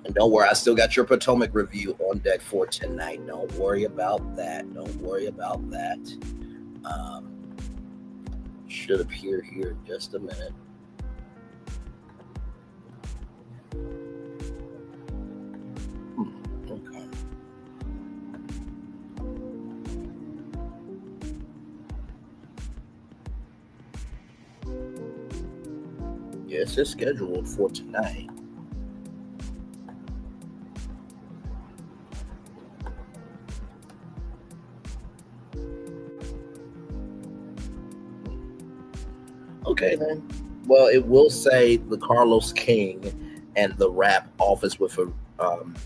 Speaker 5: And don't worry, I still got your Potomac review on deck for tonight. Don't worry about that. Don't worry about that. Should appear here in just a minute. Okay. Yes, it's scheduled for tonight. Okay, then. Well, it will say the Carlos King and the Rap Office with a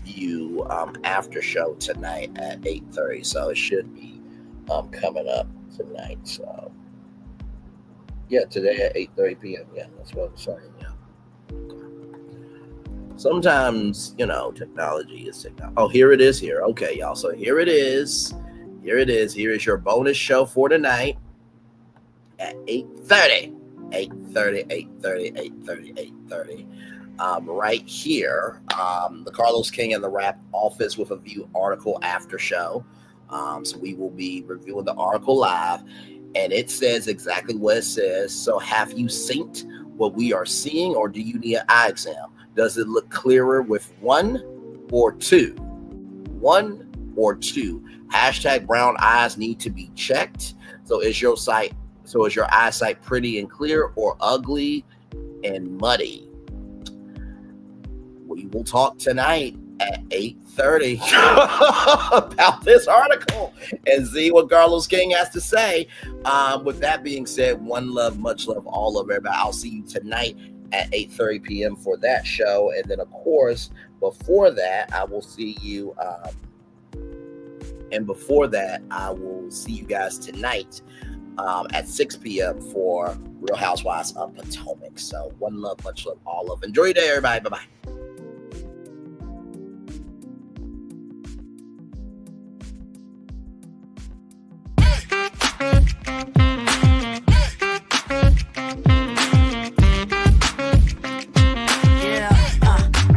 Speaker 5: View after show tonight at 8:30. So it should be coming up tonight. So yeah, today at 8:30 p.m. Yeah, that's what I'm saying. Yeah. Okay. Sometimes, technology is technology. Oh, here it is here. Okay, y'all. So here it is. Here it is. Here is your bonus show for tonight at 8:30. 8:30. Right here, the Carlos King and the Rap Office with a View article after show. So we will be reviewing the article live, and it says exactly what it says. So have you synced what we are seeing, or do you need an eye exam? Does it look clearer with 1 or 2? 1 or 2. Hashtag brown eyes need to be checked. So is your eyesight pretty and clear, or ugly and muddy? We will talk tonight at 8:30 about this article and see what Carlos King has to say. With that being said, one love, much love, all of everybody. I'll see you tonight at 8:30 p.m. for that show. And then, of course, before that, I will see you. And before that, I will see you guys tonight at 6 p.m. for Real Housewives of Potomac. So one love, much love, all love. Enjoy your day, everybody. Bye-bye.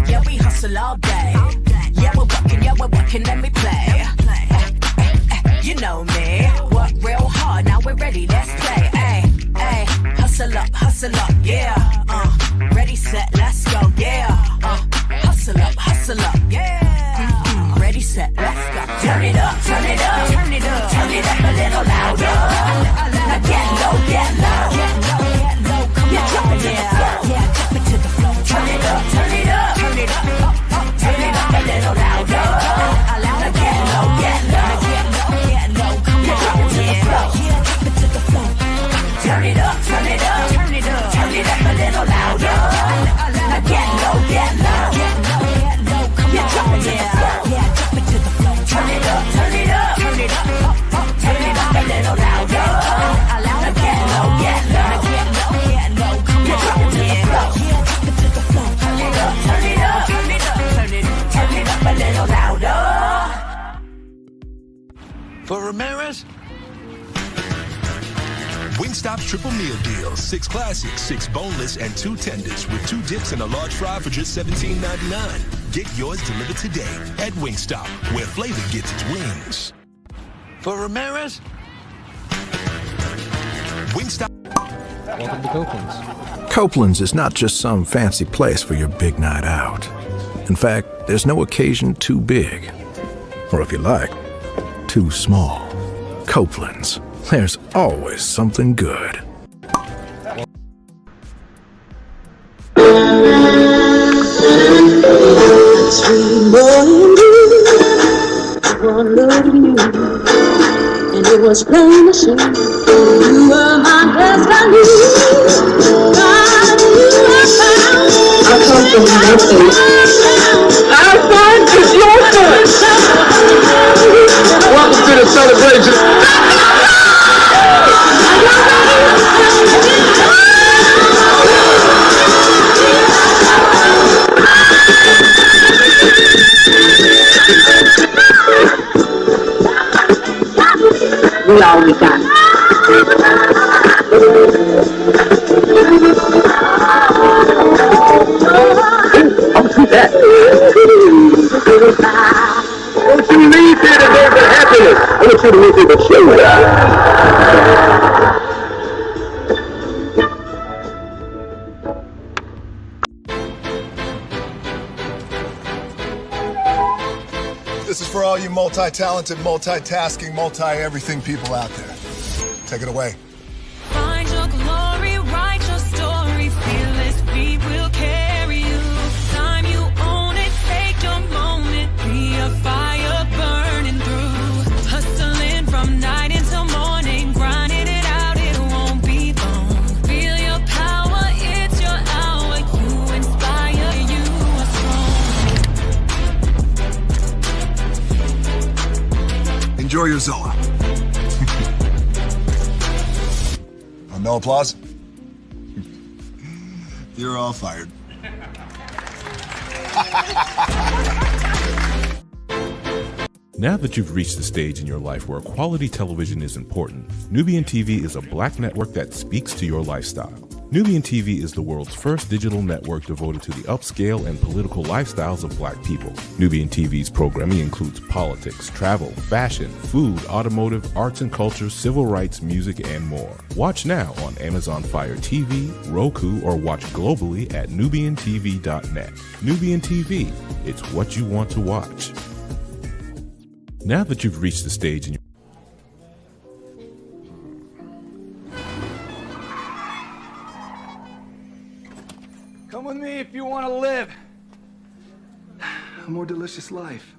Speaker 2: Yeah, we hustle all day. Yeah, we're working, let me play. You know me, work real hard, now we're ready, let's play. Ay, hustle up, yeah. Ready, set, let's go, yeah. Hustle up, yeah. Ready, set, let's go. Turn it up, turn it up, turn it up, turn it up a little louder. Now get low, come on, drop it to the floor, drop it to the floor. Turn it up, turn it up, turn it up, turn it up a little louder. Now get low, come on, drop it to the floor, drop it to the floor. Turn it up, turn it up, turn it up, turn it up a little louder. Now get low, come on, drop it to the floor, drop it to the floor. Turn it up, turn it up, turn it up, turn it up a little louder. Now get low, come on, drop it to the floor, drop it to the floor. Turn it up, turn it up, turn it up, turn it up a little louder.
Speaker 6: For Ramirez? Wingstop's triple meal deal. 6 classics, 6 boneless, and 2 tenders with 2 dips and a large fry for just $17.99. Get yours delivered today at Wingstop, where flavor gets its wings. For Ramirez? Wingstop.
Speaker 10: Welcome to Copeland's. Copeland's is not just some fancy place for your big night out. In fact, there's no occasion too big. Or if you like, too small. Copeland's. There's always something good.
Speaker 2: Sweet morning. loved you, and it was plain to see you were my destiny. God, you have found. I come from nothing. Our son is your son.
Speaker 15: Welcome to the celebration.
Speaker 2: We all we got.
Speaker 15: I'll see that. Don't you leave here today with happiness. I want you to leave here with
Speaker 12: This is for all you multi-talented, multitasking, multi-everything people out there. Take it away.
Speaker 2: Find your glory, write your story, fearless feet will carry you. Time you own it, take your moment, be a fire burning through. Hustling from night until morning, grinding it out, it won't be long. Feel your power, it's your hour, you inspire, you are strong.
Speaker 12: Enjoy your Zoa. No applause? You're all fired.
Speaker 14: Now that you've reached the stage in your life where quality television is important, Nubian TV is a black network that speaks to your lifestyle. Nubian TV is the world's first digital network devoted to the upscale and political lifestyles of black people. Nubian TV's programming includes politics, travel, fashion, food, automotive, arts and culture, civil rights, music, and more. Watch now on Amazon Fire TV, Roku, or watch globally at nubiantv.net. Nubian TV, it's what you want to watch. Now that you've reached the stage in your
Speaker 1: Come with me if you want to live a more delicious life.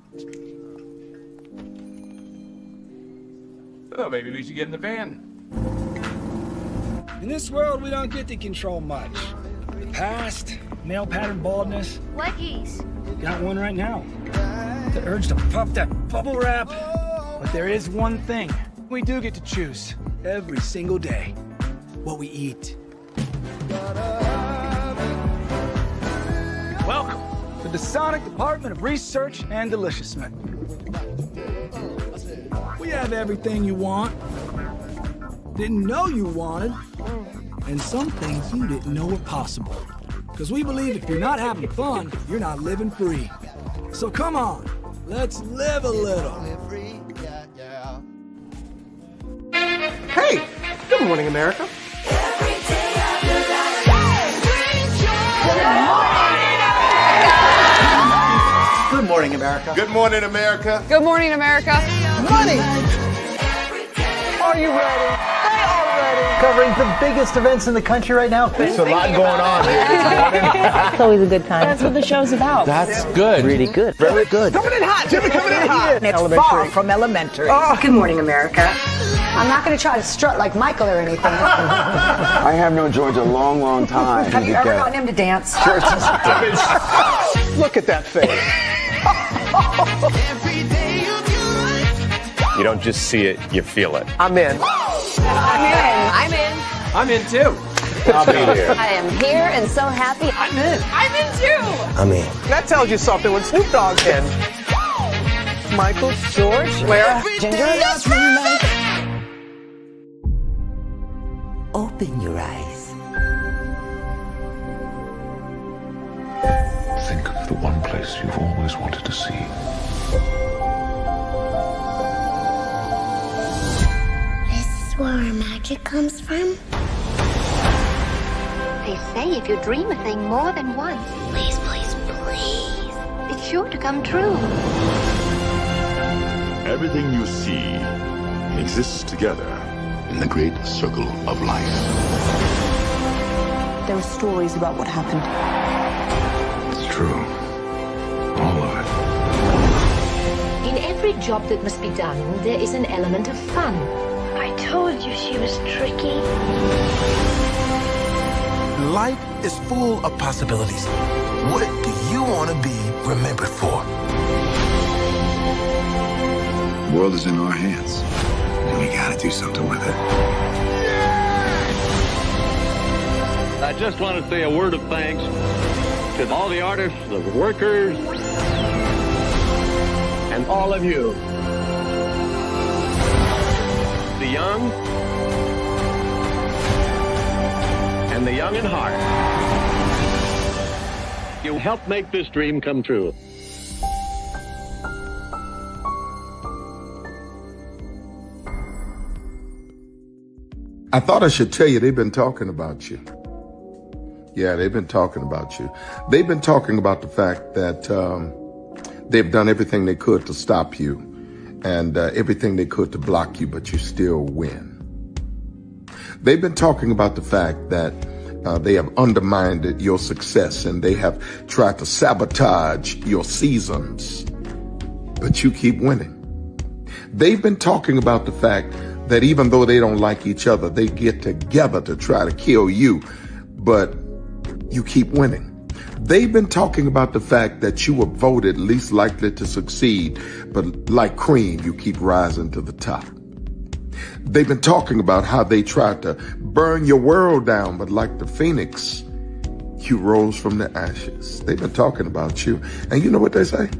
Speaker 17: Well, maybe we should get in the van.
Speaker 1: In this world, we don't get to control much. The past, male pattern baldness.
Speaker 19: Leggies.
Speaker 1: Got one right now. The urge to puff that bubble wrap. But there is one thing we do get to choose every single day: what we eat. Welcome to the Sonic Department of Research and Deliciousment. We have everything you want, didn't know you wanted, and some things you didn't know were possible. Because we believe if you're not having fun, you're not living free. So come on, let's live a little.
Speaker 25: Hey, good morning, America. Good morning, America.
Speaker 26: Good morning, America.
Speaker 27: Good morning, America.
Speaker 25: Money. Are you ready? They are ready. Covering the biggest events in the country right now.
Speaker 26: There's a lot going on here.
Speaker 16: It's always a good time.
Speaker 27: That's what the show's about.
Speaker 26: That's good.
Speaker 16: Really good. Very good.
Speaker 25: Coming in hot. Jimmy coming in hot.
Speaker 16: It's far from elementary.
Speaker 8: Good morning, America. I'm not going to try to strut like Michael or anything.
Speaker 26: I have known George a long, long time.
Speaker 8: Have you ever gotten him to dance?
Speaker 25: Look at that face.
Speaker 26: You don't just see it, you feel it.
Speaker 25: I'm in.
Speaker 27: I'm in.
Speaker 25: I'm in too.
Speaker 26: I'll be there.
Speaker 27: I am here and so happy.
Speaker 25: I'm in.
Speaker 27: I'm in too.
Speaker 25: I'm in. That tells you something when Snoop Dogg's in. Michael, George, Lara, Ginger.
Speaker 28: Open your eyes.
Speaker 29: Think of the one place you've always wanted to see.
Speaker 19: This is where our magic comes from. They say if you dream a thing more than once, please, please, please, it's sure to come true.
Speaker 29: Everything you see exists together in the great circle of life.
Speaker 18: There were stories about what happened.
Speaker 29: It's true. All of it.
Speaker 19: In every every job that must be done, there is an element of fun. I told you she was tricky.
Speaker 10: Life is full of possibilities. What do you want to be remembered for?
Speaker 13: The world is in our hands, and we gotta do something with it.
Speaker 3: I just want to say a word of thanks to all the artists, the workers, and all of you. The young and the young in heart. You helped make this dream come true.
Speaker 9: I thought I should tell you they've been talking about you. Yeah, they've been talking about you. They've been talking about the fact that they've done everything they could to stop you and everything they could to block you, but you still win. They've been talking about the fact that they have undermined your success and they have tried to sabotage your seasons, but you keep winning. They've been talking about the fact that even though they don't like each other, they get together to try to kill you, but you keep winning. They've been talking about the fact that you were voted least likely to succeed, but like cream, you keep rising to the top. They've been talking about how they tried to burn your world down, but like the phoenix, you rose from the ashes. They've been talking about you. And you know what they say?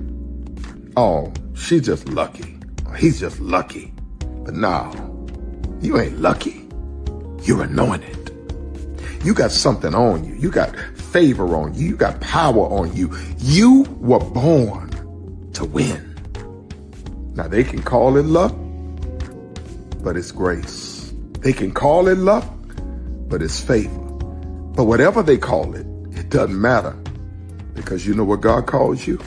Speaker 9: Oh, she's just lucky. He's just lucky. But no, you ain't lucky. You're anointed. You got something on you. You got favor on you. You got power on you. You were born to win. Now they can call it luck, but it's grace. They can call it luck, but it's favor. But whatever they call it, it doesn't matter, because you know what God calls you?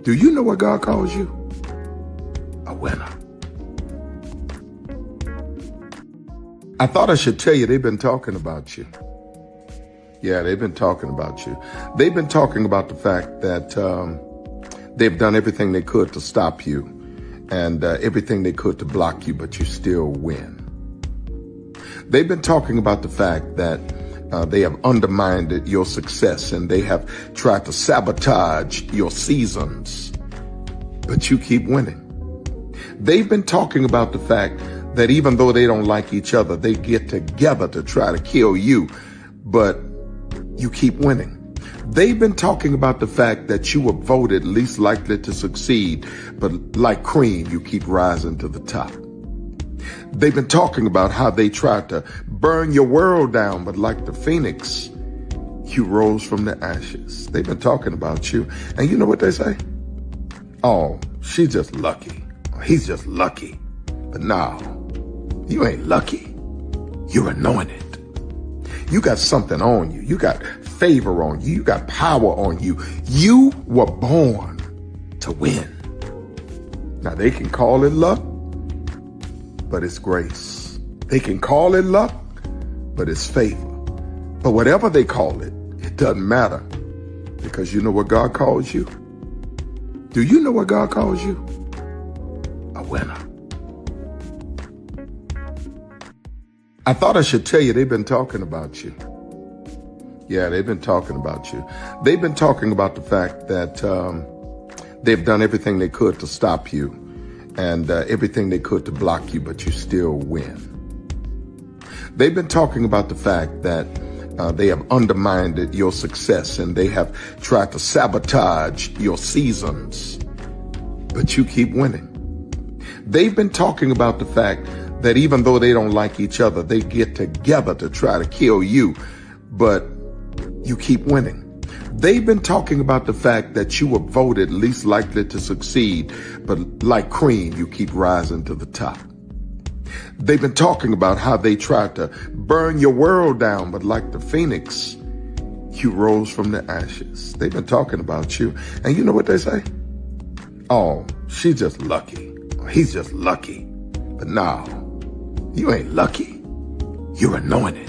Speaker 9: Do you know what God calls you? A winner. I thought I should tell you they've been talking about you. Yeah, they've been talking about you. They've been talking about the fact that they've done everything they could to stop you and everything they could to block you, but you still win. They've been talking about the fact that they have undermined your success and they have tried to sabotage your seasons, but you keep winning. They've been talking about the fact that even though they don't like each other, they get together to try to kill you, but you keep winning. They've been talking about the fact that you were voted least likely to succeed, but like cream, you keep rising to the top. They've been talking about how they tried to burn your world down, but like the phoenix, you rose from the ashes. They've been talking about you. And you know what they say? Oh, she's just lucky. He's just lucky. But no, you ain't lucky. You're anointed. You got something on you. You got favor on you. You got power on you. You were born to win. Now they can call it luck, but it's grace. They can call it luck, but it's favor. But whatever they call it, it doesn't matter, because you know what God calls you? Do you know what God calls you? A winner. I thought I should tell you they've been talking about you. Yeah, they've been talking about you. They've been talking about the fact that they've done everything they could to stop you and everything they could to block you, but you still win. They've been talking about the fact that they have undermined your success and they have tried to sabotage your seasons, but you keep winning. They've been talking about the fact that even though they don't like each other, they get together to try to kill you, but you keep winning. They've been talking about the fact that you were voted least likely to succeed, but like cream, you keep rising to the top. They've been talking about how they tried to burn your world down, but like the phoenix, you rose from the ashes. They've been talking about you. And you know what they say? Oh, she's just lucky. He's just lucky. But no, you ain't lucky. You're anointed.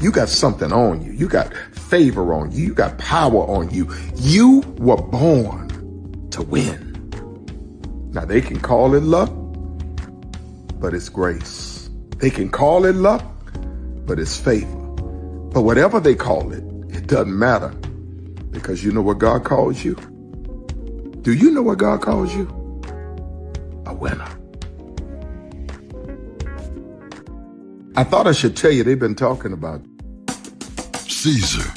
Speaker 9: You got something on you. You got favor on you. You got power on you. You were born to win. Now, they can call it luck, but it's grace. They can call it luck, but it's favor. But whatever they call it, it doesn't matter, because you know what God calls you? Do you know what God calls you? A winner. I thought I should tell you they've been talking about
Speaker 4: Caesar.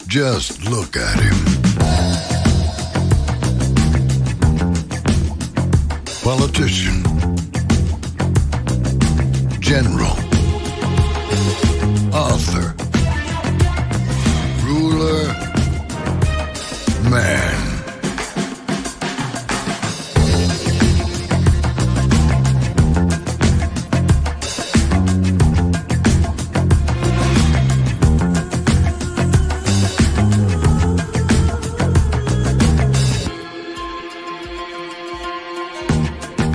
Speaker 4: Just look at him. Politician. General. Author. Ruler. Man.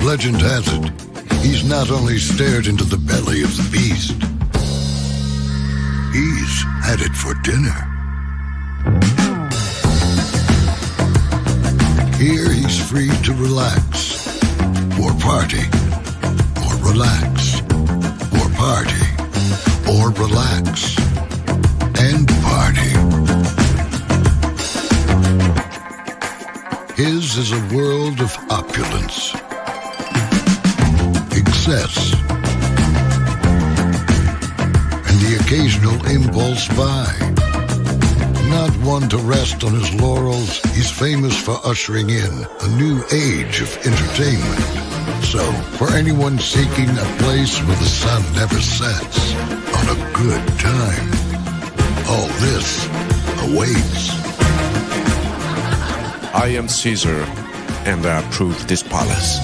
Speaker 4: Legend has it, he's not only stared into the belly of the beast, he's had it for dinner. Here he's free to relax, or party, or relax, or party, or relax, and party. His is a world of opulence, excess, and the occasional impulse buy. Not one to rest on his laurels, he's famous for ushering in a new age of entertainment. So, for anyone seeking a place where the sun never sets on a good time, all this awaits.
Speaker 11: I am Caesar, and I approve this palace.